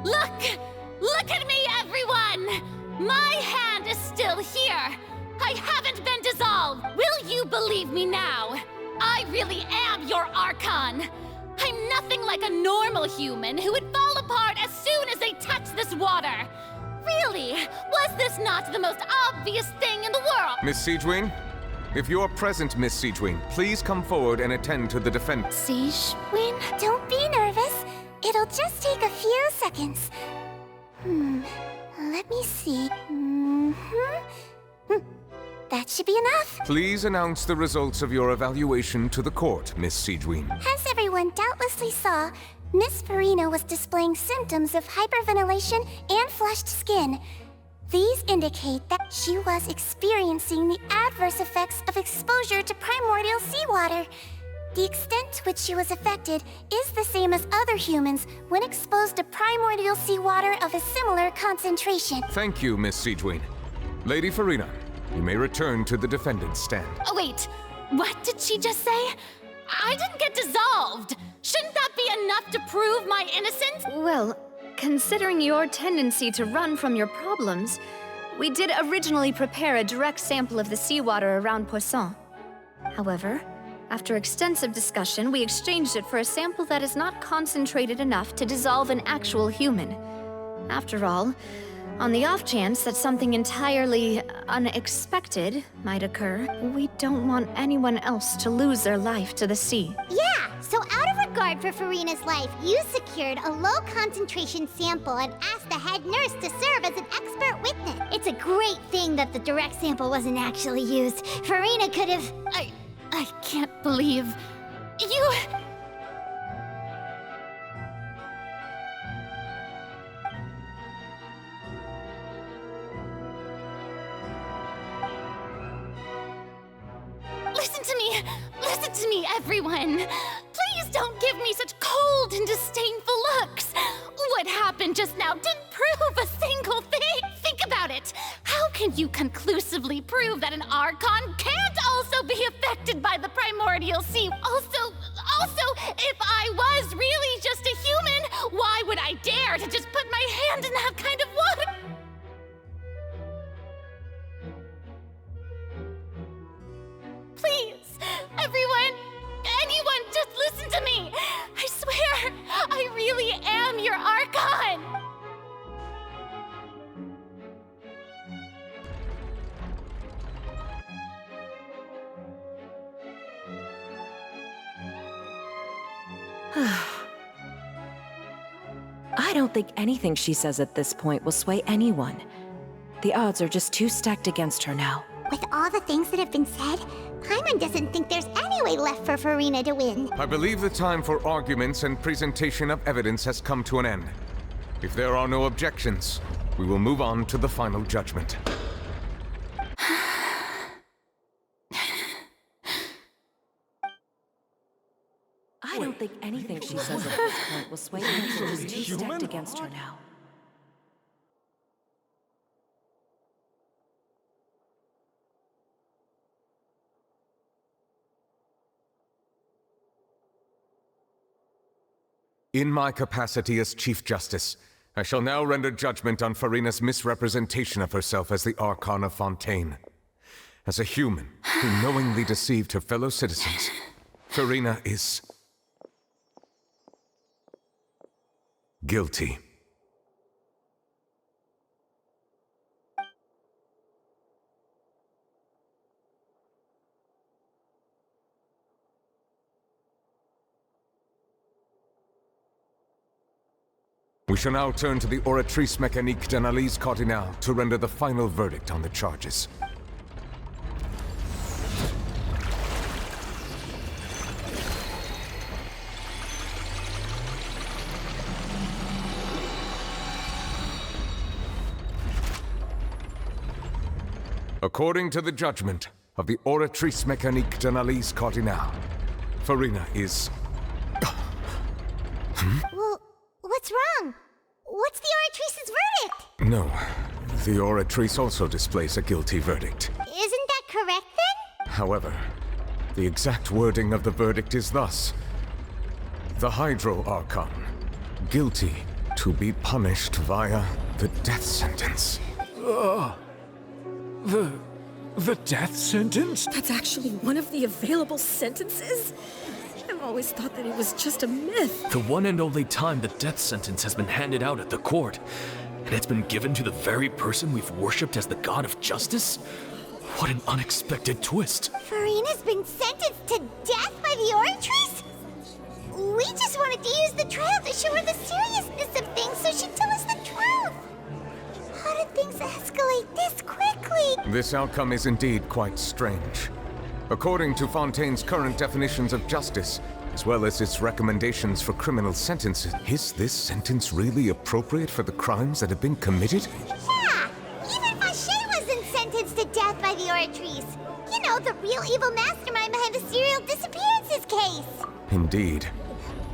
Look at me, everyone! My hand is still here! I haven't been dissolved! Will you believe me now? I really am your Archon! I'm nothing like a normal human who would fall apart as soon as they touch this water! Really? Was this not the most obvious thing in the world? Miss Siegewin? If you're present, Miss Siegewin, please come forward and attend to the defense. Siegewin? Don't be nervous. It'll just take a few seconds. Let me see. That should be enough. Please announce the results of your evaluation to the court, Miss Siegewin. As everyone doubtlessly saw, Miss Farina was displaying symptoms of hyperventilation and flushed skin. These indicate that she was experiencing the adverse effects of exposure to primordial seawater. The extent to which she was affected is the same as other humans when exposed to primordial seawater of a similar concentration. Thank you, Miss Siegewin. Lady Farina, you may return to the defendant's stand. Oh, wait. What did she just say? I didn't get dissolved! Shouldn't that be enough to prove my innocence? Well, considering your tendency to run from your problems, we did originally prepare a direct sample of the seawater around Poisson. However, after extensive discussion, we exchanged it for a sample that is not concentrated enough to dissolve an actual human. After all, on the off chance that something entirely unexpected might occur, we don't want anyone else to lose their life to the sea. Yeah, so out of regard for Farina's life, you secured a low-concentration sample and asked the head nurse to serve as an expert witness. It's a great thing that the direct sample wasn't actually used. Farina could have— I can't believe... You... Listen to me, everyone! Please don't give me such cold and disdainful looks! What happened just now didn't prove a single thing! Think about it! How can you conclusively prove that an Archon can't also be affected by the primordial sea? Also, if I was really just a human, why would I dare to just put my hand in that kind of water? Please, everyone, anyone, just listen to me! I swear, I really am your Archon! I don't think anything she says at this point will sway anyone. The odds are just too stacked against her now. With all the things that have been said, Paimon doesn't think there's any way left for Farina to win. I believe the time for arguments and presentation of evidence has come to an end. If there are no objections, we will move on to the final judgment. I don't think anything she says at this point will sway her. She's too stacked against her now. In my capacity as Chief Justice, I shall now render judgment on Farina's misrepresentation of herself as the Archon of Fontaine. As a human who knowingly deceived her fellow citizens, Farina is guilty. We shall now turn to the Oratrice Mécanique d'Analyse Cardinale to render the final verdict on the charges. According to the judgment of the Oratrice Mécanique d'Analyse Cardinale, Farina is... Well, what's wrong? What's the Oratrice's verdict? No, the Oratrice also displays a guilty verdict. Isn't that correct then? However, the exact wording of the verdict is thus: the Hydro Archon, guilty to be punished via the death sentence. The death sentence? That's actually one of the available sentences? I've always thought that it was just a myth. The one and only time the death sentence has been handed out at the court, and it's been given to the very person we've worshipped as the god of justice? What an unexpected twist. Farina's been sentenced to death by the Oratrice? We just wanted to use the trial to show her the seriousness of things so she'd tell us the truth. How did things escalate this quickly? This outcome is indeed quite strange. According to Fontaine's current definitions of justice, as well as its recommendations for criminal sentences, is this sentence really appropriate for the crimes that have been committed? Yeah! Even Vacher wasn't sentenced to death by the Oratrice. You know, the real evil mastermind behind the serial disappearances case. Indeed.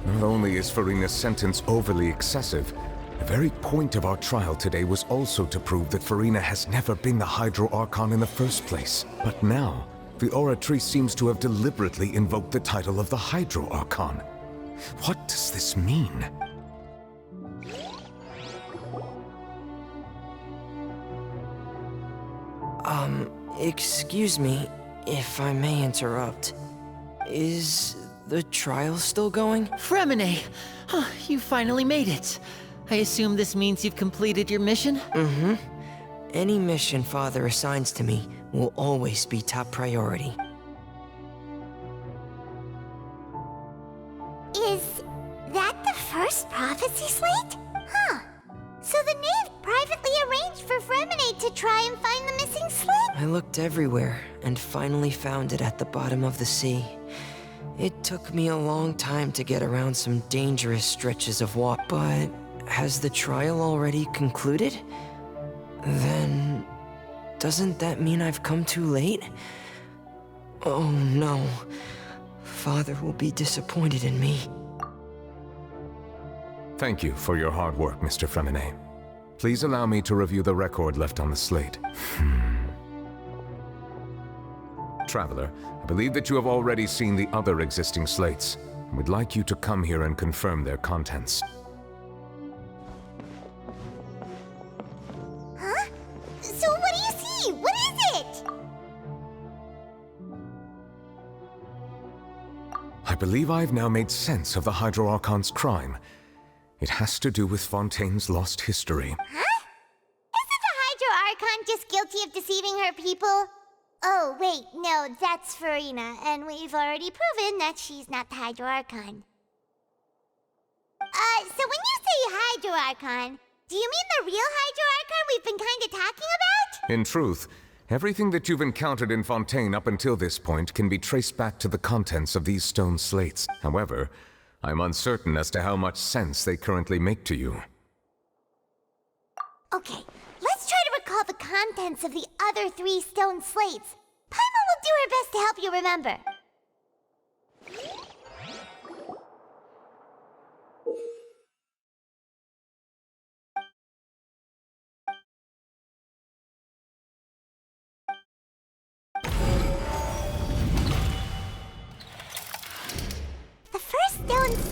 Not only is Farina's sentence overly excessive, the very point of our trial today was also to prove that Farina has never been the Hydro Archon in the first place. But now, the Oratrice seems to have deliberately invoked the title of the Hydro Archon. What does this mean? Excuse me, if I may interrupt. Is the trial still going? Fremine! You finally made it. I assume this means you've completed your mission? Mm-hmm. Any mission Father assigns to me will always be top priority. Is that the first prophecy slate? Huh. So the knave privately arranged for Fremine to try and find the missing slate? I looked everywhere and finally found it at the bottom of the sea. It took me a long time to get around some dangerous stretches of water, but has the trial already concluded? Then, doesn't that mean I've come too late? Oh no. Father will be disappointed in me. Thank you for your hard work, Mr. Fremine. Please allow me to review the record left on the slate. Traveler, I believe that you have already seen the other existing slates, and would like you to come here and confirm their contents. Huh? So what do you see? What is it? I believe I've now made sense of the Hydro Archon's crime. It has to do with Fontaine's lost history. Huh? Isn't the Hydro Archon just guilty of deceiving her people? Oh, wait, no, that's Farina, and we've already proven that she's not the Hydro Archon. So when you say Hydro Archon, do you mean the real Hydro Archon we've been kinda talking about? In truth, everything that you've encountered in Fontaine up until this point can be traced back to the contents of these stone slates. However, I'm uncertain as to how much sense they currently make to you. Okay, let's try to recall the contents of the other 3 stone slates. Paimon will do her best to help you remember.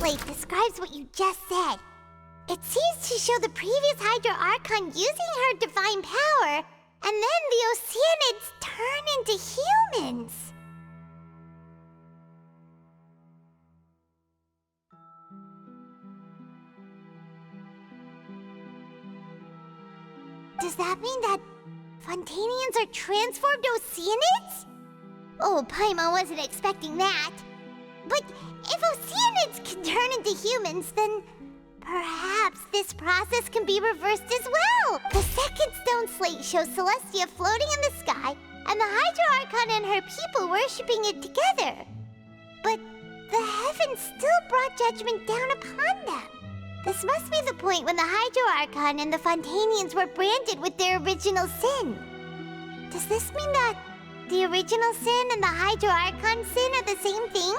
Slate describes what you just said. It seems to show the previous Hydro Archon using her divine power, and then the Oceanids turn into humans. Does that mean that Fontanians are transformed Oceanids? Oh, Paimon wasn't expecting that. But if Oceanids can turn into humans, then perhaps this process can be reversed as well. The second stone slate shows Celestia floating in the sky, and the Hydro Archon and her people worshipping it together. But the heavens still brought judgment down upon them. This must be the point when the Hydro Archon and the Fontanians were branded with their original sin. Does this mean that the original sin and the Hydro Archon sin are the same thing?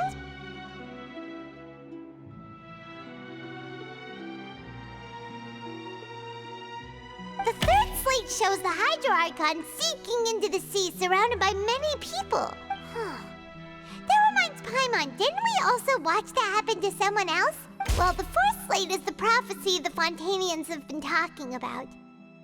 The third slate shows the Hydro Archon sinking into the sea surrounded by many people. That reminds Paimon, didn't we also watch that happen to someone else? Well, the fourth slate is the prophecy the Fontanians have been talking about.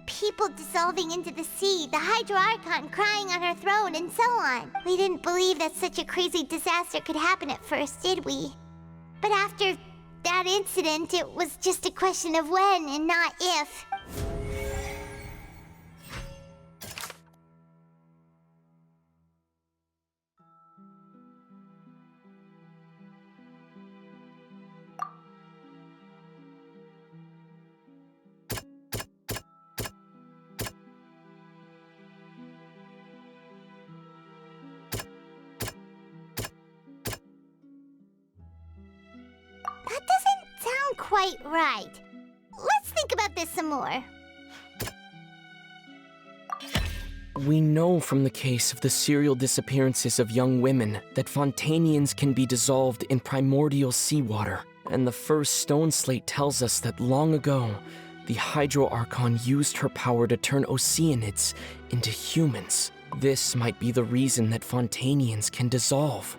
People dissolving into the sea, the Hydro Archon crying on her throne, and so on. We didn't believe that such a crazy disaster could happen at first, did we? But after that incident, it was just a question of when and not if. That doesn't sound quite right. Let's think about this some more. We know from the case of the serial disappearances of young women that Fontanians can be dissolved in primordial seawater. And the first stone slate tells us that long ago, the Hydro Archon used her power to turn Oceanids into humans. This might be the reason that Fontanians can dissolve.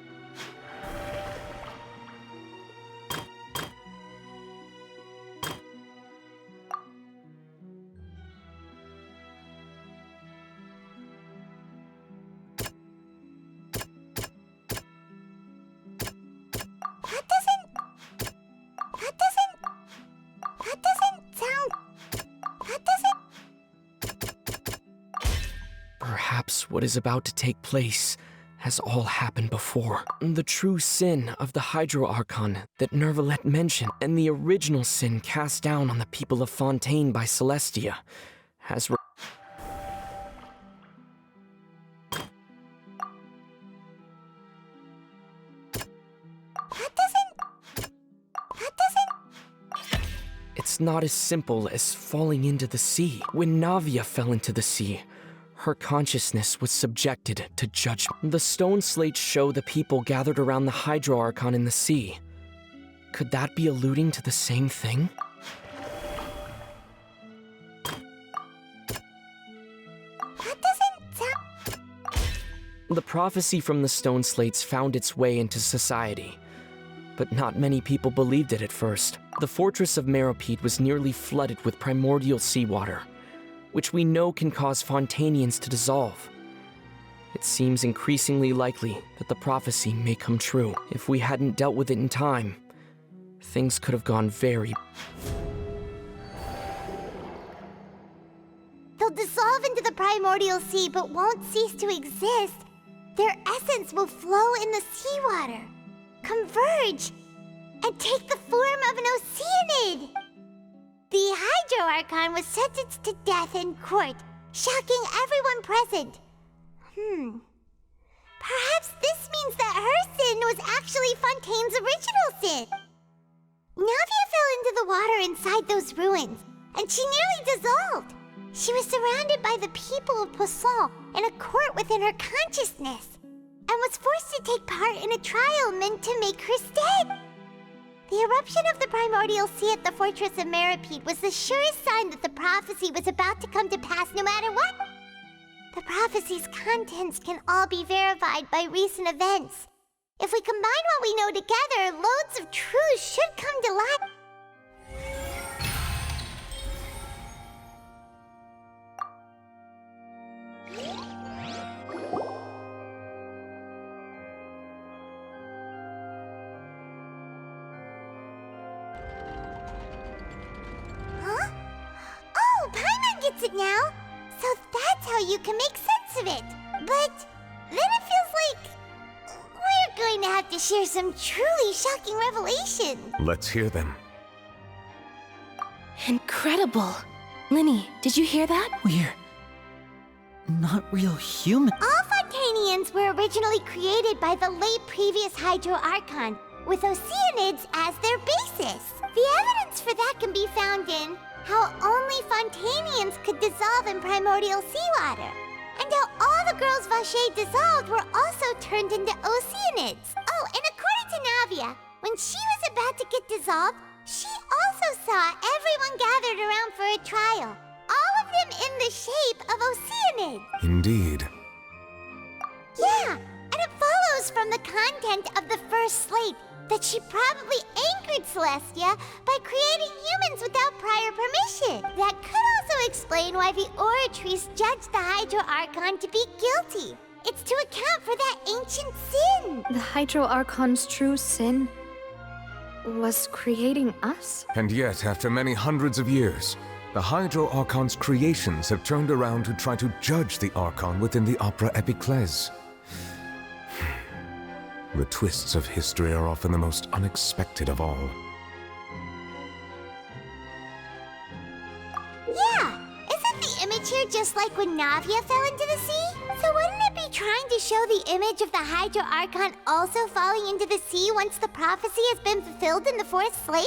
Perhaps what is about to take place has all happened before. The true sin of the Hydro Archon that Nervalet mentioned, and the original sin cast down on the people of Fontaine by Celestia, has It's not as simple as falling into the sea. When Navia fell into the sea, her consciousness was subjected to judgment. The stone slates show the people gathered around the Hydro Archon in the sea. Could that be alluding to the same thing? That doesn't sound... The prophecy from the stone slates found its way into society, but not many people believed it at first. The fortress of Meropide was nearly flooded with primordial seawater, which we know can cause Fontanians to dissolve. It seems increasingly likely that the prophecy may come true. If we hadn't dealt with it in time, things could have gone very... They'll dissolve into the primordial sea but won't cease to exist. Their essence will flow in the seawater, converge, and take the form of an Oceanid. The Hydro Archon was sentenced to death in court, shocking everyone present. Perhaps this means that her sin was actually Fontaine's original sin. Navia fell into the water inside those ruins, and she nearly dissolved. She was surrounded by the people of Poisson in a court within her consciousness, and was forced to take part in a trial meant to make her dead. The eruption of the primordial sea at the fortress of Meropide was the surest sign that the prophecy was about to come to pass no matter what. The prophecy's contents can all be verified by recent events, If we combine what we know together, loads of truths should come to light. Huh? Oh, Paimon gets it now! So that's how you can make sense of it. But then it feels like we're going to have to share some truly shocking revelations. Let's hear them. Incredible. Linny, did you hear that? We're not real human. All Fontanians were originally created by the late previous Hydro Archon, with Oceanids as their basis. The evidence for that can be found in how only Fontanians could dissolve in primordial seawater, and how all the girls Vache dissolved were also turned into Oceanids. Oh, and according to Navia, when she was about to get dissolved, she also saw everyone gathered around for a trial, all of them in the shape of Oceanids. Indeed. Yeah, and it follows from the content of the first slate that she probably angered Celestia by creating humans without prior permission. That could also explain why the Oratries judged the Hydro Archon to be guilty. It's to account for that ancient sin. The Hydro Archon's true sin was creating us? And yet, after many hundreds of years, the Hydro Archon's creations have turned around to try to judge the Archon within the Opera Epiclese. The twists of history are often the most unexpected of all. Yeah, isn't the image here just like when Navia fell into the sea? So wouldn't it be trying to show the image of the Hydro Archon also falling into the sea once the prophecy has been fulfilled in the fourth slate?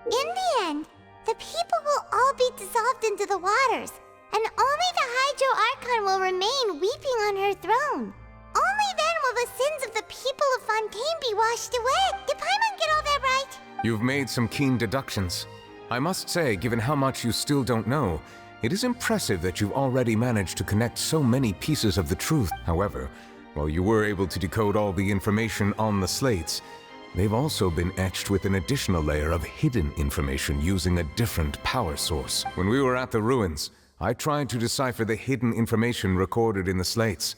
In the end, the people will all be dissolved into the waters, and only the Hydro Archon will remain weeping on her throne. Only then will the sins of the people of Fontaine be washed away. Did Paimon get all that right? You've made some keen deductions. I must say, given how much you still don't know, it is impressive that you've already managed to connect so many pieces of the truth. However, while you were able to decode all the information on the slates, they've also been etched with an additional layer of hidden information using a different power source. When we were at the ruins, I tried to decipher the hidden information recorded in the slates.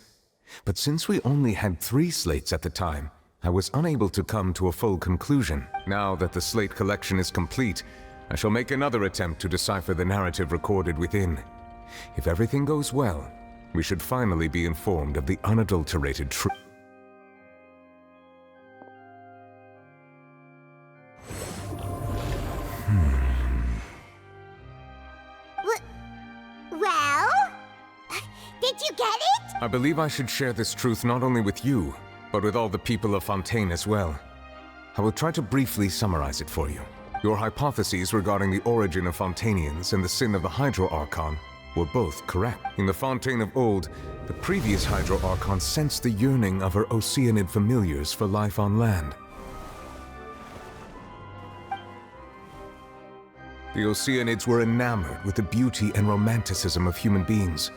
But since we only had 3 slates at the time, I was unable to come to a full conclusion. Now that the slate collection is complete, I shall make another attempt to decipher the narrative recorded within. If everything goes well, we should finally be informed of the unadulterated truth. Well? Did you get it? I believe I should share this truth not only with you, but with all the people of Fontaine as well. I will try to briefly summarize it for you. Your hypotheses regarding the origin of Fontanians and the sin of the Hydro Archon were both correct. In the Fontaine of old, the previous Hydro Archon sensed the yearning of her Oceanid familiars for life on land. The Oceanids were enamored with the beauty and romanticism of human beings,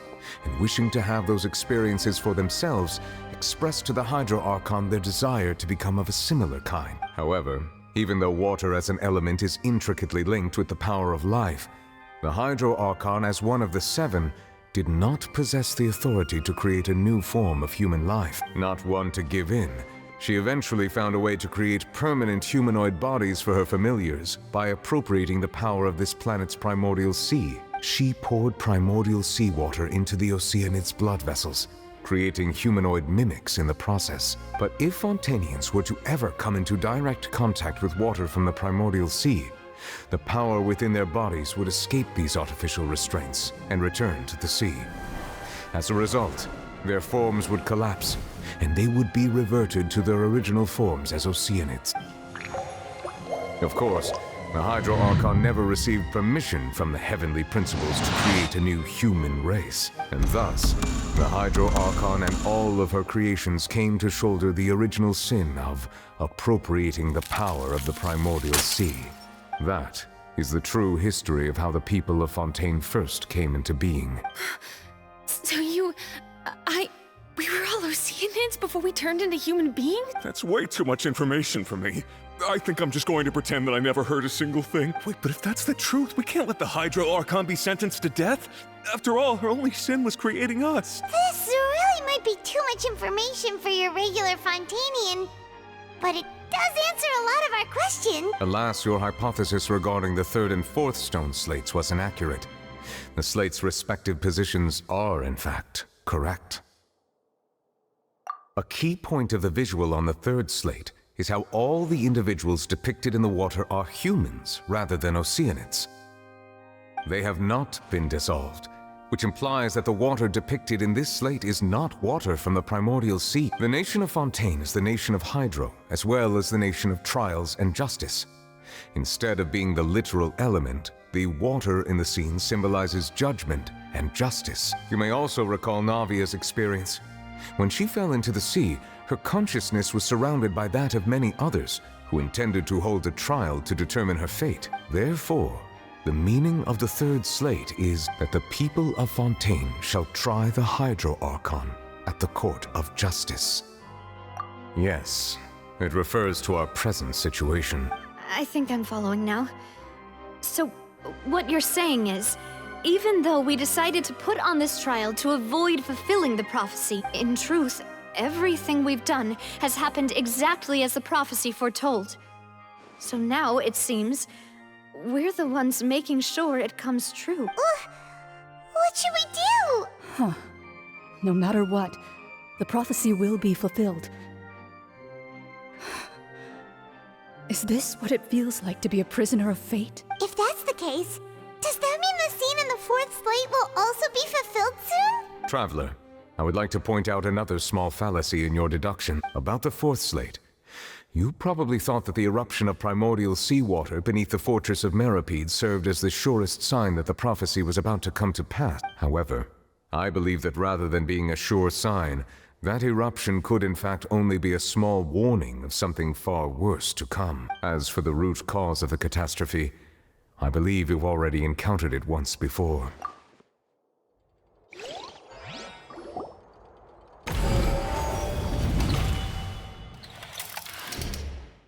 and wishing to have those experiences for themselves, expressed to the Hydro Archon their desire to become of a similar kind. However, even though water as an element is intricately linked with the power of life, the Hydro Archon, as one of the 7, did not possess the authority to create a new form of human life. Not one to give in, she eventually found a way to create permanent humanoid bodies for her familiars by appropriating the power of this planet's primordial sea. She poured primordial seawater into the Oceanids' blood vessels, creating humanoid mimics in the process. But if Fontanians were to ever come into direct contact with water from the primordial sea, the power within their bodies would escape these artificial restraints and return to the sea. As a result, their forms would collapse, and they would be reverted to their original forms as Oceanids. Of course, the Hydro Archon never received permission from the heavenly principles to create a new human race, and thus, the Hydro Archon and all of her creations came to shoulder the original sin of appropriating the power of the primordial sea. That is the true history of how the people of Fontaine first came into being. So We were all Oceanids before we turned into human beings? That's way too much information for me. I think I'm just going to pretend that I never heard a single thing. Wait, but if that's the truth, we can't let the Hydro Archon be sentenced to death. After all, her only sin was creating us. This really might be too much information for your regular Fontanian, but it does answer a lot of our questions. Alas, your hypothesis regarding the third and fourth stone slates was inaccurate. The slates' respective positions are, in fact, correct. A key point of the visual on the third slate is how all the individuals depicted in the water are humans rather than Oceanids. They have not been dissolved, which implies that the water depicted in this slate is not water from the primordial sea. The nation of Fontaine is the nation of Hydro, as well as the nation of trials and justice. Instead of being the literal element, the water in the scene symbolizes judgment and justice. You may also recall Navia's experience. When she fell into the sea, her consciousness was surrounded by that of many others who intended to hold a trial to determine her fate. Therefore, the meaning of the third slate is that the people of Fontaine shall try the Hydro Archon at the court of justice. Yes, it refers to our present situation. I think I'm following now. So, what you're saying is, even though we decided to put on this trial to avoid fulfilling the prophecy, in truth, everything we've done has happened exactly as the prophecy foretold. So now, it seems, we're the ones making sure it comes true. What should we do? Huh. No matter what, the prophecy will be fulfilled. Is this what it feels like to be a prisoner of fate? If that's the case, does that mean the scene in the fourth slate will also be fulfilled soon? Traveler, I would like to point out another small fallacy in your deduction about the fourth slate. You probably thought that the eruption of primordial seawater beneath the fortress of Meropide served as the surest sign that the prophecy was about to come to pass. However, I believe that rather than being a sure sign, that eruption could in fact only be a small warning of something far worse to come. As for the root cause of the catastrophe, I believe you've already encountered it once before.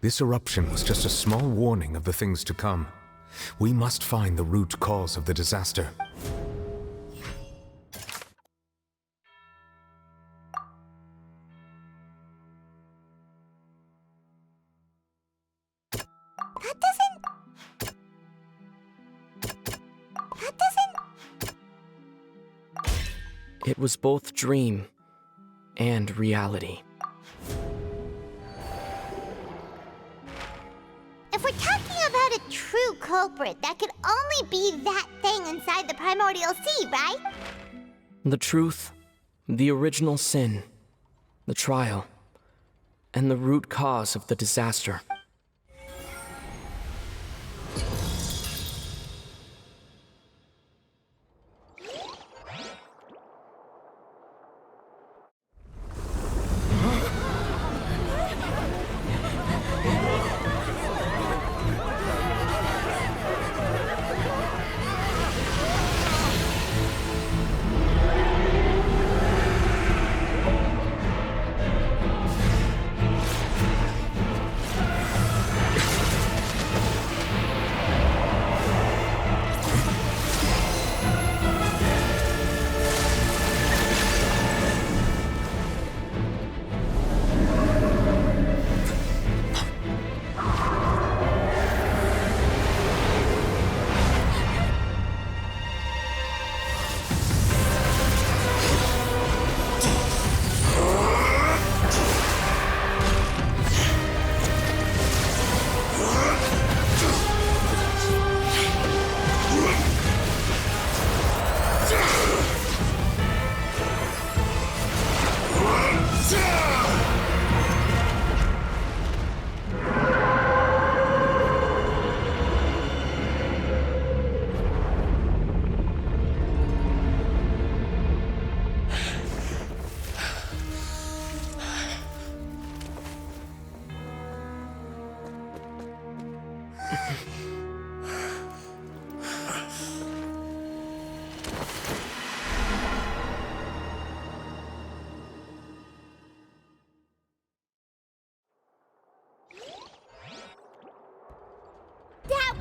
This eruption was just a small warning of the things to come. We must find the root cause of the disaster. It was both dream and reality. If we're talking about a true culprit, that could only be that thing inside the primordial sea, right? The truth, the original sin, the trial, and the root cause of the disaster.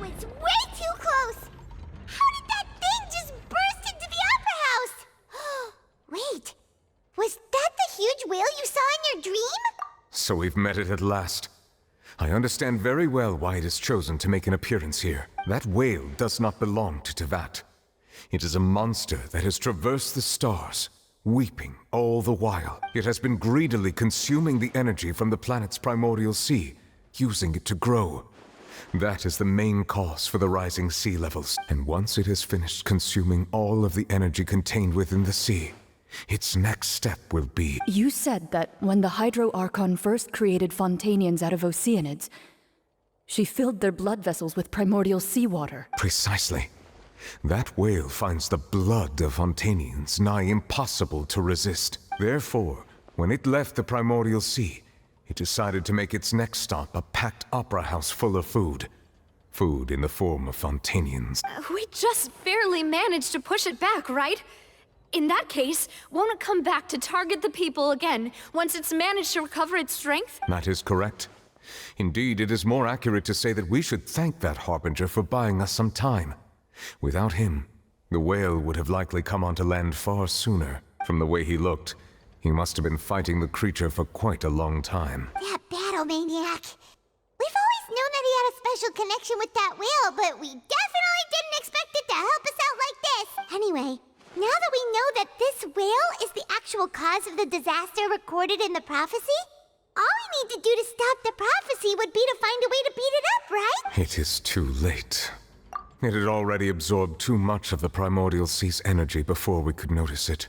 was way too close! How did that thing just burst into the Opera House? Wait, was that the huge whale you saw in your dream? So we've met it at last. I understand very well why it has chosen to make an appearance here. That whale does not belong to Tevat. It is a monster that has traversed the stars, weeping all the while. It has been greedily consuming the energy from the planet's primordial sea, using it to grow. That is the main cause for the rising sea levels. And once it has finished consuming all of the energy contained within the sea, its next step will be... You said that when the Hydro Archon first created Fontanians out of Oceanids, she filled their blood vessels with primordial seawater. Precisely. That whale finds the blood of Fontanians nigh impossible to resist. Therefore, when it left the primordial sea, it decided to make its next stop a packed opera house full of food. Food in the form of Fontanians. We just barely managed to push it back, right? In that case, won't it come back to target the people again, once it's managed to recover its strength? That is correct. Indeed, it is more accurate to say that we should thank that Harbinger for buying us some time. Without him, the whale would have likely come onto land far sooner. From the way he looked, he must have been fighting the creature for quite a long time. That battle maniac. We've always known that he had a special connection with that whale, but we definitely didn't expect it to help us out like this. Anyway, now that we know that this whale is the actual cause of the disaster recorded in the prophecy, all we need to do to stop the prophecy would be to find a way to beat it up, right? It is too late. It had already absorbed too much of the primordial sea's energy before we could notice it.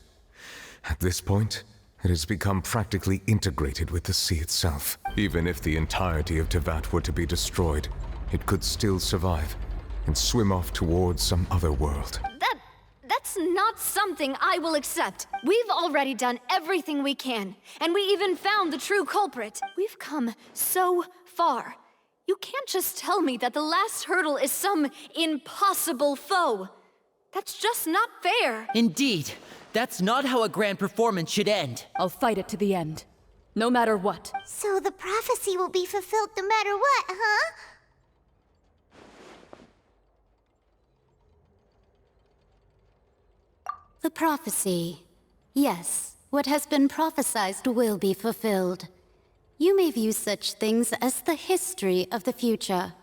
At this point, it has become practically integrated with the sea itself. Even if the entirety of Tevat were to be destroyed, it could still survive and swim off towards some other world. That's not something I will accept. We've already done everything we can, and we even found the true culprit. We've come so far. You can't just tell me that the last hurdle is some impossible foe. That's just not fair. Indeed. That's not how a grand performance should end. I'll fight it to the end. No matter what. So the prophecy will be fulfilled no matter what, huh? The prophecy. Yes, what has been prophesied will be fulfilled. You may view such things as the history of the future.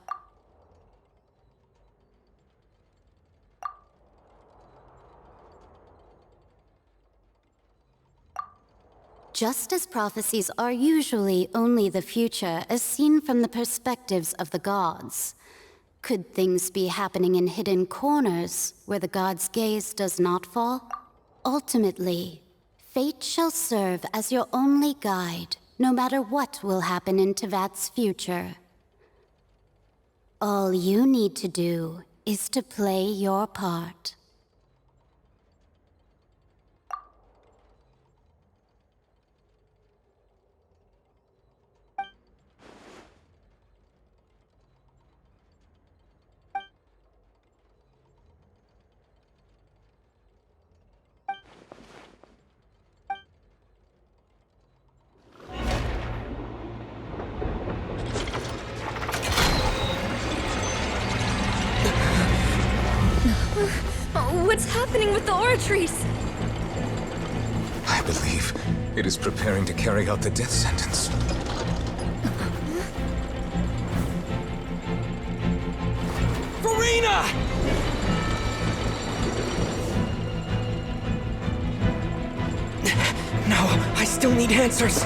Just as prophecies are usually only the future as seen from the perspectives of the gods, could things be happening in hidden corners where the gods' gaze does not fall? Ultimately, fate shall serve as your only guide, no matter what will happen in Tevat's future. All you need to do is to play your part. What's happening with the oratories? I believe it is preparing to carry out the death sentence. Verena! No, I still need answers.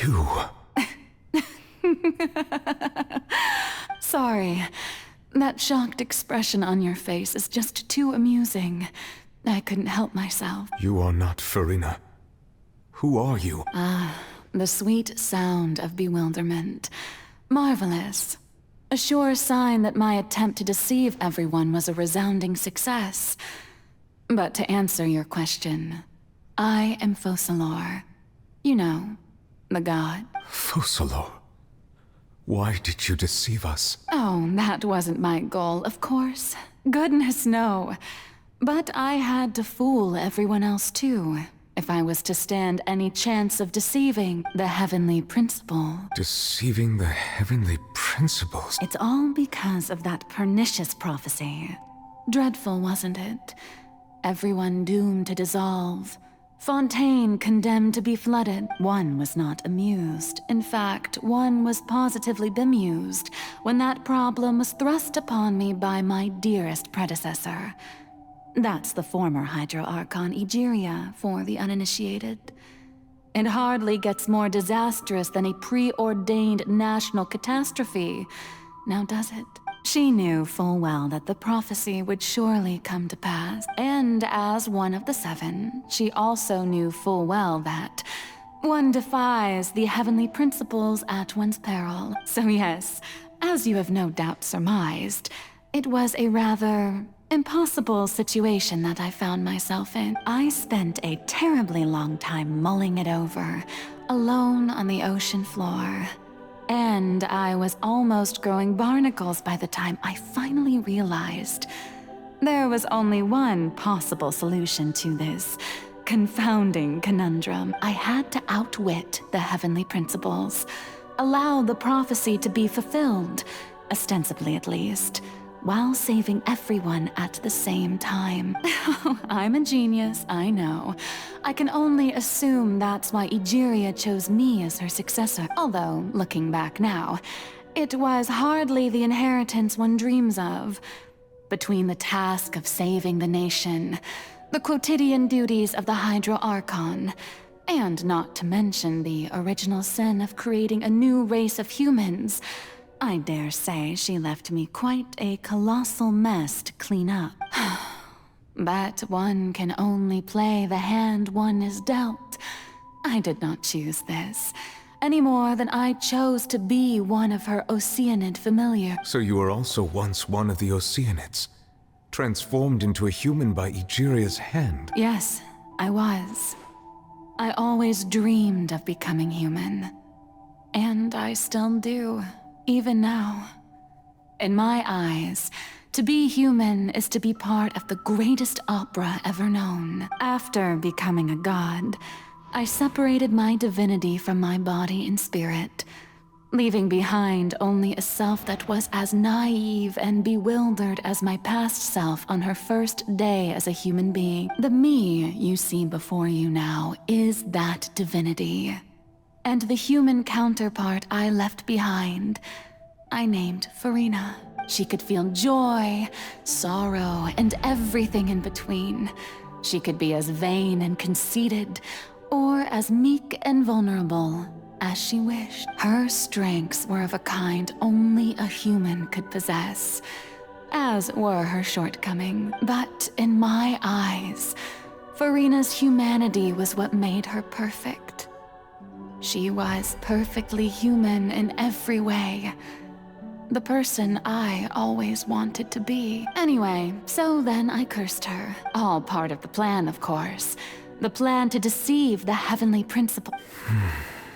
You... Sorry. That shocked expression on your face is just too amusing. I couldn't help myself. You are not Farina. Who are you? The sweet sound of bewilderment. Marvelous. A sure sign that my attempt to deceive everyone was a resounding success. But to answer your question, I am Focalor. You know, the god. Focalor? Why did you deceive us? Oh, that wasn't my goal, of course. Goodness, no. But I had to fool everyone else too, if I was to stand any chance of deceiving the Heavenly Principle. Deceiving the Heavenly Principles? It's all because of that pernicious prophecy. Dreadful, wasn't it? Everyone doomed to dissolve. Fontaine condemned to be flooded. One was not amused. In fact, one was positively bemused when that problem was thrust upon me by my dearest predecessor. That's the former Hydro Archon Egeria for the uninitiated. It hardly gets more disastrous than a preordained national catastrophe, now does it? She knew full well that the prophecy would surely come to pass, and as one of the seven, she also knew full well that one defies the heavenly principles at one's peril. So yes, as you have no doubt surmised, it was a rather impossible situation that I found myself in. I spent a terribly long time mulling it over, alone on the ocean floor. And I was almost growing barnacles by the time I finally realized there was only one possible solution to this confounding conundrum. I had to outwit the heavenly principles, allow the prophecy to be fulfilled, ostensibly at least, while saving everyone at the same time. I'm a genius, I know. I can only assume that's why Egeria chose me as her successor. Although, looking back now, it was hardly the inheritance one dreams of. Between the task of saving the nation, the quotidian duties of the Hydro Archon, and not to mention the original sin of creating a new race of humans, I dare say she left me quite a colossal mess to clean up. But one can only play the hand one is dealt. I did not choose this, any more than I chose to be one of her Oceanid familiar. So you were also once one of the Oceanids, transformed into a human by Egeria's hand? Yes, I was. I always dreamed of becoming human. And I still do. Even now. In my eyes, to be human is to be part of the greatest opera ever known. After becoming a god, I separated my divinity from my body and spirit, leaving behind only a self that was as naive and bewildered as my past self on her first day as a human being. The me you see before you now is that divinity. And the human counterpart I left behind, I named Farina. She could feel joy, sorrow, and everything in between. She could be as vain and conceited, or as meek and vulnerable as she wished. Her strengths were of a kind only a human could possess, as were her shortcomings. But in my eyes, Farina's humanity was what made her perfect. She was perfectly human in every way. The person I always wanted to be. Anyway, so then I cursed her. All part of the plan, of course. The plan to deceive the heavenly principle.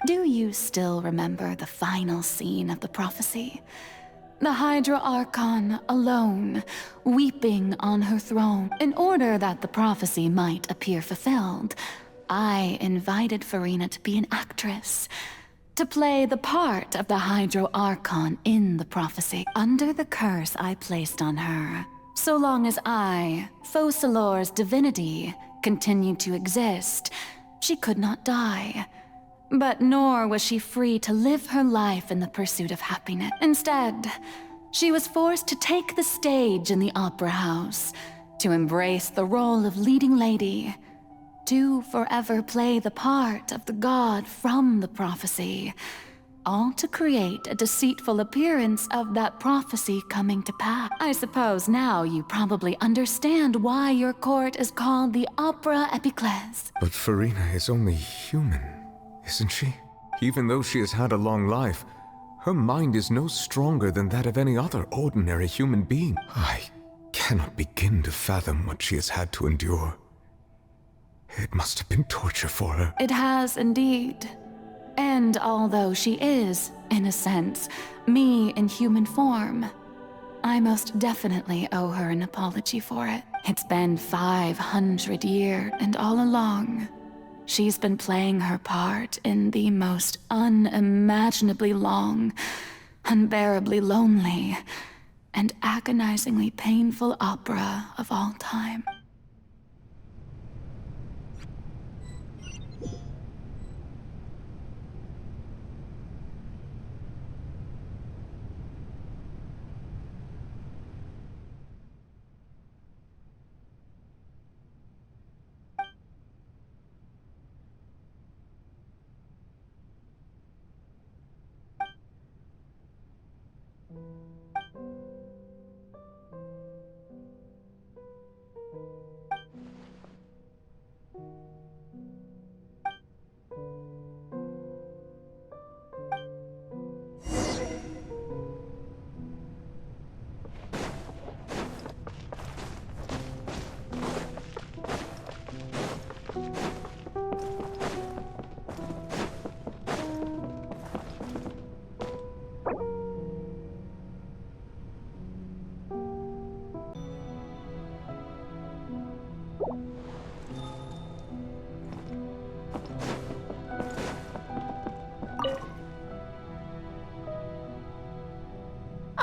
Do you still remember the final scene of the prophecy? The Hydro Archon alone, weeping on her throne. In order that the prophecy might appear fulfilled, I invited Farina to be an actress, to play the part of the Hydro Archon in the prophecy, under the curse I placed on her. So long as I, Focalor's divinity, continued to exist, she could not die. But nor was she free to live her life in the pursuit of happiness. Instead, she was forced to take the stage in the opera house, to embrace the role of leading lady, to forever play the part of the god from the prophecy, all to create a deceitful appearance of that prophecy coming to pass. I suppose now you probably understand why your court is called the Opera Epiclese. But Farina is only human, isn't she? Even though she has had a long life, her mind is no stronger than that of any other ordinary human being. I cannot begin to fathom what she has had to endure. It must have been torture for her. It has indeed. And although she is, in a sense, me in human form, I most definitely owe her an apology for it. It's been 500 years, and all along, she's been playing her part in the most unimaginably long, unbearably lonely, and agonizingly painful opera of all time.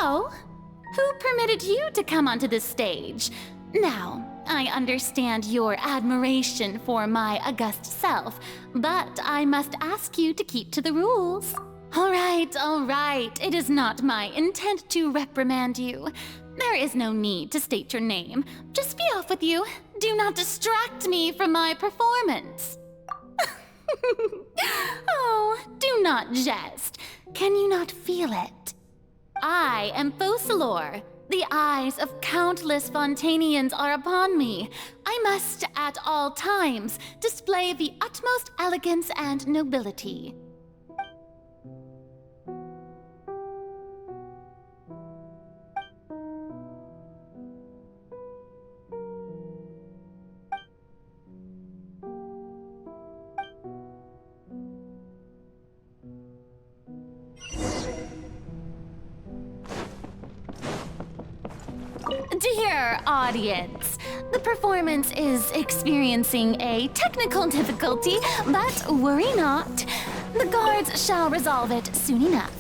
Oh, who permitted you to come onto this stage? Now, I understand your admiration for my august self, but I must ask you to keep to the rules. All right. It is not my intent to reprimand you. There is no need to state your name. Just be off with you. Do not distract me from my performance. Oh, do not jest. Can you not feel it? I am Focalor. The eyes of countless Fontanians are upon me. I must, at all times, display the utmost elegance and nobility. Dear audience, the performance is experiencing a technical difficulty, but worry not. The guards shall resolve it soon enough.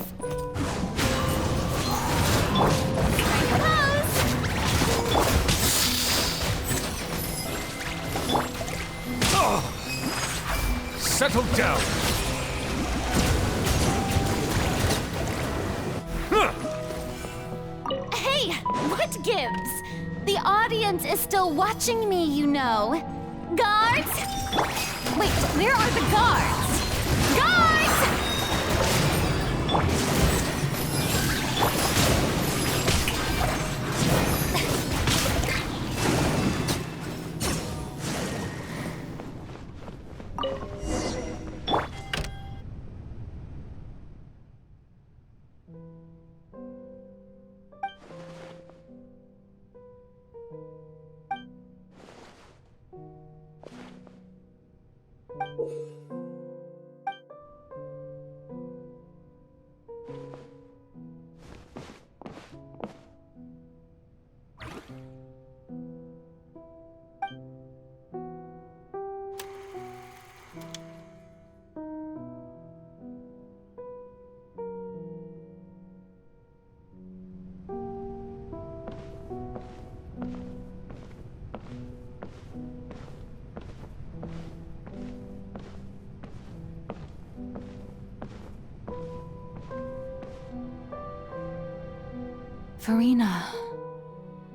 Settle down! Hey, what gives? The audience is still watching me, you know. Guards? Wait, where are the guards? Guards!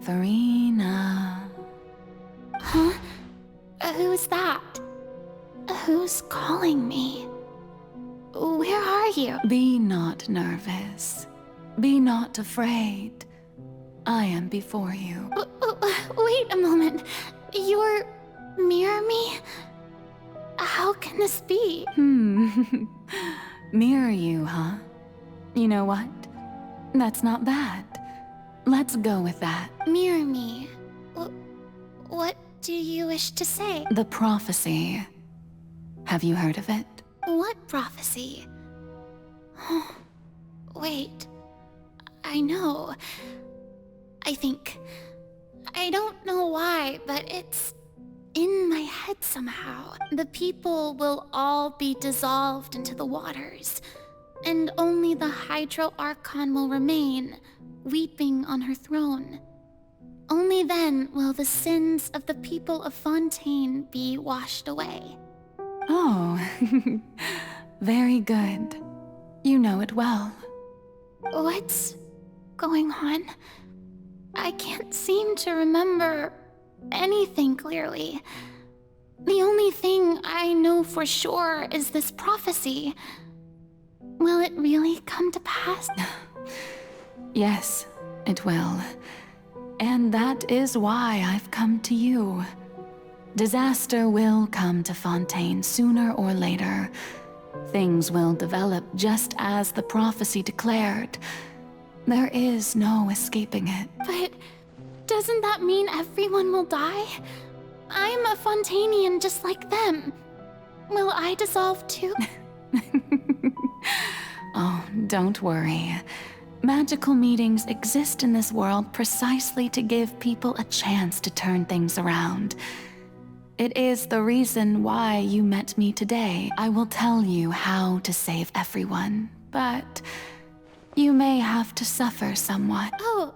Farina. Huh? Who's that? Who's calling me? Where are you? Be not nervous. Be not afraid. I am before you. Wait a moment. You're mirror me? How can this be? Mirror you, huh? You know what? That's not bad. Let's go with that. Mirror me. What do you wish to say? The prophecy. Have you heard of it? What prophecy? Wait. I know. I think. I don't know why, but it's in my head somehow. The people will all be dissolved into the waters, and only the Hydro Archon will remain, weeping on her throne. Only then will the sins of the people of Fontaine be washed away. Oh, very good. You know it well. What's going on? I can't seem to remember anything clearly. The only thing I know for sure is this prophecy. Will it really come to pass? Yes, it will. And that is why I've come to you. Disaster will come to Fontaine sooner or later. Things will develop just as the prophecy declared. There is no escaping it. But doesn't that mean everyone will die? I'm a Fontainian just like them. Will I dissolve too? Oh, don't worry. Magical meetings exist in this world precisely to give people a chance to turn things around. It is the reason why you met me today. I will tell you how to save everyone, but you may have to suffer somewhat. Oh,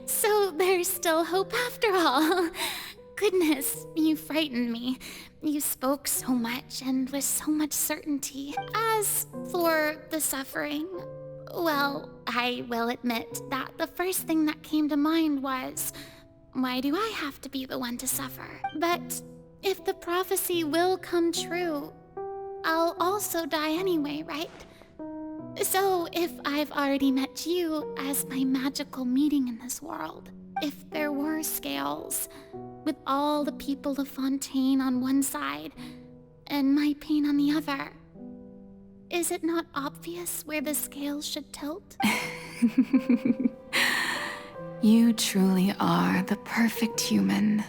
so there's still hope after all. Goodness, you frightened me. You spoke so much and with so much certainty. As for the suffering, well, I will admit that the first thing that came to mind was, why do I have to be the one to suffer? But if the prophecy will come true, I'll also die anyway, right? So if I've already met you as my magical meeting in this world, if there were scales, with all the people of Fontaine on one side and my pain on the other, is it not obvious where the scales should tilt? You truly are the perfect human.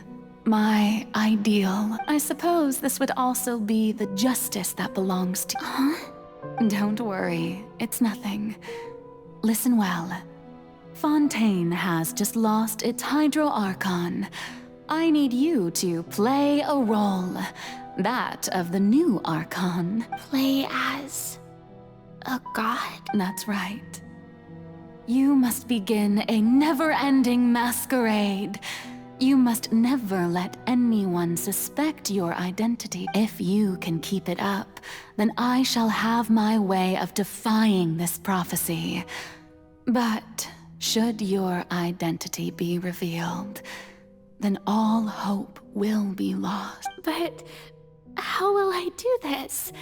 My ideal. I suppose this would also be the justice that belongs to you. Huh? Don't worry, it's nothing. Listen well. Fontaine has just lost its Hydro Archon. I need you to play a role. That of the new Archon. Play as a god? That's right. You must begin a never-ending masquerade. You must never let anyone suspect your identity. If you can keep it up, then I shall have my way of defying this prophecy. But should your identity be revealed, then all hope will be lost. But how will I do this?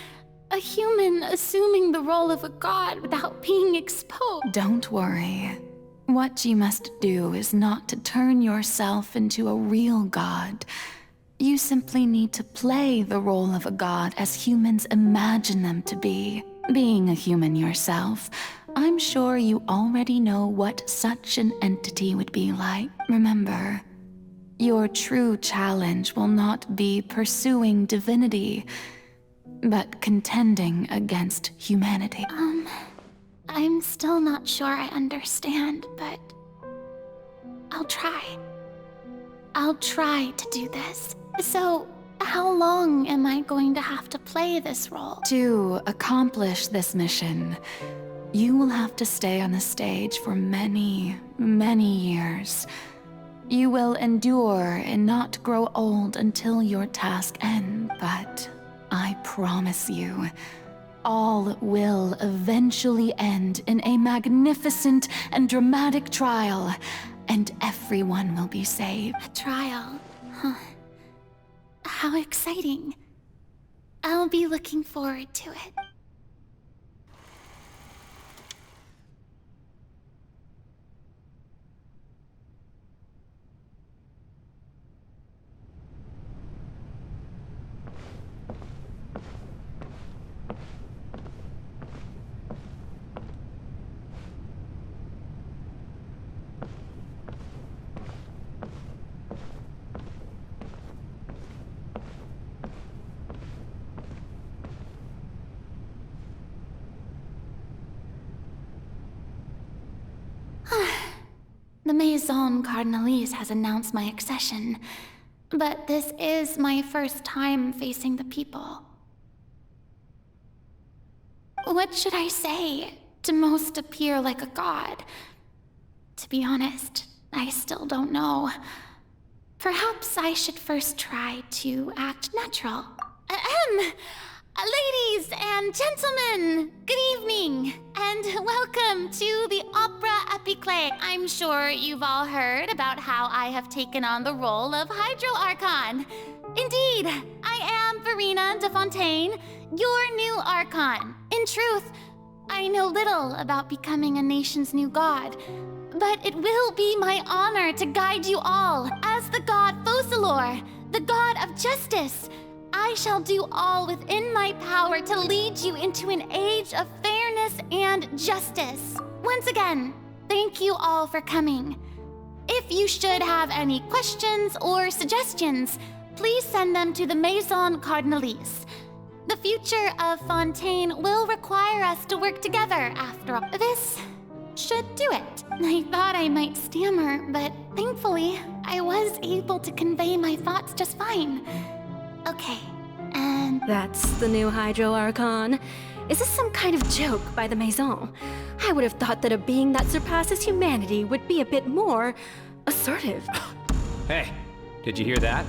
A human assuming the role of a god without being exposed. Don't worry. What you must do is not to turn yourself into a real god. You simply need to play the role of a god as humans imagine them to be. Being a human yourself, I'm sure you already know what such an entity would be like. Remember, your true challenge will not be pursuing divinity, but contending against humanity. I'm still not sure I understand, but I'll try. I'll try to do this. So, how long am I going to have to play this role? To accomplish this mission, you will have to stay on the stage for many, many years. You will endure and not grow old until your task ends, but I promise you, all will eventually end in a magnificent and dramatic trial, and everyone will be saved. A trial? Huh. How exciting. I'll be looking forward to it. The Maison Cardinalise has announced my accession, but this is my first time facing the people. What should I say to most appear like a god? To be honest, I still don't know. Perhaps I should first try to act natural. Ladies and gentlemen, good evening, and welcome to the Opera Epiclé. I'm sure you've all heard about how I have taken on the role of Hydro Archon. Indeed, I am Verena de Fontaine, your new Archon. In truth, I know little about becoming a nation's new god, but it will be my honor to guide you all as the god Focalor, the god of justice. I shall do all within my power to lead you into an age of fairness and justice. Once again, thank you all for coming. If you should have any questions or suggestions, please send them to the Maison Cardinalise. The future of Fontaine will require us to work together after all. This should do it. I thought I might stammer, but thankfully, I was able to convey my thoughts just fine. Okay, and... That's the new Hydro Archon. Is this some kind of joke by the Maison? I would have thought that a being that surpasses humanity would be a bit more assertive. Hey, did you hear that?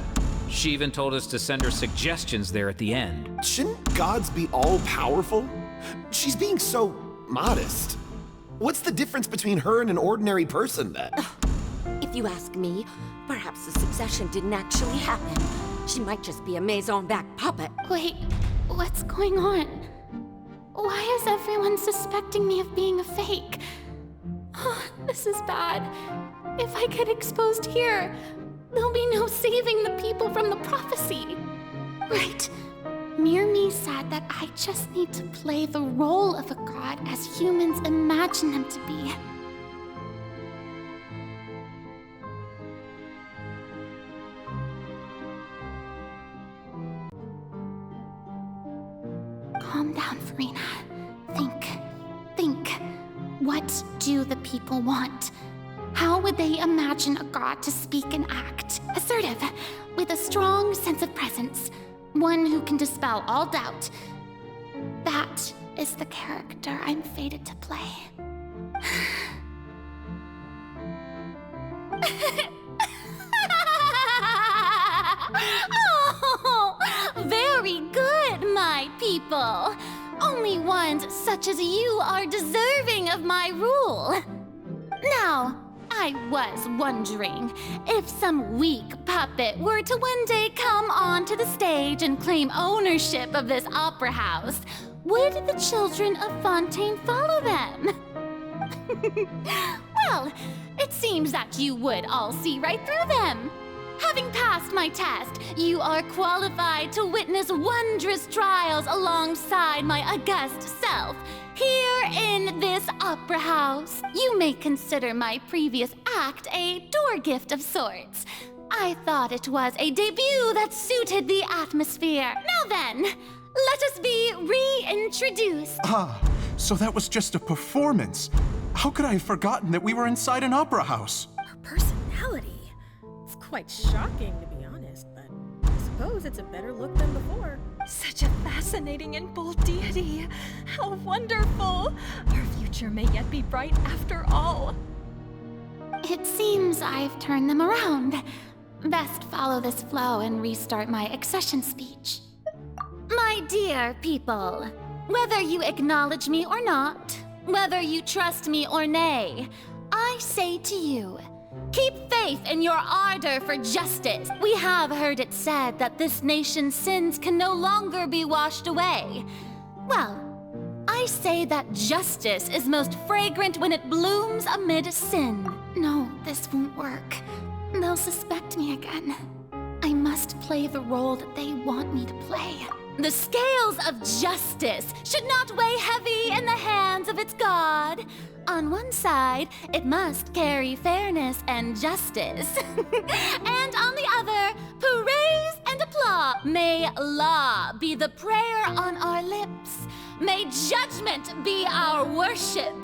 She even told us to send her suggestions there at the end. Shouldn't gods be all-powerful? She's being so modest. What's the difference between her and an ordinary person, then? If you ask me, perhaps the succession didn't actually happen. She might just be a Maison-back puppet. Wait, what's going on? Why is everyone suspecting me of being a fake? Oh, this is bad. If I get exposed here, there'll be no saving the people from the prophecy. Right. Mirmi said that I just need to play the role of a god as humans imagine him to be. Calm down, Verena. Think. What do the people want? How would they imagine a god to speak and act? Assertive, with a strong sense of presence. One who can dispel all doubt. That is the character I'm fated to play. Oh, very good, my people. Only ones such as you are deserving of my rule. Now, I was wondering if some weak puppet were to one day come onto the stage and claim ownership of this opera house, would the children of Fontaine follow them? Well, it seems that you would all see right through them. Having passed my test, you are qualified to witness wondrous trials alongside my august self. Here in this opera house, you may consider my previous act a door gift of sorts. I thought it was a debut that suited the atmosphere. Now then, let us be reintroduced. Ah, so that was just a performance. How could I have forgotten that we were inside an opera house? Her personality. It's quite shocking, to be honest, but I suppose it's a better look than before. Such a fascinating and bold deity. How wonderful! Our future may yet be bright after all. It seems I've turned them around. Best follow this flow and restart my accession speech. My dear people, whether you acknowledge me or not, whether you trust me or nay, I say to you, keep faith in your ardor for justice. We have heard it said that this nation's sins can no longer be washed away. Well, I say that justice is most fragrant when it blooms amid sin. No, this won't work. They'll suspect me again. I must play the role that they want me to play. The scales of justice should not weigh heavy in the hands of its god. On one side, it must carry fairness and justice. And on the other, praise and applause. May law be the prayer on our lips. May judgment be our worship.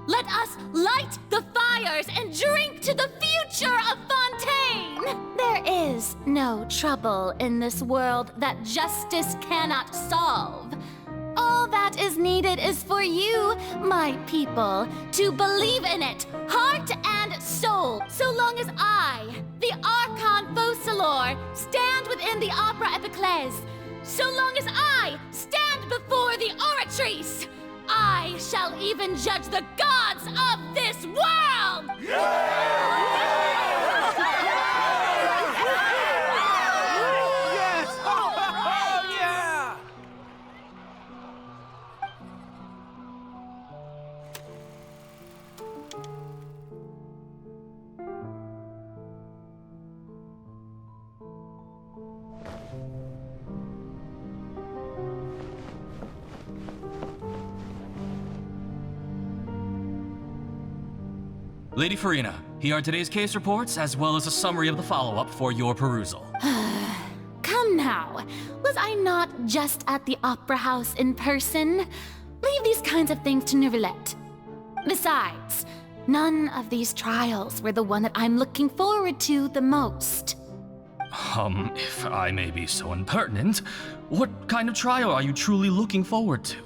Let us light the fires and drink to the future of Fontaine! There is no trouble in this world that justice cannot solve. All that is needed is for you, my people, to believe in it, heart and soul. So long as I, the Archon Focalor, stand within the Opera Epiclese, so long as I stand before the Oratrice, I shall even judge the gods of this world! Lady Farina, here are today's case reports, as well as a summary of the follow-up for your perusal. Come now, was I not just at the Opera House in person? Leave these kinds of things to Neuvillette. Besides, none of these trials were the one that I'm looking forward to the most. If I may be so impertinent, what kind of trial are you truly looking forward to?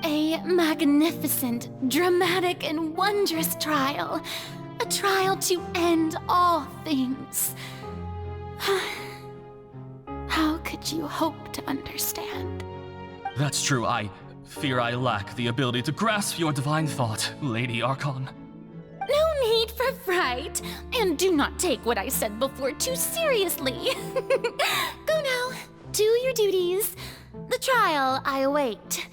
A magnificent, dramatic, and wondrous trial. A trial to end all things. How could you hope to understand? That's true, I fear I lack the ability to grasp your divine thought, Lady Archon. No need for fright, and do not take what I said before too seriously. Go now, do your duties. The trial I await.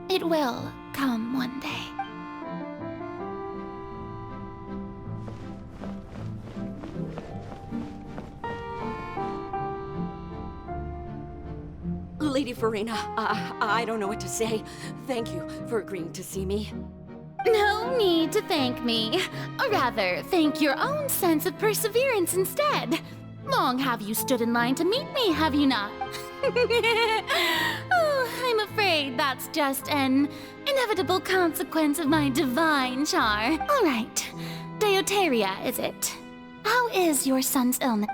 It will come one day. Lady Farina, I don't know what to say. Thank you for agreeing to see me. No need to thank me. Or rather, thank your own sense of perseverance instead. Long have you stood in line to meet me, have you not? Oh, I'm afraid that's just an inevitable consequence of my divine char. All right, Deoteria, is it? How is your son's illness?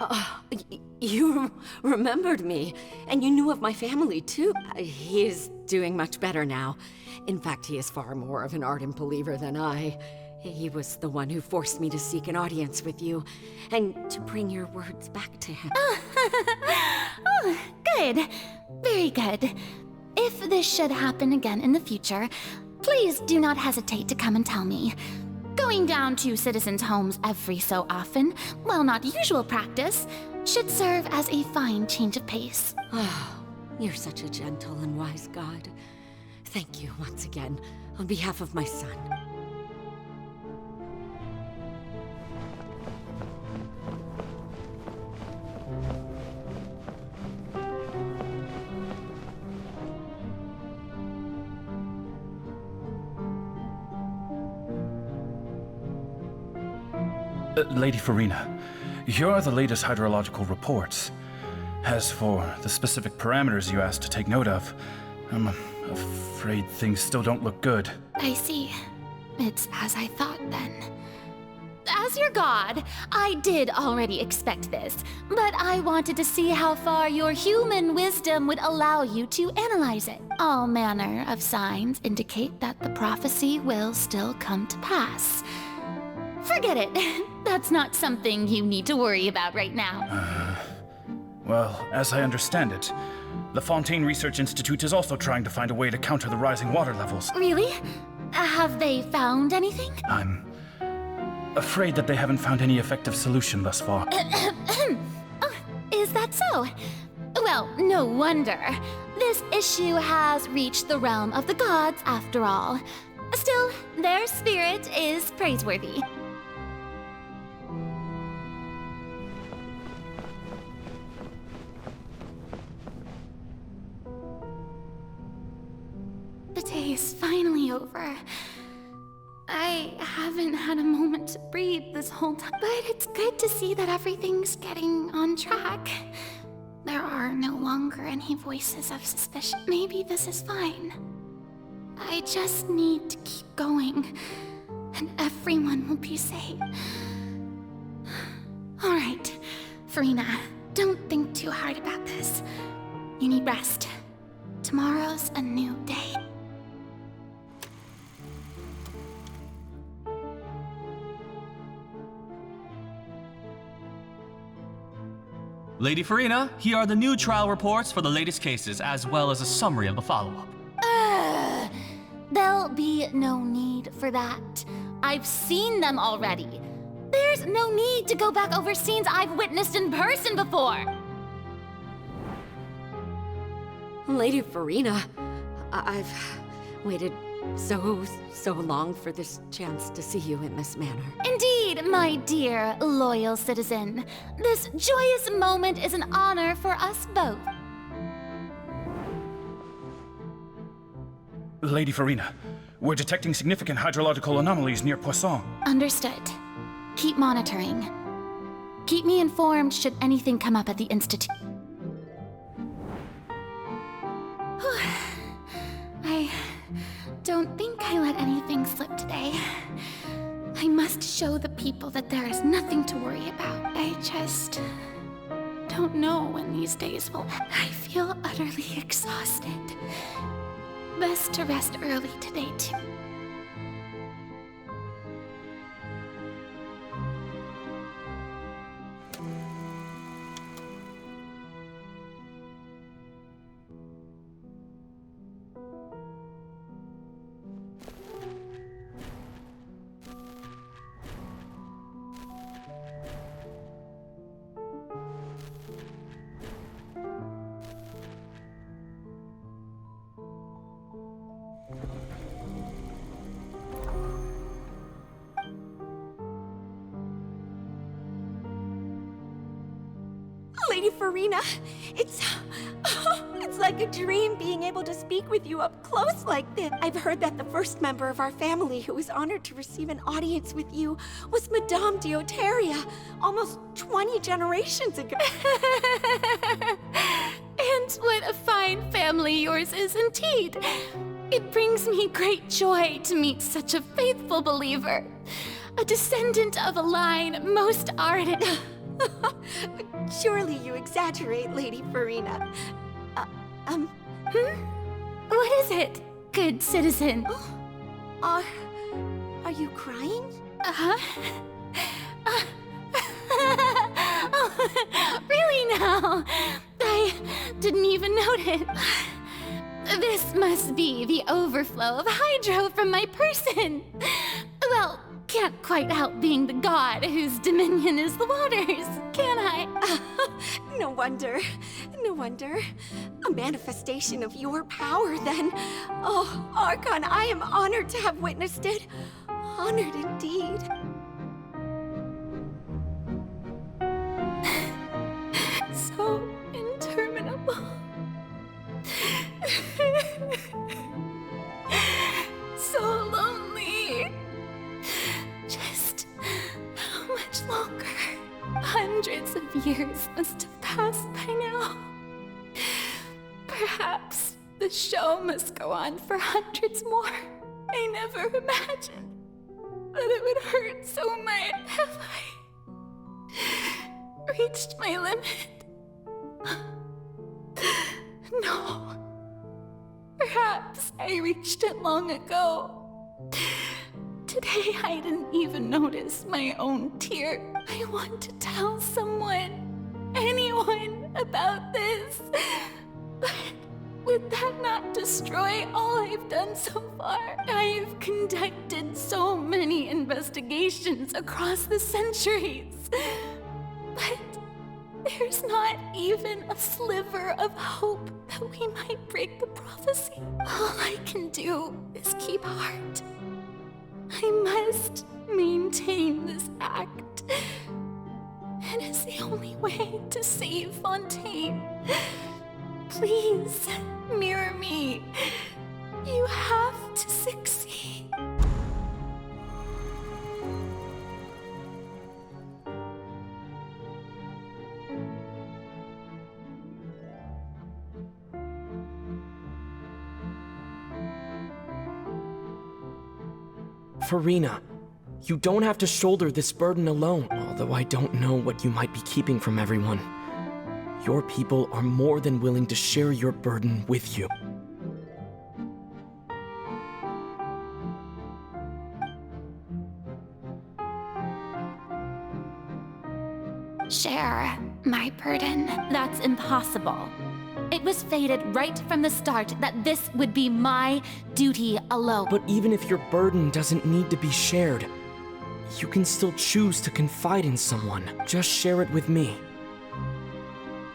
You remembered me, and you knew of my family too. He is doing much better now. In fact, he is far more of an ardent believer than I. He was the one who forced me to seek an audience with you, and to bring your words back to him. Oh, good. Very good. If this should happen again in the future, please do not hesitate to come and tell me. Going down to citizens' homes every so often, while not usual practice, should serve as a fine change of pace. Oh, you're such a gentle and wise god. Thank you once again, on behalf of my son. Lady Farina, here are the latest hydrological reports. As for the specific parameters you asked to take note of, I'm afraid things still don't look good. I see. It's as I thought then. As your god, I did already expect this, but I wanted to see how far your human wisdom would allow you to analyze it. All manner of signs indicate that the prophecy will still come to pass. Forget it. That's not something you need to worry about right now. Well, as I understand it, the Fontaine Research Institute is also trying to find a way to counter the rising water levels. Really? Have they found anything? I'm afraid that they haven't found any effective solution thus far. Oh, is that so? Well, no wonder. This issue has reached the realm of the gods after all. Still, their spirit is praiseworthy. The day is finally over. I haven't had a moment to breathe this whole time, but it's good to see that everything's getting on track. There are no longer any voices of suspicion. Maybe this is fine. I just need to keep going, and everyone will be safe. Alright, Farina, don't think too hard about this. You need rest. Tomorrow's a new day. Lady Farina, here are the new trial reports for the latest cases, as well as a summary of the follow-up. There'll be no need for that. I've seen them already. There's no need to go back over scenes I've witnessed in person before. Lady Farina, I've waited so long for this chance to see you in this manner. Indeed, my dear, loyal citizen. This joyous moment is an honor for us both. Lady Farina, we're detecting significant hydrological anomalies near Poisson. Understood. Keep monitoring. Keep me informed should anything come up at the Institute. I don't think I let anything slip today. I must show the people that there is nothing to worry about. I just don't know when these days will end. I feel utterly exhausted. Best to rest early today, too. Lady Farina, it's like a dream being able to speak with you up close like this. I've heard that the first member of our family who was honored to receive an audience with you was Madame Deoteria, almost 20 generations ago. And what a fine family yours is indeed. It brings me great joy to meet such a faithful believer. A descendant of a line most ardent. Surely you exaggerate, Lady Farina. What is it, good citizen? Are you crying? Really now? I didn't even notice. This must be the overflow of hydro from my person. Well, can't quite help being the god whose dominion is the waters, can I? No wonder. No wonder. A manifestation of your power, then. Oh, Archon, I am honored to have witnessed it. Honored indeed. So interminable. So lonely. Just how much longer? Hundreds of years must have passed by now. Perhaps the show must go on for hundreds more. I never imagined that it would hurt so much. Have I reached my limit? No. Perhaps I reached it long ago. Today I didn't even notice my own tear. I want to tell someone, anyone, about this. But would that not destroy all I've done so far? I've conducted so many investigations across the centuries. But there's not even a sliver of hope that we might break the prophecy. All I can do is keep heart. I must maintain this act. It is the only way to save Fontaine. Please, mirror me. You have to succeed. Farina, you don't have to shoulder this burden alone, although I don't know what you might be keeping from everyone. Your people are more than willing to share your burden with you. Share my burden. That's impossible. It was fated right from the start that this would be my duty alone. But even if your burden doesn't need to be shared, you can still choose to confide in someone. Just share it with me.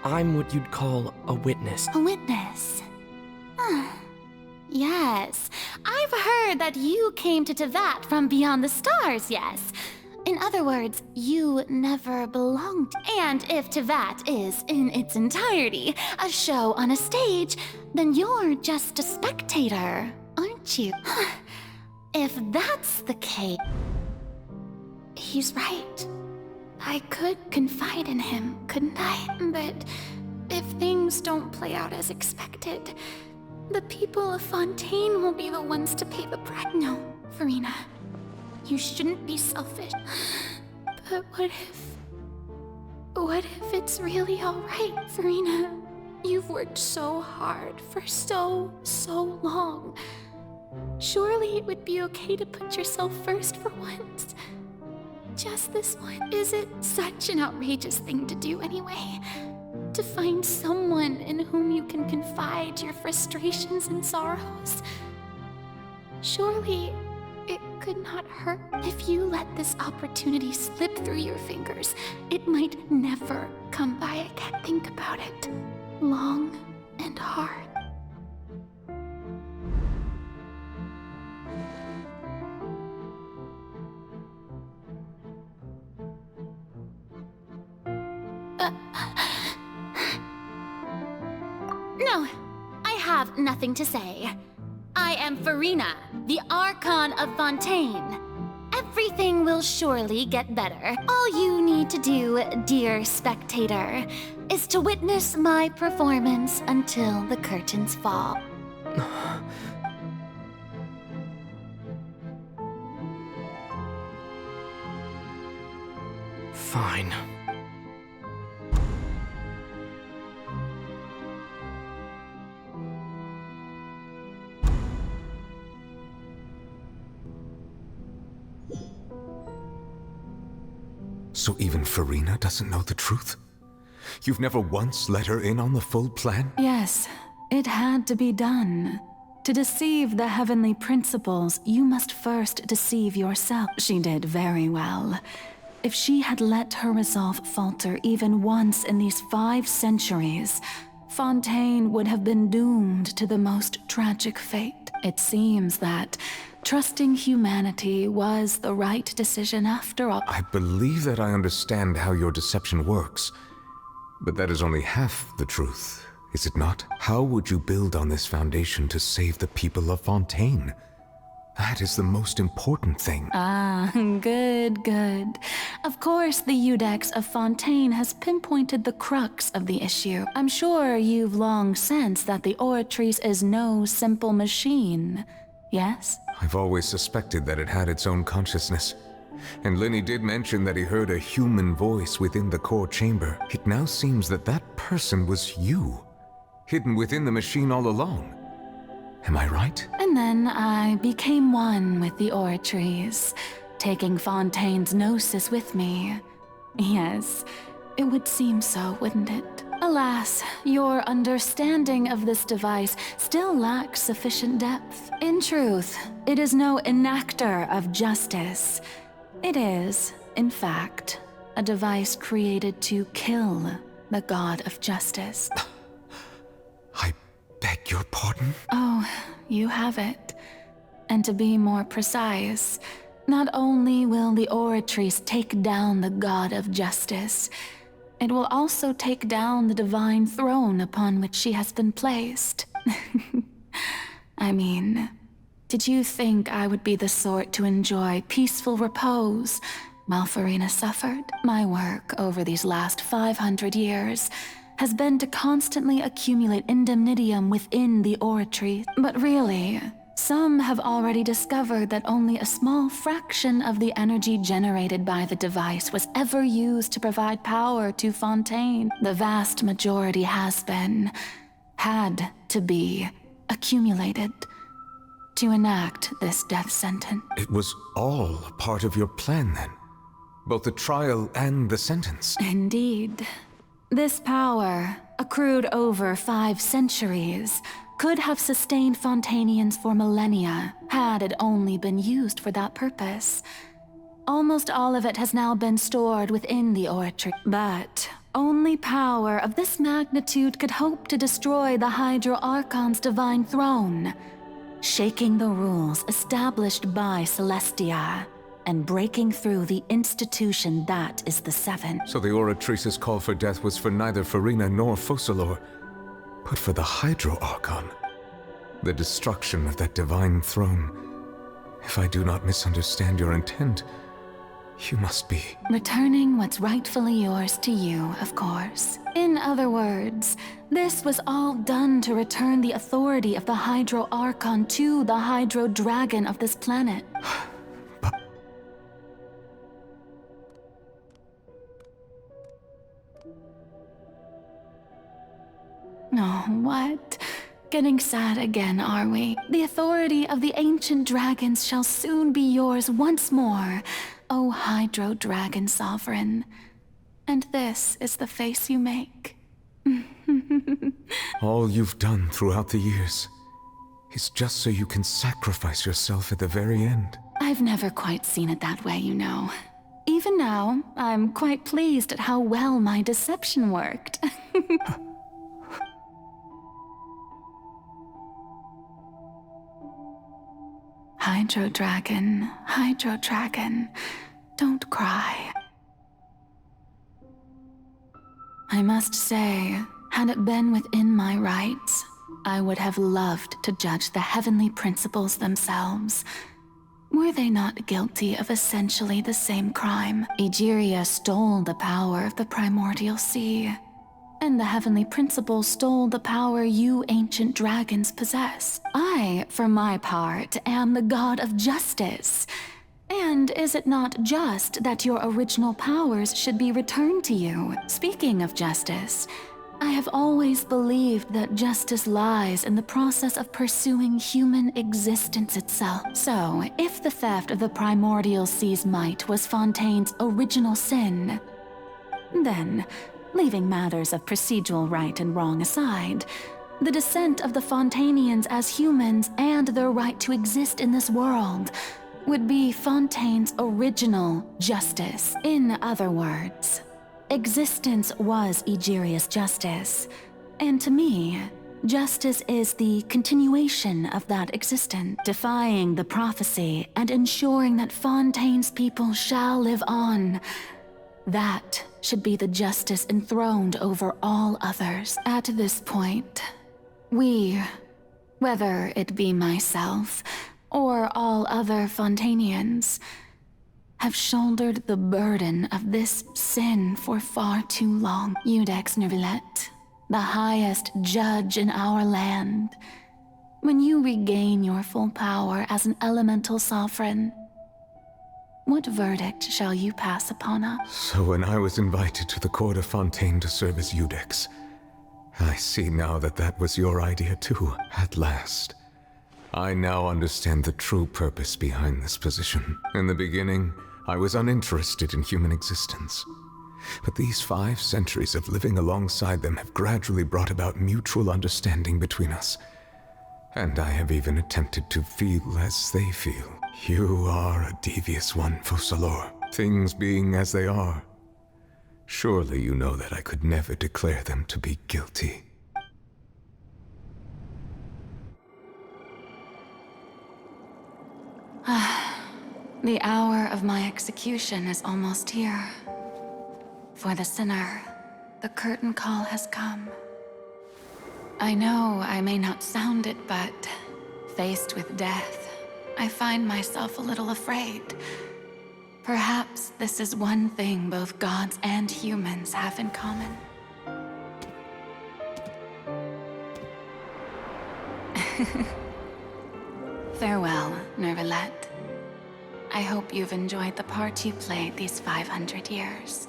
I'm what you'd call a witness. A witness? Yes. I've heard that you came to Tevat from beyond the stars, yes. In other words, you never belonged. And if Tevat is, in its entirety, a show on a stage, then you're just a spectator, aren't you? If that's the case... He's right. I could confide in him, couldn't I? But if things don't play out as expected, the people of Fontaine will be the ones to pay the price. No, Farina. You shouldn't be selfish. But what if it's really alright, Farina? You've worked so hard for so long. Surely it would be okay to put yourself first for once. Just this one. Is it such an outrageous thing to do anyway? To find someone in whom you can confide your frustrations and sorrows? Surely it could not hurt. If you let this opportunity slip through your fingers, it might never come by again. Think about it. Long and hard. No, I have nothing to say. I am Farina, the Archon of Fontaine. Everything will surely get better. All you need to do, dear spectator, is to witness my performance until the curtains fall. Fine. So even Farina doesn't know the truth? You've never once let her in on the full plan? Yes, it had to be done. To deceive the heavenly principles, you must first deceive yourself. She did very well. If she had let her resolve falter even once in these 5 centuries, Fontaine would have been doomed to the most tragic fate. It seems that trusting humanity was the right decision after all. I believe that I understand how your deception works, but that is only half the truth, is it not? How would you build on this foundation to save the people of Fontaine? That is the most important thing. Ah, good. Of course, the Iudex of Fontaine has pinpointed the crux of the issue. I'm sure you've long sensed that the Oratrice is no simple machine, yes? I've always suspected that it had its own consciousness. And Lenny did mention that he heard a human voice within the core chamber. It now seems that that person was you, hidden within the machine all along. Am I right? And then I became one with the Oratrice, taking Fontaine's gnosis with me. Yes, it would seem so, wouldn't it? Alas, your understanding of this device still lacks sufficient depth. In truth, it is no enactor of justice. It is, in fact, a device created to kill the god of justice. I beg your pardon? Oh, you have it. And to be more precise, not only will the Oratrice take down the god of justice, it will also take down the divine throne upon which she has been placed. I mean, did you think I would be the sort to enjoy peaceful repose while Farina suffered? My work over these last 500 years has been to constantly accumulate indemnitium within the Oratrice. But really, Some have already discovered that only a small fraction of the energy generated by the device was ever used to provide power to Fontaine. The vast majority had to be, accumulated to enact this death sentence. It was all part of your plan then? Both the trial and the sentence? Indeed. This power, accrued over 5 centuries, could have sustained Fontainians for millennia, had it only been used for that purpose. Almost all of it has now been stored within the oratory, but only power of this magnitude could hope to destroy the Hydro Archon's divine throne, shaking the rules established by Celestia, and breaking through the institution that is the Seven. So the Oratrice's call for death was for neither Farina nor Focalor, but for the Hydro Archon. The destruction of that divine throne. If I do not misunderstand your intent, you must be... returning what's rightfully yours to you, of course. In other words, this was all done to return the authority of the Hydro Archon to the Hydro Dragon of this planet. Oh, what? Getting sad again, are we? The authority of the ancient dragons shall soon be yours once more, O Hydro Dragon Sovereign. And this is the face you make. All you've done throughout the years is just so you can sacrifice yourself at the very end. I've never quite seen it that way, you know. Even now, I'm quite pleased at how well my deception worked. Hydro Dragon, don't cry. I must say, had it been within my rights, I would have loved to judge the heavenly principles themselves. Were they not guilty of essentially the same crime? Egeria stole the power of the primordial sea, and the heavenly principles stole the power you ancient dragons possess. I, for my part, am the god of justice. And is it not just that your original powers should be returned to you? Speaking of justice, I have always believed that justice lies in the process of pursuing human existence itself. So, if the theft of the primordial sea's might was Fontaine's original sin, then, leaving matters of procedural right and wrong aside, the descent of the Fontainians as humans and their right to exist in this world would be Fontaine's original justice. In other words, existence was Egeria's justice, and to me, justice is the continuation of that existence, defying the prophecy and ensuring that Fontaine's people shall live on. That should be the justice enthroned over all others. At this point, we, whether it be myself or all other Fontainians, have shouldered the burden of this sin for far too long. Iudex Nervillet, the highest judge in our land, when you regain your full power as an elemental sovereign, what verdict shall you pass upon us? So when I was invited to the court of Fontaine to serve as Iudex, I see now that that was your idea too, at last. I now understand the true purpose behind this position. In the beginning, I was uninterested in human existence. But these 5 centuries of living alongside them have gradually brought about mutual understanding between us. And I have even attempted to feel as they feel. You are a devious one, Focalor. Things being as they are, surely you know that I could never declare them to be guilty. The hour of my execution is almost here. For the sinner, the curtain call has come. I know I may not sound it, but faced with death, I find myself a little afraid. Perhaps this is one thing both gods and humans have in common. Farewell, Nervalette. I hope you've enjoyed the part you played these 500 years.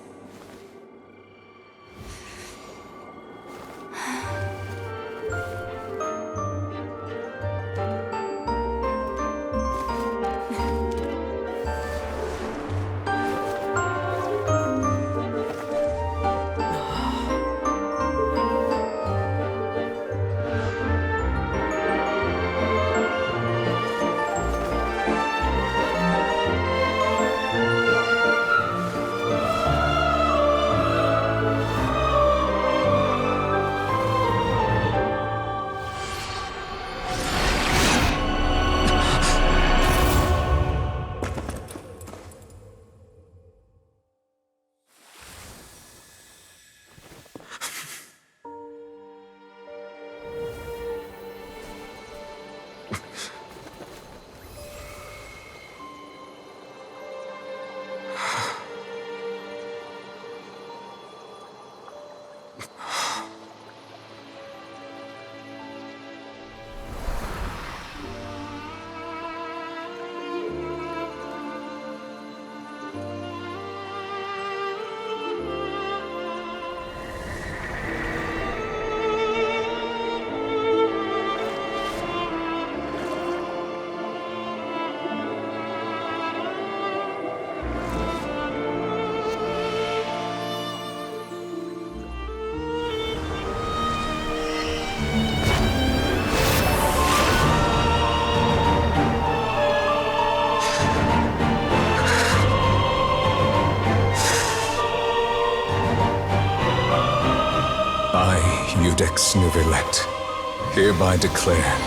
Judex Nervalette, hereby declare,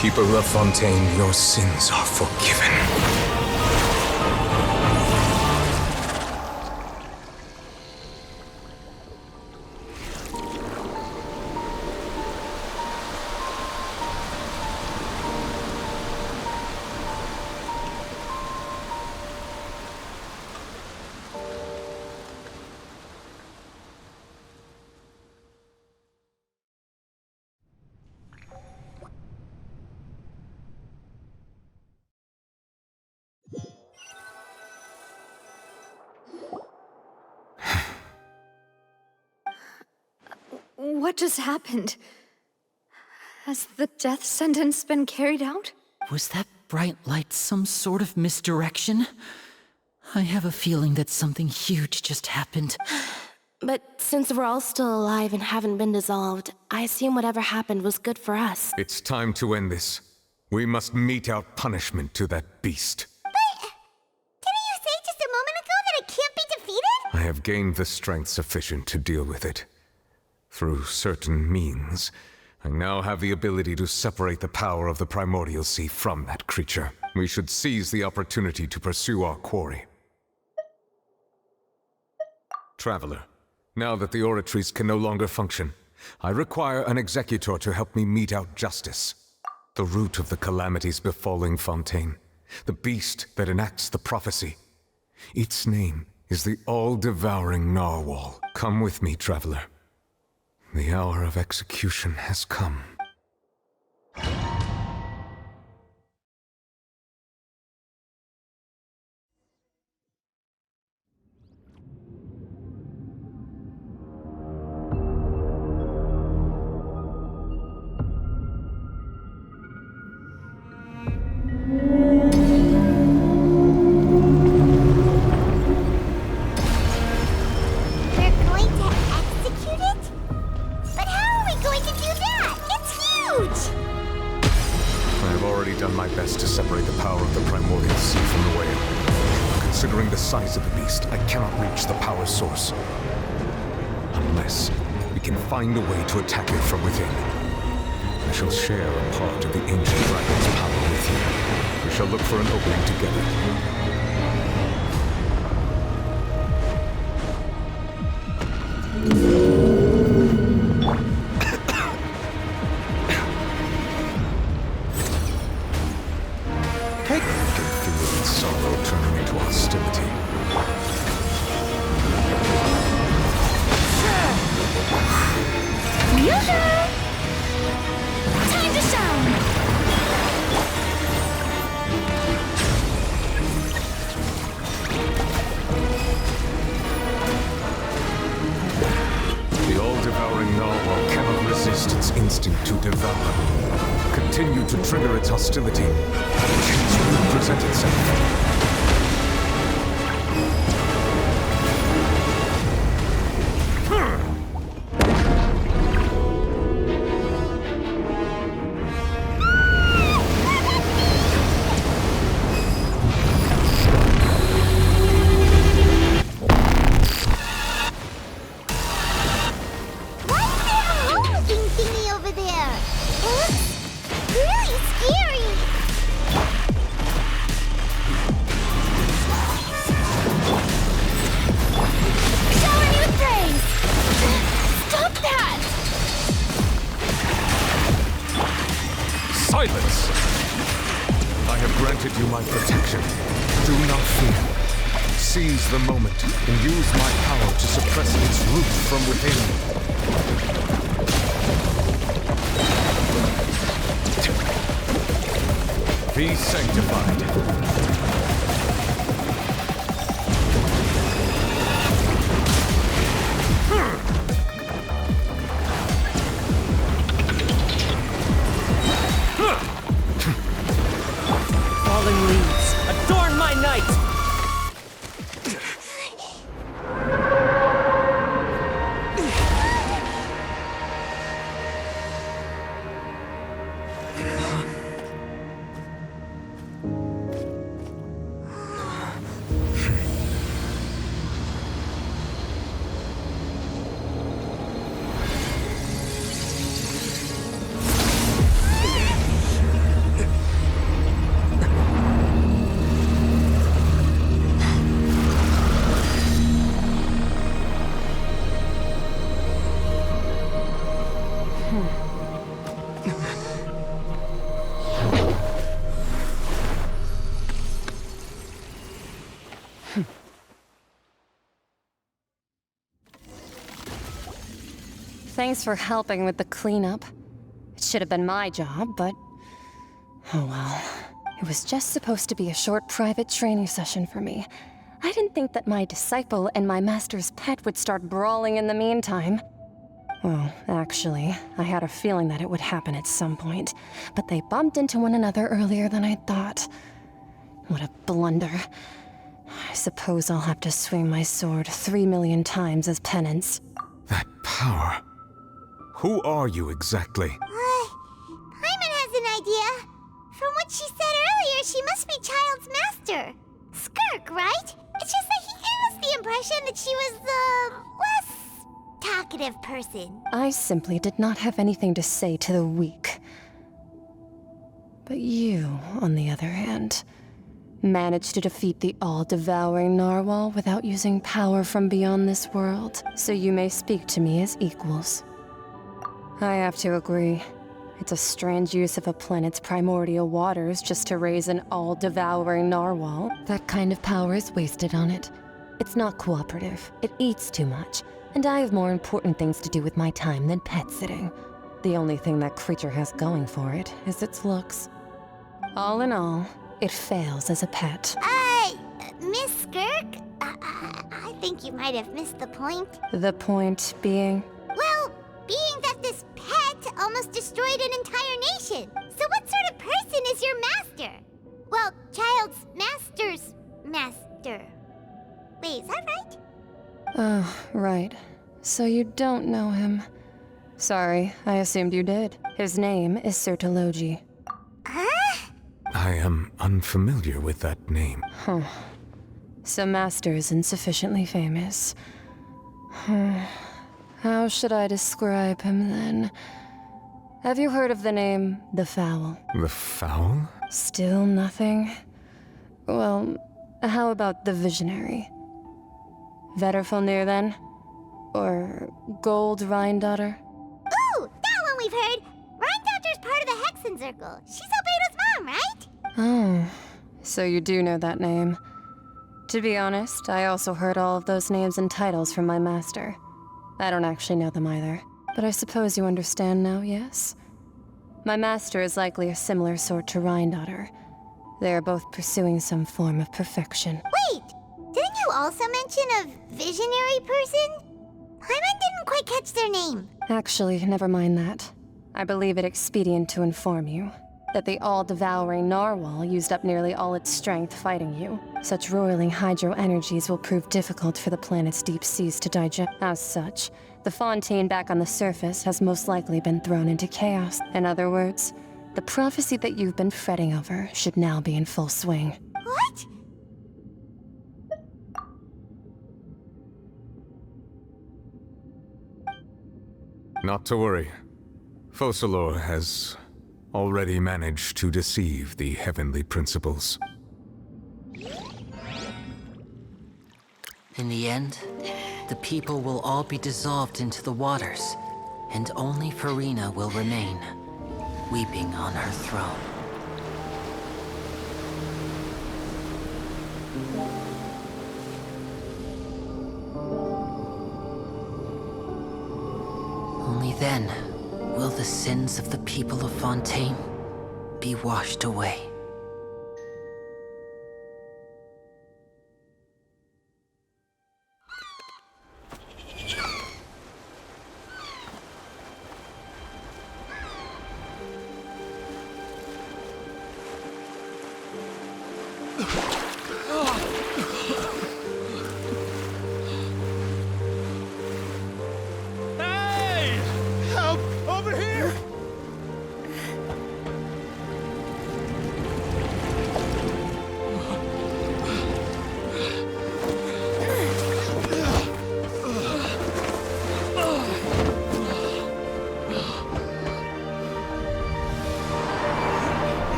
people of Fontaine, your sins are forgiven. What just happened? Has the death sentence been carried out? Was that bright light some sort of misdirection? I have a feeling that something huge just happened. But since we're all still alive and haven't been dissolved, I assume whatever happened was good for us. It's time to end this. We must mete out punishment to that beast. But didn't you say just a moment ago that it can't be defeated? I have gained the strength sufficient to deal with it. Through certain means, I now have the ability to separate the power of the Primordial Sea from that creature. We should seize the opportunity to pursue our quarry. Traveler, now that the oratories can no longer function, I require an executor to help me mete out justice. The root of the calamities befalling Fontaine, the beast that enacts the prophecy. Its name is the all-devouring Narwhal. Come with me, traveler. The hour of execution has come. Size of the beast, I cannot reach the power source. Unless we can find a way to attack it from within. I shall share a part of the ancient dragon's power with you. We shall look for an opening together. Time to shine! continue to trigger its hostility, the chance will present itself. Silence! I have granted you my protection. Do not fear. Seize the moment and use my power to suppress its root from within. Be sanctified. Falling leaves, adorn my night! Thanks for helping with the cleanup. It should have been my job, but... oh well. It was just supposed to be a short private training session for me. I didn't think that my disciple and my master's pet would start brawling in the meantime. Well, actually, I had a feeling that it would happen at some point, but they bumped into one another earlier than I thought. What a blunder. I suppose I'll have to swing my sword 3 million times as penance. That power. Who are you exactly? Paimon has an idea. From what she said earlier, she must be Child's master. Skirk, right? It's just that he gave us the impression that she was the less talkative person. I simply did not have anything to say to the weak. But you, on the other hand, managed to defeat the all-devouring narwhal without using power from beyond this world, so you may speak to me as equals. I have to agree. It's a strange use of a planet's primordial waters just to raise an all-devouring narwhal. That kind of power is wasted on it. It's not cooperative. It eats too much. And I have more important things to do with my time than pet sitting. The only thing that creature has going for it is its looks. All in all, it fails as a pet. Miss Skirk? I think you might have missed the point. The point being? Well, being that this pet almost destroyed an entire nation. So what sort of person is your master? Well, Child's master's master. Wait, is that right? Oh, right. So you don't know him. Sorry, I assumed you did. His name is Sertologi. Huh? I am unfamiliar with that name. Huh. So Master isn't sufficiently famous. How should I describe him then? Have you heard of the name The Fowl? The Fowl? Still nothing? Well, how about the Visionary? Vetterfulnir then? Or Gold Rhindaughter? Ooh, that one we've heard! Rhindaughter's part of the Hexen Circle. She's Albedo's mom, right? Oh, so you do know that name. To be honest, I also heard all of those names and titles from my master. I don't actually know them either, but I suppose you understand now, yes? My master is likely a similar sort to Rhindaughter. They are both pursuing some form of perfection. Wait! Didn't you also mention a visionary person? Paimon didn't quite catch their name. Actually, never mind that. I believe it expedient to inform you. that the all-devouring narwhal used up nearly all its strength fighting you. Such roiling hydro energies will prove difficult for the planet's deep seas to digest. As such, the fontaine back on the surface has most likely been thrown into chaos. In other words, the prophecy that you've been fretting over should now be in full swing. What? Not to worry. Focalor has already managed to deceive the heavenly principles. In the end, the people will all be dissolved into the waters, and only Farina will remain, weeping on her throne. Only then will the sins of the people of Fontaine be washed away. Hey! Help! Over here!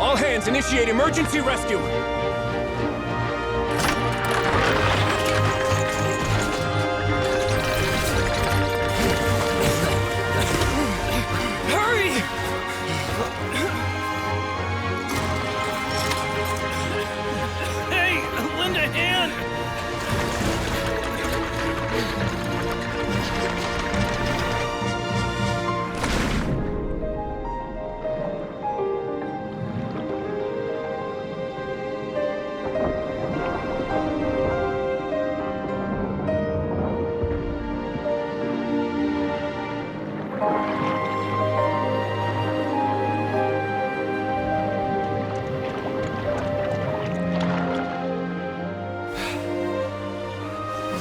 All hands, initiate emergency rescue! Hurry! Hey, lend a hand!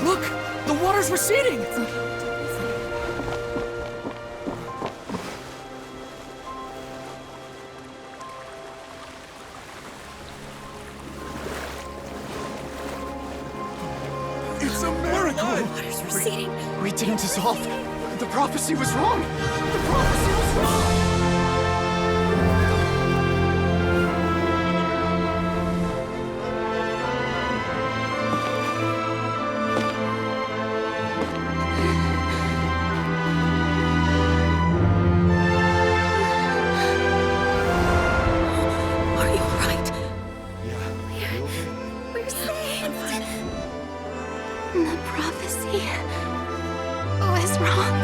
Look! The water's receding! It's a miracle! Water's receding. We didn't dissolve. The prophecy was wrong. The prophecy was wrong. Are you alright? We're saved. The prophecy was wrong.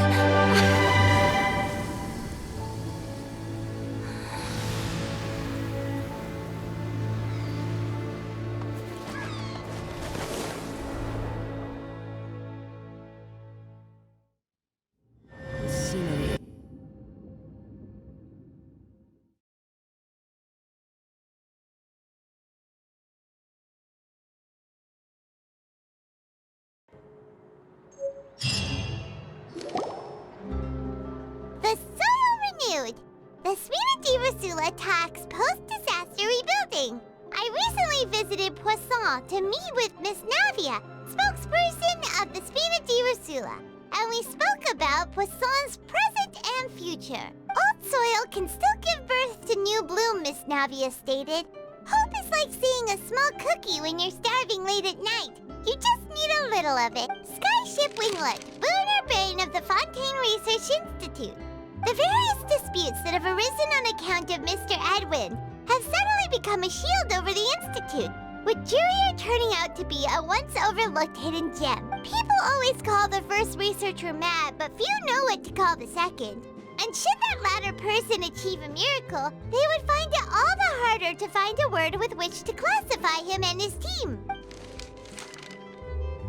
The soil renewed. The Spina di Rosula talks post-disaster rebuilding. I recently visited Poisson to meet with Miss Navia, spokesperson of the Spina di Rosula, and we spoke about Poisson's present and future. Old soil can still give birth to new bloom, Miss Navia stated. Hope is like seeing a small cookie when you're starving late at night. You just need a little of it. Skyship Winglet, lunar brain of the Fontaine Research Institute. The various disputes that have arisen on account of Mr. Edwin have suddenly become a shield over the Institute. with Jurier turning out to be a once-overlooked hidden gem. People always call the first researcher mad, but few know what to call the second. And should that latter person achieve a miracle, they would find it all the harder to find a word with which to classify him and his team.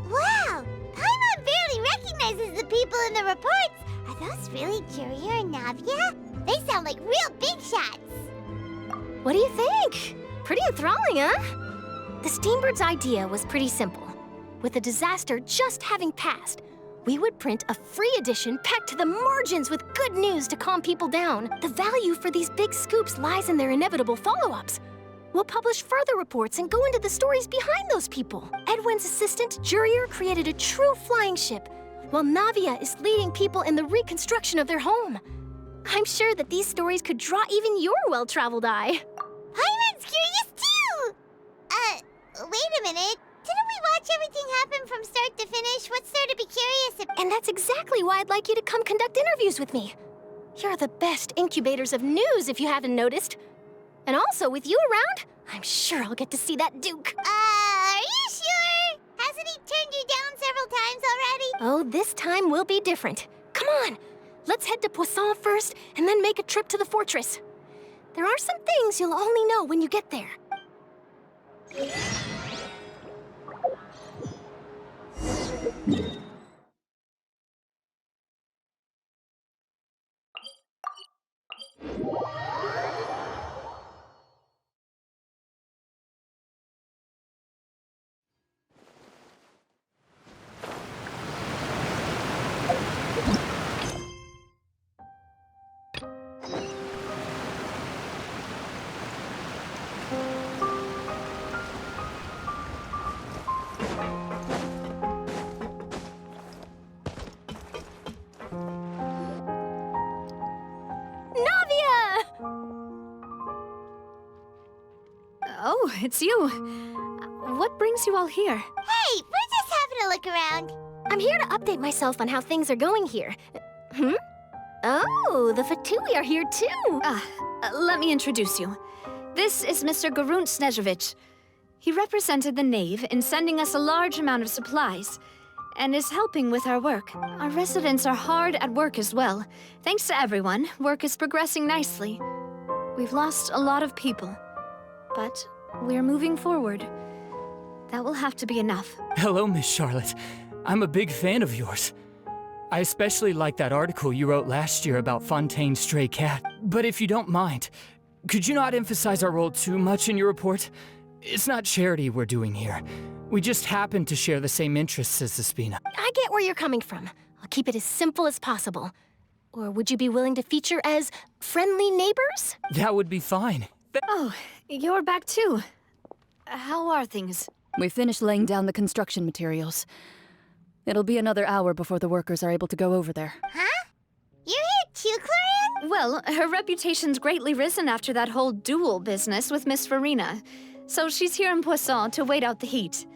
Wow! Paimon barely recognizes the people in the reports. Are those really Jurier and Navia? They sound like real big shots. What do you think? Pretty enthralling, huh? The Steambird's idea was pretty simple. With the disaster just having passed, we would print a free edition packed to the margins with good news to calm people down. The value for these big scoops lies in their inevitable follow-ups. We'll publish further reports and go into the stories behind those people. Edwin's assistant, Jurier, created a true flying ship, while Navia is leading people in the reconstruction of their home. I'm sure that these stories could draw even your well-traveled eye. Paimon's curious too! Wait a minute. Didn't we watch everything happen from start to finish? What's there to be curious about? And that's exactly why I'd like you to come conduct interviews with me. You're the best incubators of news, if you haven't noticed. And also, with you around, I'm sure I'll get to see that Duke. Are you sure? Hasn't he turned you down several times already? Oh, this time will be different. Come on, let's head to Poisson first, and then make a trip to the fortress. There are some things you'll only know when you get there. Oh, it's you. What brings you all here? Hey, we're just having a look around. I'm here to update myself on how things are going here. Oh, the Fatui are here too. Let me introduce you. This is Mr. Garunt Snezhevich. He represented the Knave in sending us a large amount of supplies, and is helping with our work. Our residents are hard at work as well. Thanks to everyone, work is progressing nicely. We've lost a lot of people, but we're moving forward. That will have to be enough. Hello, Miss Charlotte. I'm a big fan of yours. I especially like that article you wrote last year about Fontaine's stray cat. But if you don't mind, could you not emphasize our role too much in your report? It's not charity we're doing here. We just happen to share the same interests as the Spina. I get where you're coming from. I'll keep it as simple as possible. Or would you be willing to feature as friendly neighbors? That would be fine. Oh, you're back too. How are things? We finished laying down the construction materials. It'll be another hour before the workers are able to go over there. Huh? You're here too, Clorian? Well, her reputation's greatly risen after that whole duel business with Miss Farina. So she's here in Poisson to wait out the heat.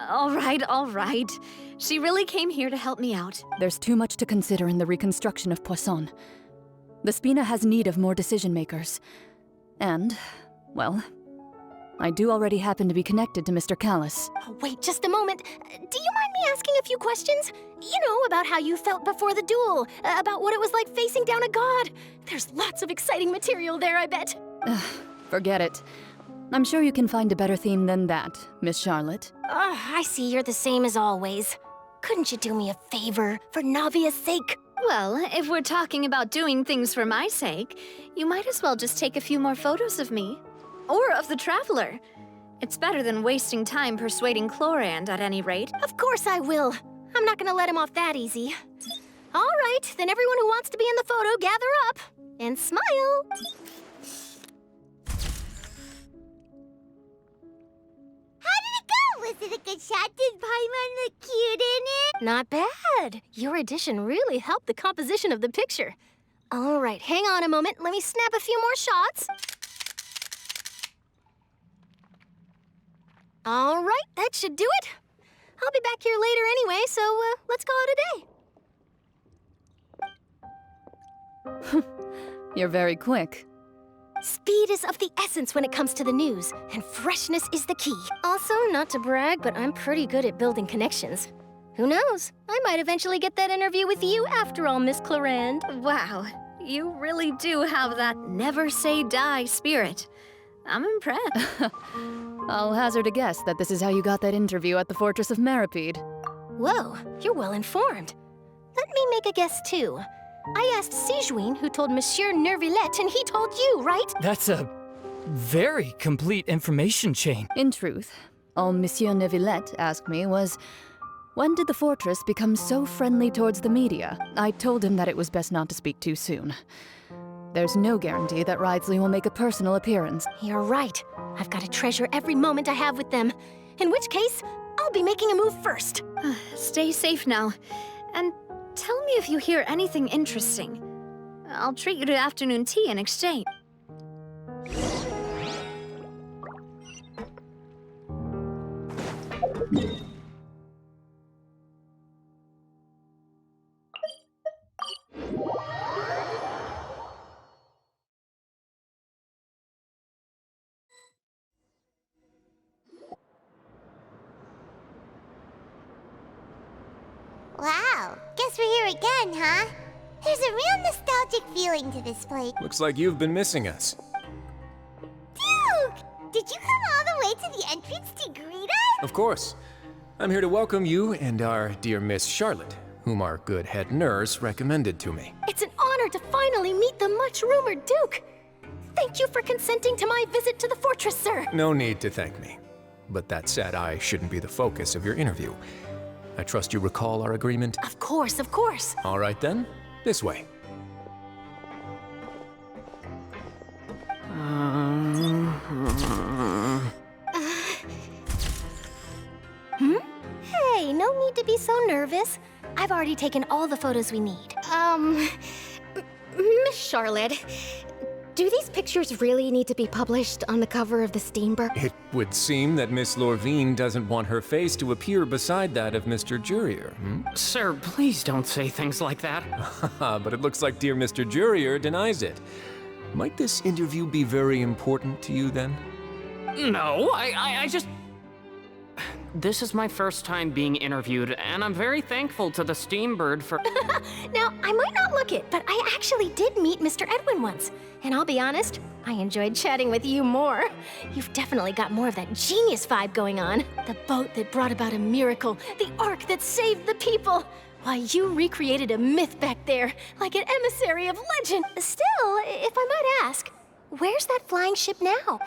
All right. She really came here to help me out. There's too much to consider in the reconstruction of Poisson. The Spina has need of more decision-makers. And, well, I do already happen to be connected to Mr. Callis. Oh, wait just a moment. Do you mind me asking a few questions? You know, about how you felt before the duel, about what it was like facing down a god. There's lots of exciting material there, I bet. Forget it. I'm sure you can find a better theme than that, Miss Charlotte. I see you're the same as always. Couldn't you do me a favor, for Navia's sake? Well, if we're talking about doing things for my sake, you might as well just take a few more photos of me. Or of the Traveler. It's better than wasting time persuading Chlorand, at any rate. Of course I will. I'm not gonna let him off that easy. All right, then everyone who wants to be in the photo, gather up. And smile. Was it a good shot? Did Paimon look cute in it? Not bad. Your addition really helped the composition of the picture. All right, hang on a moment. Let me snap a few more shots. All right, that should do it. I'll be back here later anyway, so let's call it You're very quick. Speed is of the essence when it comes to the news, and freshness is the key. Also, not to brag, but I'm pretty good at building connections. Who knows? I might eventually get that interview with you after all, Miss Clarand. Wow, you really do have that never say die spirit. I'm impressed. I'll hazard a guess that this is how you got that interview at the Fortress of Meripede. Whoa, you're well informed. Let me make a guess too. I asked Sigewinne, who told Monsieur Neuvillette, and he told you, right? That's a very complete information chain. In truth, all Monsieur Neuvillette asked me was, when did the Fortress become so friendly towards the media? I told him that it was best not to speak too soon. There's no guarantee that Wriothesley will make a personal appearance. You're right. I've got to treasure every moment I have with them. In which case, I'll be making a move first. Stay safe now. And tell me if you hear anything interesting. I'll treat you to afternoon tea in exchange. Wow, guess we're here again, huh? There's a real nostalgic feeling to this place. Looks like you've been missing us. Duke! Did you come all the way to the entrance to greet us? Of course. I'm here to welcome you and our dear Miss Charlotte, whom our good head nurse recommended to me. It's an honor to finally meet the much-rumored Duke. Thank you for consenting to my visit to the fortress, sir. No need to thank me. But that said, I shouldn't be the focus of your interview. I trust you recall our agreement? Of course, of course. All right then, this way. Hey, no need to be so nervous. I've already taken all the photos we need. Miss Charlotte, do these pictures really need to be published on the cover of the Steenberg? It would seem that Miss Lorvine doesn't want her face to appear beside that of Mr. Jurier, Sir, please don't say things like that. But it looks like dear Mr. Jurier denies it. Might this interview be very important to you then? No, I just... This is my first time being interviewed, and I'm very thankful to the Steambird for... Now, I might not look it, but I actually did meet Mr. Edwin once. And I'll be honest, I enjoyed chatting with you more. You've definitely got more of that genius vibe going on. The boat that brought about a miracle, the ark that saved the people. Why, you recreated a myth back there, like an emissary of legend. Still, if I might ask, where's that flying ship now?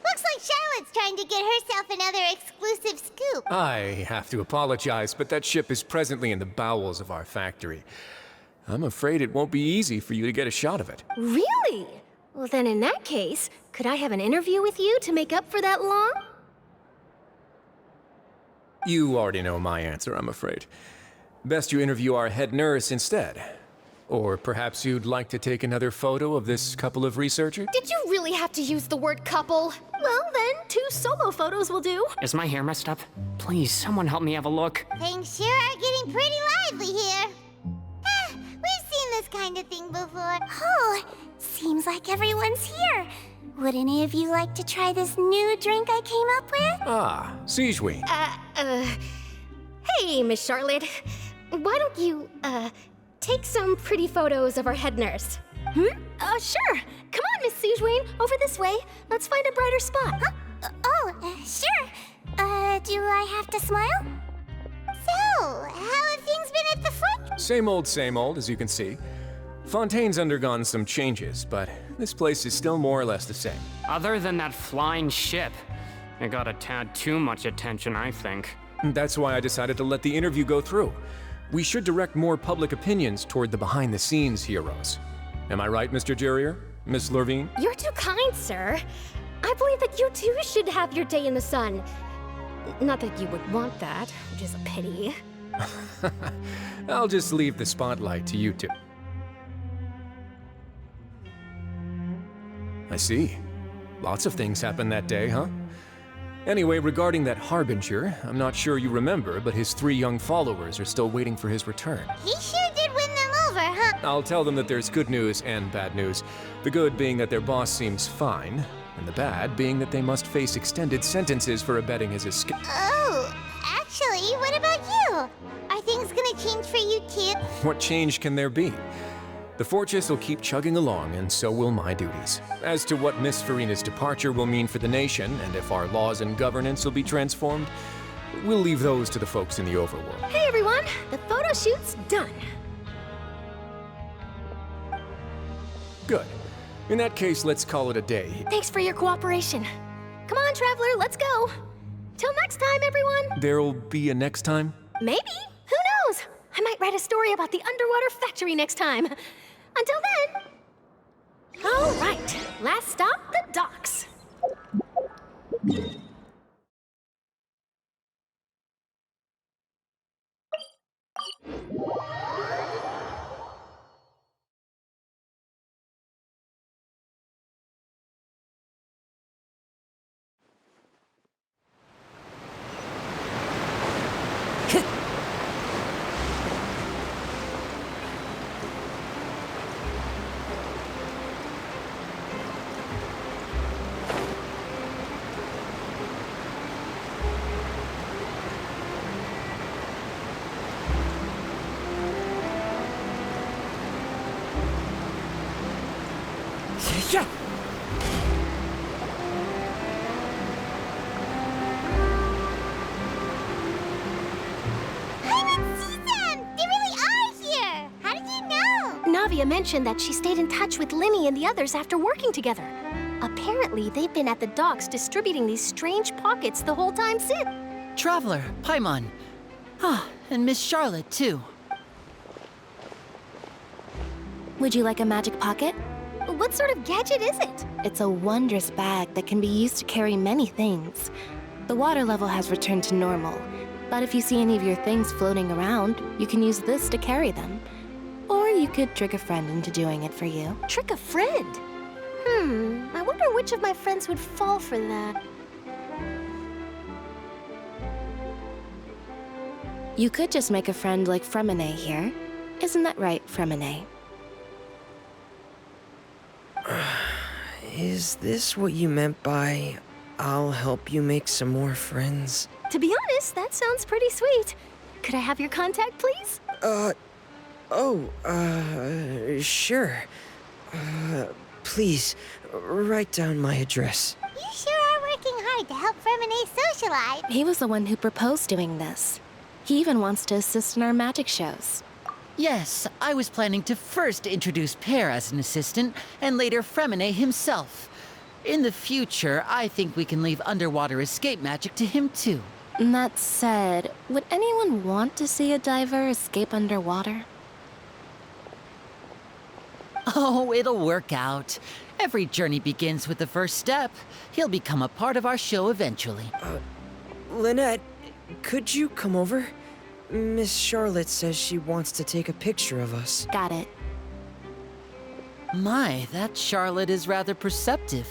Looks like Charlotte's trying to get herself another exclusive scoop. I have to apologize, but that ship is presently in the bowels of our factory. I'm afraid it won't be easy for you to get a shot of it. Really? Well, then in that case, could I have an interview with you to make up for that long? You already know my answer, I'm afraid. Best you interview our head nurse instead. Or perhaps you'd like to take another photo of this couple of researchers? Did you really have to use the word couple? Well, then, 2 solo photos will do. Is my hair messed up? Please, someone help me have a look. Things sure are getting pretty lively here. We've seen this kind of thing before. Oh, seems like everyone's here. Would any of you like to try this new drink I came up with? Ah, Sigewinne. Hey, Miss Charlotte. Why don't you, take some pretty photos of our head nurse? Sure. Come on, Miss Sigewinne. Over this way. Let's find a brighter spot. Sure. Do I have to smile? So, how have things been at the front? Same old, as you can see. Fontaine's undergone some changes, but this place is still more or less the same. Other than that flying ship, it got a tad too much attention, I think. That's why I decided to let the interview go through. We should direct more public opinions toward the behind-the-scenes heroes. Am I right, Mr. Jurier? Miss Lorvine? You're too kind, sir. I believe that you too should have your day in the sun. Not that you would want that, which is a pity. I'll just leave the spotlight to you two. I see. Lots of things happened that day, huh? Anyway, regarding that Harbinger, I'm not sure you remember, but his 3 young followers are still waiting for his return. He sure did win them over, over, huh? I'll tell them that there's good news and bad news. The good being that their boss seems fine, and the bad being that they must face extended sentences for abetting his escape. Oh, actually, what about you? Are things gonna change for you too? What change can there be? The fortress will keep chugging along, and so will my duties. As to what Miss Farina's departure will mean for the nation, and if our laws and governance will be transformed, we'll leave those to the folks in the overworld. Hey everyone, the photo shoot's done. Good. In that case, let's call it a day. Thanks for your cooperation. Come on, Traveler, let's go. Till next time, everyone. There'll be a next time? Maybe. Who knows? I might write a story about the underwater factory next time. Until then. All right, last stop, the docks. Yeah. Navia mentioned that she stayed in touch with Linny and the others after working together. Apparently, they've been at the docks distributing these strange pockets the whole time since. Traveler, Paimon. And Miss Charlotte, too. Would you like a magic pocket? What sort of gadget is it? It's a wondrous bag that can be used to carry many things. The water level has returned to normal, but if you see any of your things floating around, you can use this to carry them. Or you could trick a friend into doing it for you. Trick a friend? I wonder which of my friends would fall for that. You could just make a friend like Fremine here. Isn't that right, Fremine? Is this what you meant by, I'll help you make some more friends? To be honest, that sounds pretty sweet. Could I have your contact, please? Sure. Please, write down my address. You sure are working hard to help Fremine socialize. He was the one who proposed doing this. He even wants to assist in our magic shows. Yes, I was planning to first introduce Pear as an assistant, and later Fremine himself. In the future, I think we can leave underwater escape magic to him too. That said, would anyone want to see a diver escape underwater? Oh, it'll work out. Every journey begins with the first step. He'll become a part of our show eventually. Lynette, could you come over? Miss Charlotte says she wants to take a picture of us. Got it. My, that Charlotte is rather perceptive.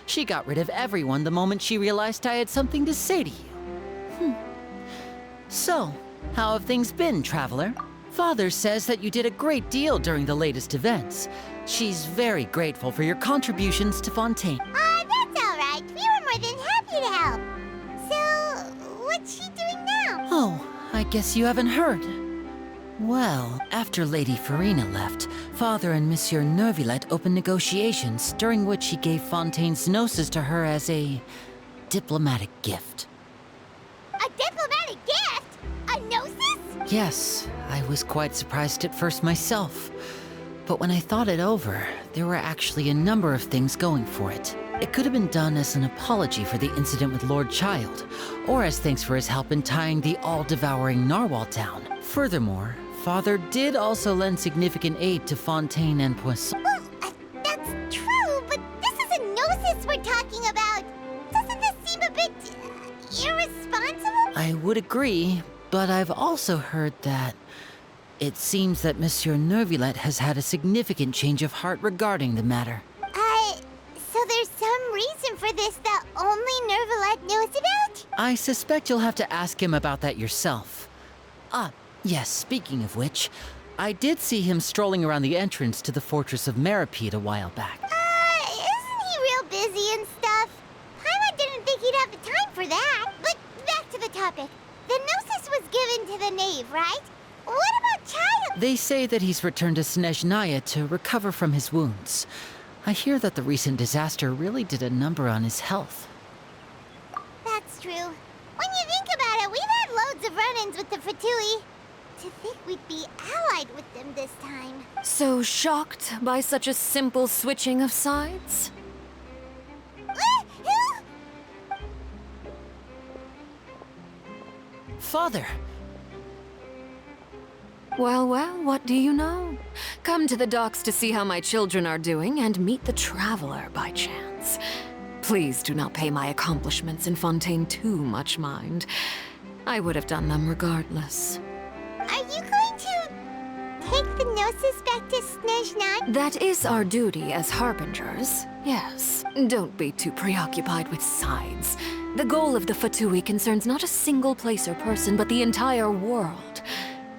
She got rid of everyone the moment she realized I had something to say to you. So, how have things been, Traveler? Father says that you did a great deal during the latest events. She's very grateful for your contributions to Fontaine. That's all right. We were more than happy to help. So, what's she doing now? Oh, I guess you haven't heard. Well, after Lady Farina left, Father and Monsieur Neuvillette opened negotiations, during which he gave Fontaine's gnosis to her as a diplomatic gift. A diplomatic gift? A gnosis? Yes, I was quite surprised at first myself. But when I thought it over, there were actually a number of things going for it. It could have been done as an apology for the incident with Lord Child, or as thanks for his help in tying the all-devouring narwhal down. Furthermore, Father did also lend significant aid to Fontaine and Poisson. Well, that's true, but this is a gnosis we're talking about. Doesn't this seem a bit irresponsible? I would agree, but I've also heard that it seems that Monsieur Neuvillette has had a significant change of heart regarding the matter. So there's some reason for this that only Neuvillette knows about? I suspect you'll have to ask him about that yourself. Yes, speaking of which, I did see him strolling around the entrance to the Fortress of Meripede a while back. Isn't he real busy and stuff? Paimon didn't think he'd have the time for that. But back to the topic. The Gnosis was given to the knave, right? What about Child? They say that he's returned to Snezhnaya to recover from his wounds. I hear that the recent disaster really did a number on his health. That's true. When you think about it, we've had loads of run-ins with the Fatui. To think we'd be allied with them this time. So shocked by such a simple switching of sides? Father! Well, what do you know? Come to the docks to see how my children are doing and meet the Traveler by chance. Please do not pay my accomplishments in Fontaine too much mind. I would have done them regardless. Are you going to take the Gnosis back to Snezhnaya? That is our duty as Harbingers, yes. Don't be too preoccupied with sides. The goal of the Fatui concerns not a single place or person, but the entire world.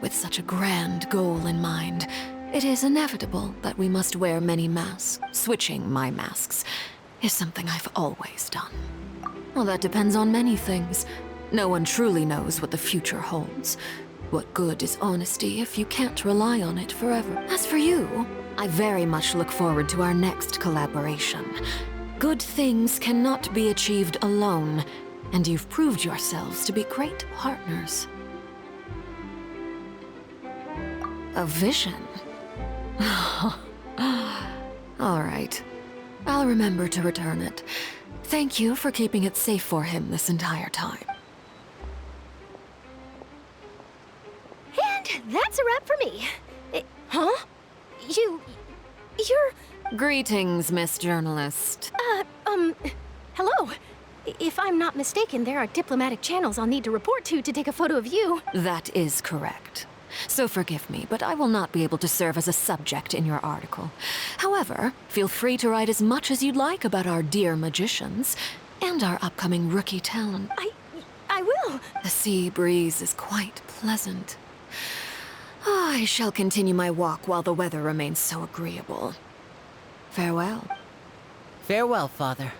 With such a grand goal in mind, it is inevitable that we must wear many masks. Switching my masks is something I've always done. Well, that depends on many things. No one truly knows what the future holds. What good is honesty if you can't rely on it forever? As for you, I very much look forward to our next collaboration. Good things cannot be achieved alone, and you've proved yourselves to be great partners. A vision? All right. I'll remember to return it. Thank you for keeping it safe for him this entire time. And that's a wrap for me. Huh? You're... Greetings, Miss Journalist. Hello. If I'm not mistaken, there are diplomatic channels I'll need to report to take a photo of you. That is correct. So forgive me, but I will not be able to serve as a subject in your article. However, feel free to write as much as you'd like about our dear magicians and our upcoming rookie talent. I will. The sea breeze is quite pleasant. I shall continue my walk while the weather remains so agreeable. Farewell. Farewell, Father.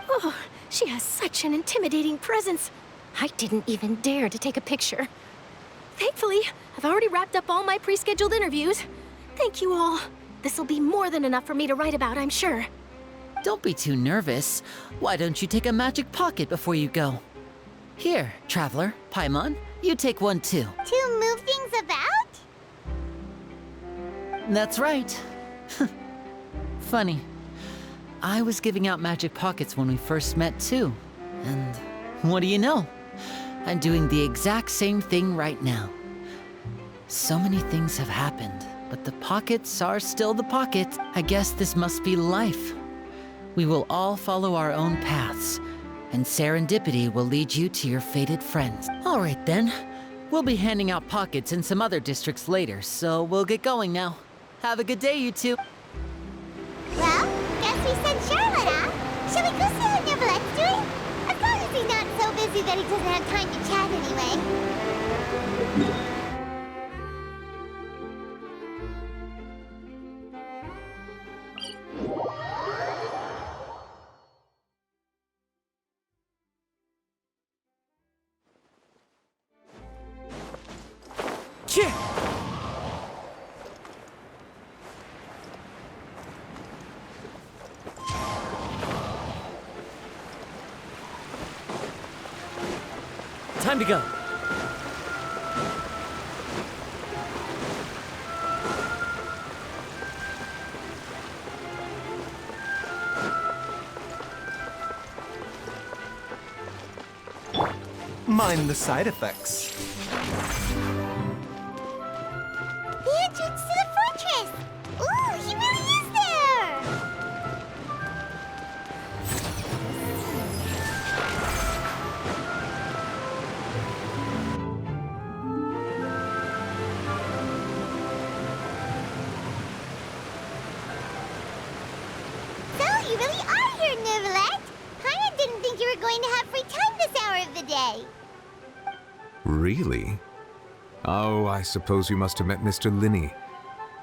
Oh, she has such an intimidating presence. I didn't even dare to take a picture. Thankfully, I've already wrapped up all my pre-scheduled interviews. Thank you all. This'll be more than enough for me to write about, I'm sure. Don't be too nervous. Why don't you take a magic pocket before you go? Here, Traveler, Paimon, you take one too. To move things about? That's right. Funny. I was giving out magic pockets when we first met too. And what do you know? I'm doing the exact same thing right now. So many things have happened, but the pockets are still the pockets. I guess this must be life. We will all follow our own paths, and serendipity will lead you to your fated friends. All right then. We'll be handing out pockets in some other districts later, so we'll get going now. Have a good day, you two. Well, guess we sent Charlotte off. Shall we go see how Neverlette's doing? As long as he's not so busy that he doesn't have time to chat anyway. Time to go. Mind the side effects. The entrance to the fortress! Ooh, he really is there! So, you really are here, Neverlette! Paimon didn't think you were going to have free time this hour of the day. Really? Oh, I suppose you must have met Mr. Linney.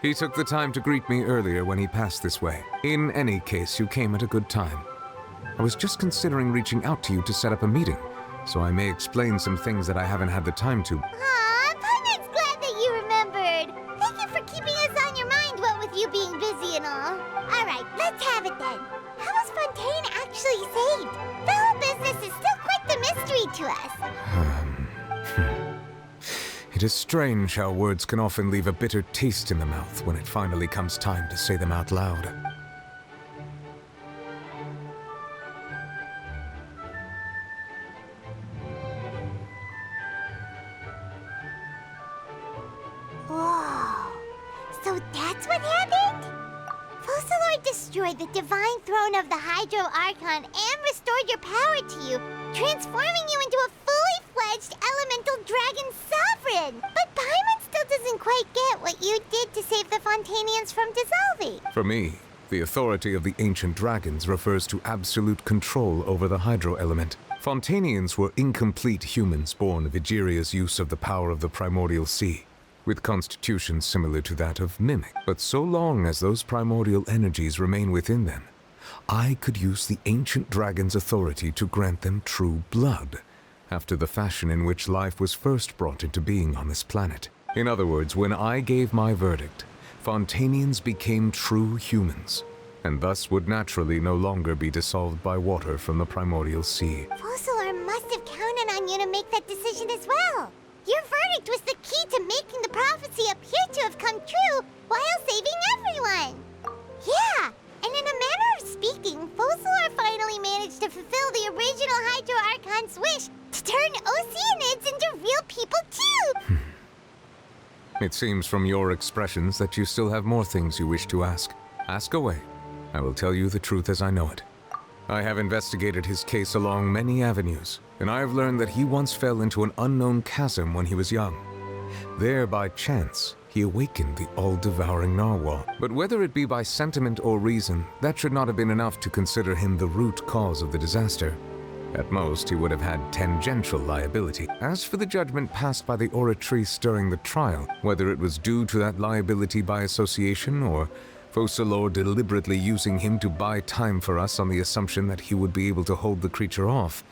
He took the time to greet me earlier when he passed this way. In any case, you came at a good time. I was just considering reaching out to you to set up a meeting, so I may explain some things that I haven't had the time to. Aw, Paimon's glad that you remembered. Thank you for keeping us on your mind, what with you being busy and all. Alright, let's have it then. How was Fontaine actually saved? The whole business is still quite the mystery to us. It is strange how words can often leave a bitter taste in the mouth when it finally comes time to say them out loud. Whoa. So that's what happened? Focalor destroyed the divine throne of the Hydro Archon and restored your power to you, transforming you into a fully fledged elemental dragon sovereign. But Paimon still doesn't quite get what you did to save the Fontanians from dissolving. For me, the authority of the ancient dragons refers to absolute control over the hydro element. Fontanians were incomplete humans born of Egeria's use of the power of the primordial sea, with constitutions similar to that of mimic. But so long as those primordial energies remain within them, I could use the ancient dragon's authority to grant them true blood, after the fashion in which life was first brought into being on this planet. In other words, when I gave my verdict, Fontanians became true humans, and thus would naturally no longer be dissolved by water from the primordial sea. Focalor must have counted on you to make that decision as well. Your verdict was the key to making the prophecy appear to have come true while saving everyone. Yeah, and in a manner of speaking, Focalor finally managed to fulfill the original Hydro Archon's wish to turn Oceanids into real people too! It seems from your expressions that you still have more things you wish to ask. Ask away. I will tell you the truth as I know it. I have investigated his case along many avenues, and I have learned that he once fell into an unknown chasm when he was young. There, by chance, he awakened the all-devouring narwhal. But whether it be by sentiment or reason, that should not have been enough to consider him the root cause of the disaster. At most, he would have had tangential liability. As for the judgment passed by the Oratrice during the trial, whether it was due to that liability by association or Focalor deliberately using him to buy time for us on the assumption that he would be able to hold the creature off,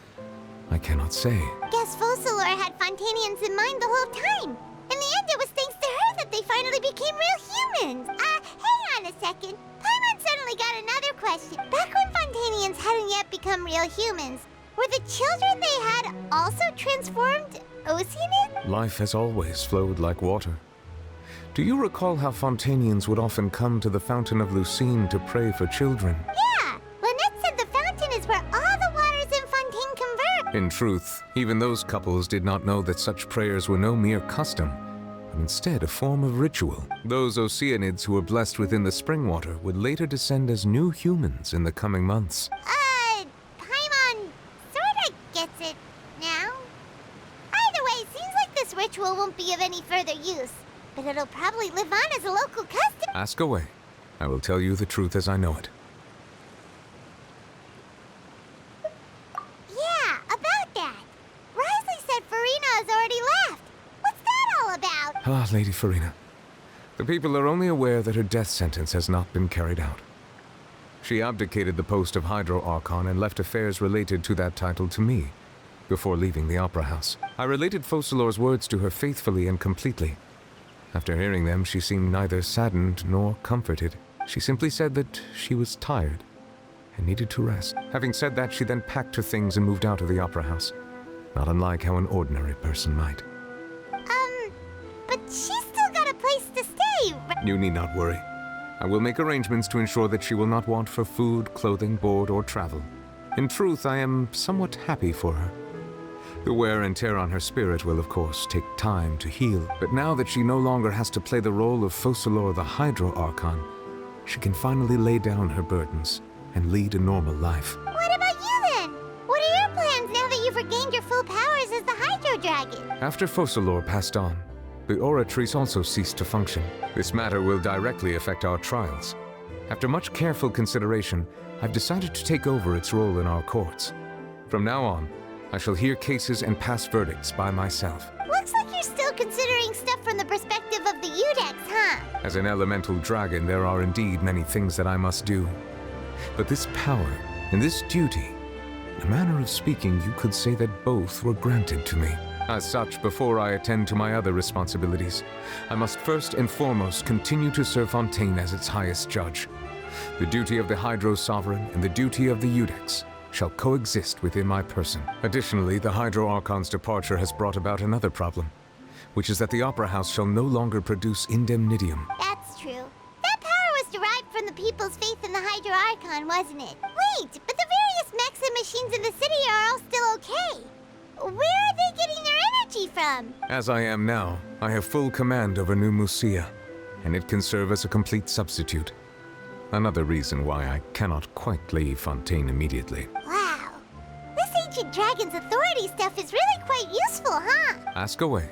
I cannot say. Guess Focalor had Fontanians in mind the whole time. In the end, it was thanks to her that they finally became real humans. Hang on a second. Paimon suddenly got another question. Back when Fontanians hadn't yet become real humans, were the children they had also transformed Oceanid? Life has always flowed like water. Do you recall how Fontanians would often come to the Fountain of Lucine to pray for children? Yeah! Lynette said the fountain is where all the waters in Fontaine converge. In truth, even those couples did not know that such prayers were no mere custom, but instead a form of ritual. Those Oceanids who were blessed within the spring water would later descend as new humans in the coming months. Paimon sorta gets it now. Either way, it seems like this ritual won't be of any further use, but it'll probably live on as a local custom. Ask away. I will tell you the truth as I know it. Yeah, about that. Risley said Farina has already left. What's that all about? Ah, Lady Farina. The people are only aware that her death sentence has not been carried out. She abdicated the post of Hydro Archon and left affairs related to that title to me, before leaving the Opera House. I related Focalor's words to her faithfully and completely. After hearing them, she seemed neither saddened nor comforted. She simply said that she was tired and needed to rest. Having said that, she then packed her things and moved out of the Opera House, not unlike how an ordinary person might. But she's still got a place to stay, right? You need not worry. I will make arrangements to ensure that she will not want for food, clothing, board, or travel. In truth, I am somewhat happy for her. The wear and tear on her spirit will, of course, take time to heal, but now that she no longer has to play the role of Focalor the Hydro Archon, she can finally lay down her burdens and lead a normal life. What about you then? What are your plans now that you've regained your full powers as the Hydro Dragon? After Focalor passed on, the Oratrice also ceased to function. This matter will directly affect our trials. After much careful consideration, I've decided to take over its role in our courts. From now on, I shall hear cases and pass verdicts by myself. Looks like you're still considering stuff from the perspective of the Udex, huh? As an elemental dragon, there are indeed many things that I must do. But this power and this duty, in a manner of speaking, you could say that both were granted to me. As such, before I attend to my other responsibilities, I must first and foremost continue to serve Fontaine as its highest judge. The duty of the Hydro Sovereign and the duty of the Udex shall coexist within my person. Additionally, the Hydro Archon's departure has brought about another problem, which is that the Opera House shall no longer produce indemnitium. That's true. That power was derived from the people's faith in the Hydro Archon, wasn't it? Wait, but the various mechs and machines in the city are all still okay. Where are they getting their energy from? As I am now, I have full command over New Musia, and it can serve as a complete substitute. Another reason why I cannot quite leave Fontaine immediately. Wow. This ancient dragon's authority stuff is really quite useful, huh? Ask away.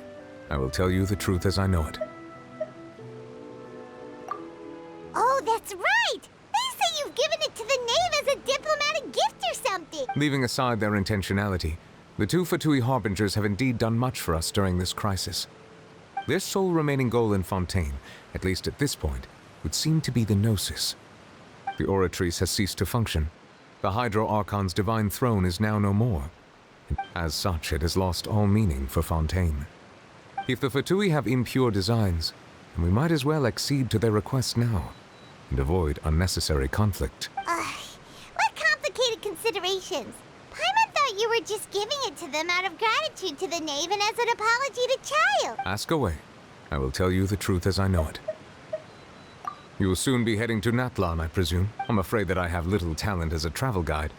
I will tell you the truth as I know it. Oh, that's right! They say you've given it to the knave as a diplomatic gift or something! Leaving aside their intentionality, the two Fatui Harbingers have indeed done much for us during this crisis. Their sole remaining goal in Fontaine, at least at this point, would seem to be the Gnosis. The Oratrice has ceased to function. The Hydro Archon's divine throne is now no more. As such, it has lost all meaning for Fontaine. If the Fatui have impure designs, then we might as well accede to their request now, and avoid unnecessary conflict. What complicated considerations! Paimon thought you were just giving it to them out of gratitude to the knave and as an apology to Child. Ask away. I will tell you the truth as I know it. You will soon be heading to Natlan, I presume. I'm afraid that I have little talent as a travel guide,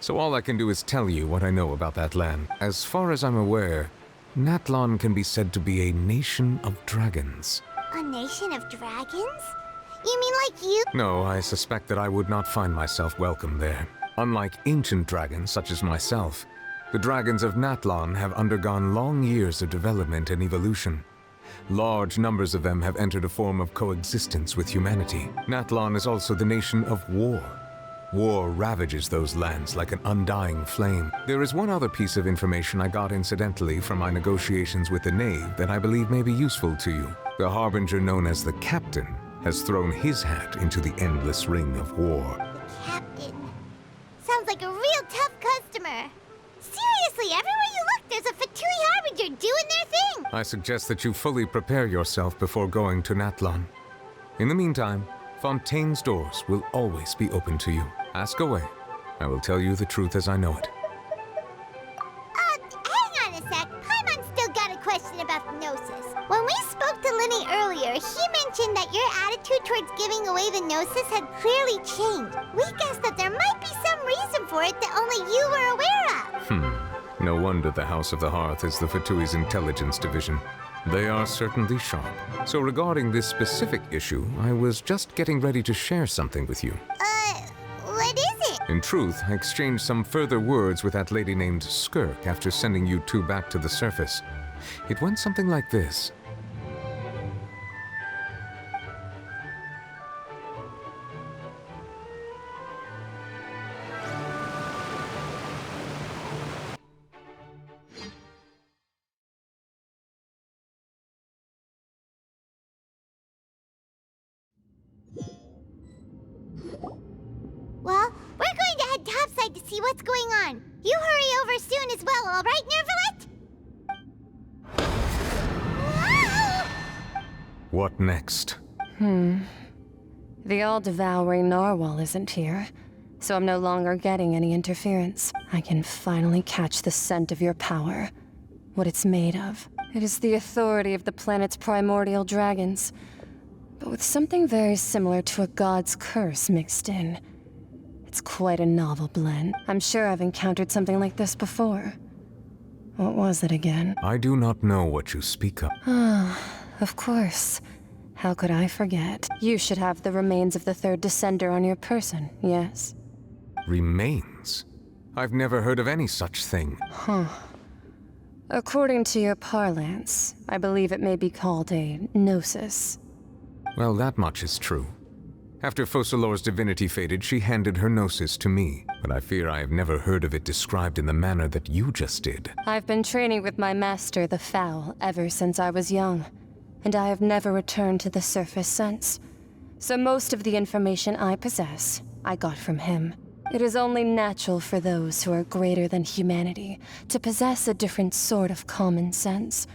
so all I can do is tell you what I know about that land. As far as I'm aware, Natlan can be said to be a nation of dragons. A nation of dragons? You mean like you? No, I suspect that I would not find myself welcome there. Unlike ancient dragons such as myself, the dragons of Natlan have undergone long years of development and evolution. Large numbers of them have entered a form of coexistence with humanity. Natlan is also the nation of war. War ravages those lands like an undying flame. There is one other piece of information I got incidentally from my negotiations with the knave that I believe may be useful to you. The harbinger known as the Captain has thrown his hat into the endless ring of war. The Captain. Sounds like a real tough customer. Seriously, everywhere you look, there's a Fatui Harbinger doing their thing! I suggest that you fully prepare yourself before going to Natlan. In the meantime, Fontaine's doors will always be open to you. Ask away. I will tell you the truth as I know it. Hang on a sec. Paimon's still got a question about the Gnosis. When we spoke to Linny earlier, he mentioned that your attitude towards giving away the Gnosis had clearly changed. We guessed that there might be some reason for it that only you were aware of. No wonder the House of the Hearth is the Fatui's intelligence division. They are certainly sharp. So regarding this specific issue, I was just getting ready to share something with you. What is it? In truth, I exchanged some further words with that lady named Skirk after sending you two back to the surface. It went something like this. Well, we're going to head topside to see what's going on. You hurry over soon as well, all right, Nervalet? Whoa! What next? The all-devouring narwhal isn't here, so I'm no longer getting any interference. I can finally catch the scent of your power, what it's made of. It is the authority of the planet's primordial dragons, but with something very similar to a god's curse mixed in. It's quite a novel blend. I'm sure I've encountered something like this before. What was it again? I do not know what you speak of. Of course. How could I forget? You should have the remains of the third descender on your person, yes? Remains? I've never heard of any such thing. According to your parlance, I believe it may be called a gnosis. Well, that much is true. After Focalor's divinity faded, she handed her gnosis to me, but I fear I have never heard of it described in the manner that you just did. I've been training with my master, the Foul, ever since I was young, and I have never returned to the surface since. So most of the information I possess, I got from him. It is only natural for those who are greater than humanity to possess a different sort of common sense,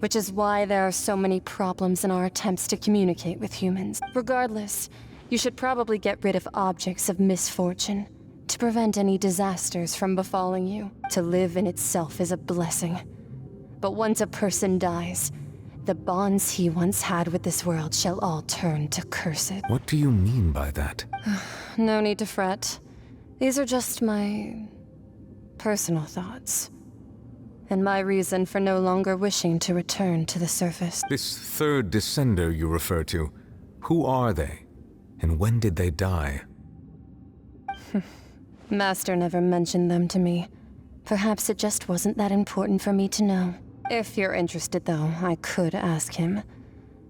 which is why there are so many problems in our attempts to communicate with humans. Regardless, you should probably get rid of objects of misfortune to prevent any disasters from befalling you. To live in itself is a blessing. But once a person dies, the bonds he once had with this world shall all turn to cursed. What do you mean by that? No need to fret. These are just my personal thoughts, and my reason for no longer wishing to return to the surface. This third descender you refer to, who are they? And when did they die? Master never mentioned them to me. Perhaps it just wasn't that important for me to know. If you're interested, though, I could ask him.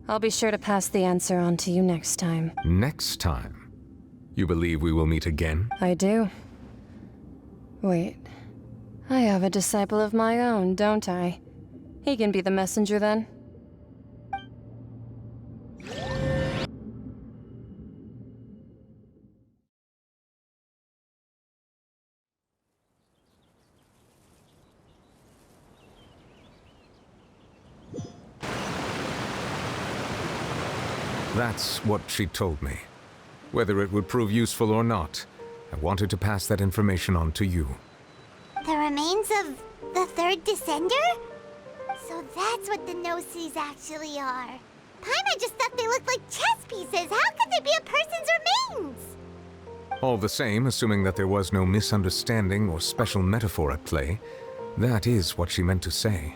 I'll be sure to pass the answer on to you next time. Next time? You believe we will meet again? I do. Wait. I have a disciple of my own, don't I? He can be the messenger then. That's what she told me. Whether it would prove useful or not, I wanted to pass that information on to you. The remains of the third descender? So that's what the Gnosis actually are. Paimon just thought they looked like chess pieces. How could they be a person's remains? All the same, assuming that there was no misunderstanding or special metaphor at play, that is what she meant to say.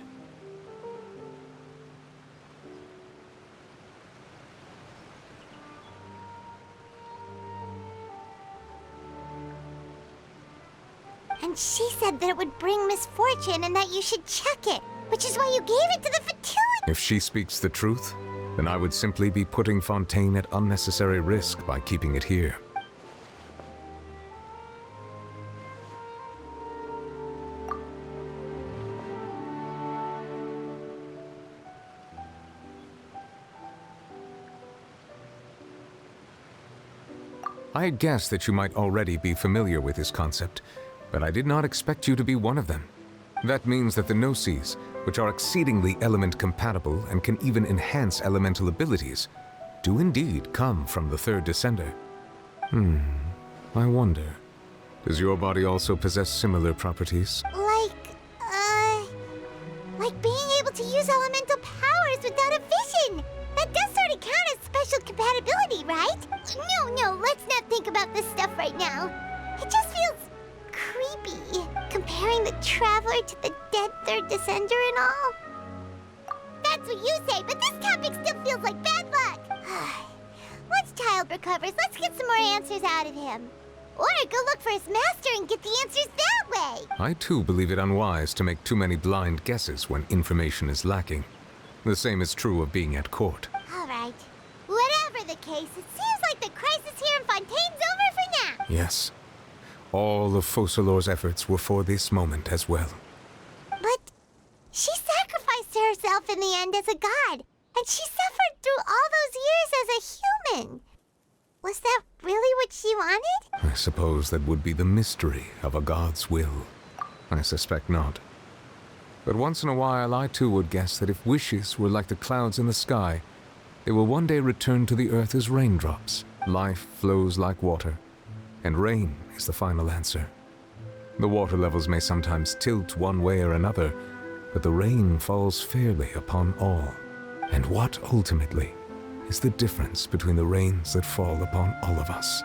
And she said that it would bring misfortune and that you should check it, which is why you gave it to the fertility. If she speaks the truth, then I would simply be putting Fontaine at unnecessary risk by keeping it here. I had guessed that you might already be familiar with this concept, but I did not expect you to be one of them. That means that the Gnosis, which are exceedingly element-compatible and can even enhance elemental abilities, do indeed come from the third descender. I wonder, does your body also possess similar properties? Like being able to use elemental powers without a vision. That does sort of count as special compatibility, right? No, let's not think about this stuff right now. It just feels creepy, comparing the Traveler to the dead third descender and all. That's what you say, but this topic still feels like bad luck. Once Child recovers, let's get some more answers out of him. Or go look for his master and get the answers that way. I too believe it unwise to make too many blind guesses when information is lacking. The same is true of being at court. All right. Whatever the case, it seems like the crisis here in Fontaine's over for now. Yes. All of Focalor's efforts were for this moment as well. But she sacrificed herself in the end as a god, and she suffered through all those years as a human. Was that really what she wanted? I suppose that would be the mystery of a god's will. I suspect not. But once in a while, I too would guess that if wishes were like the clouds in the sky, they will one day return to the earth as raindrops. Life flows like water, and rain is the final answer. The water levels may sometimes tilt one way or another, but the rain falls fairly upon all. And what ultimately is the difference between the rains that fall upon all of us?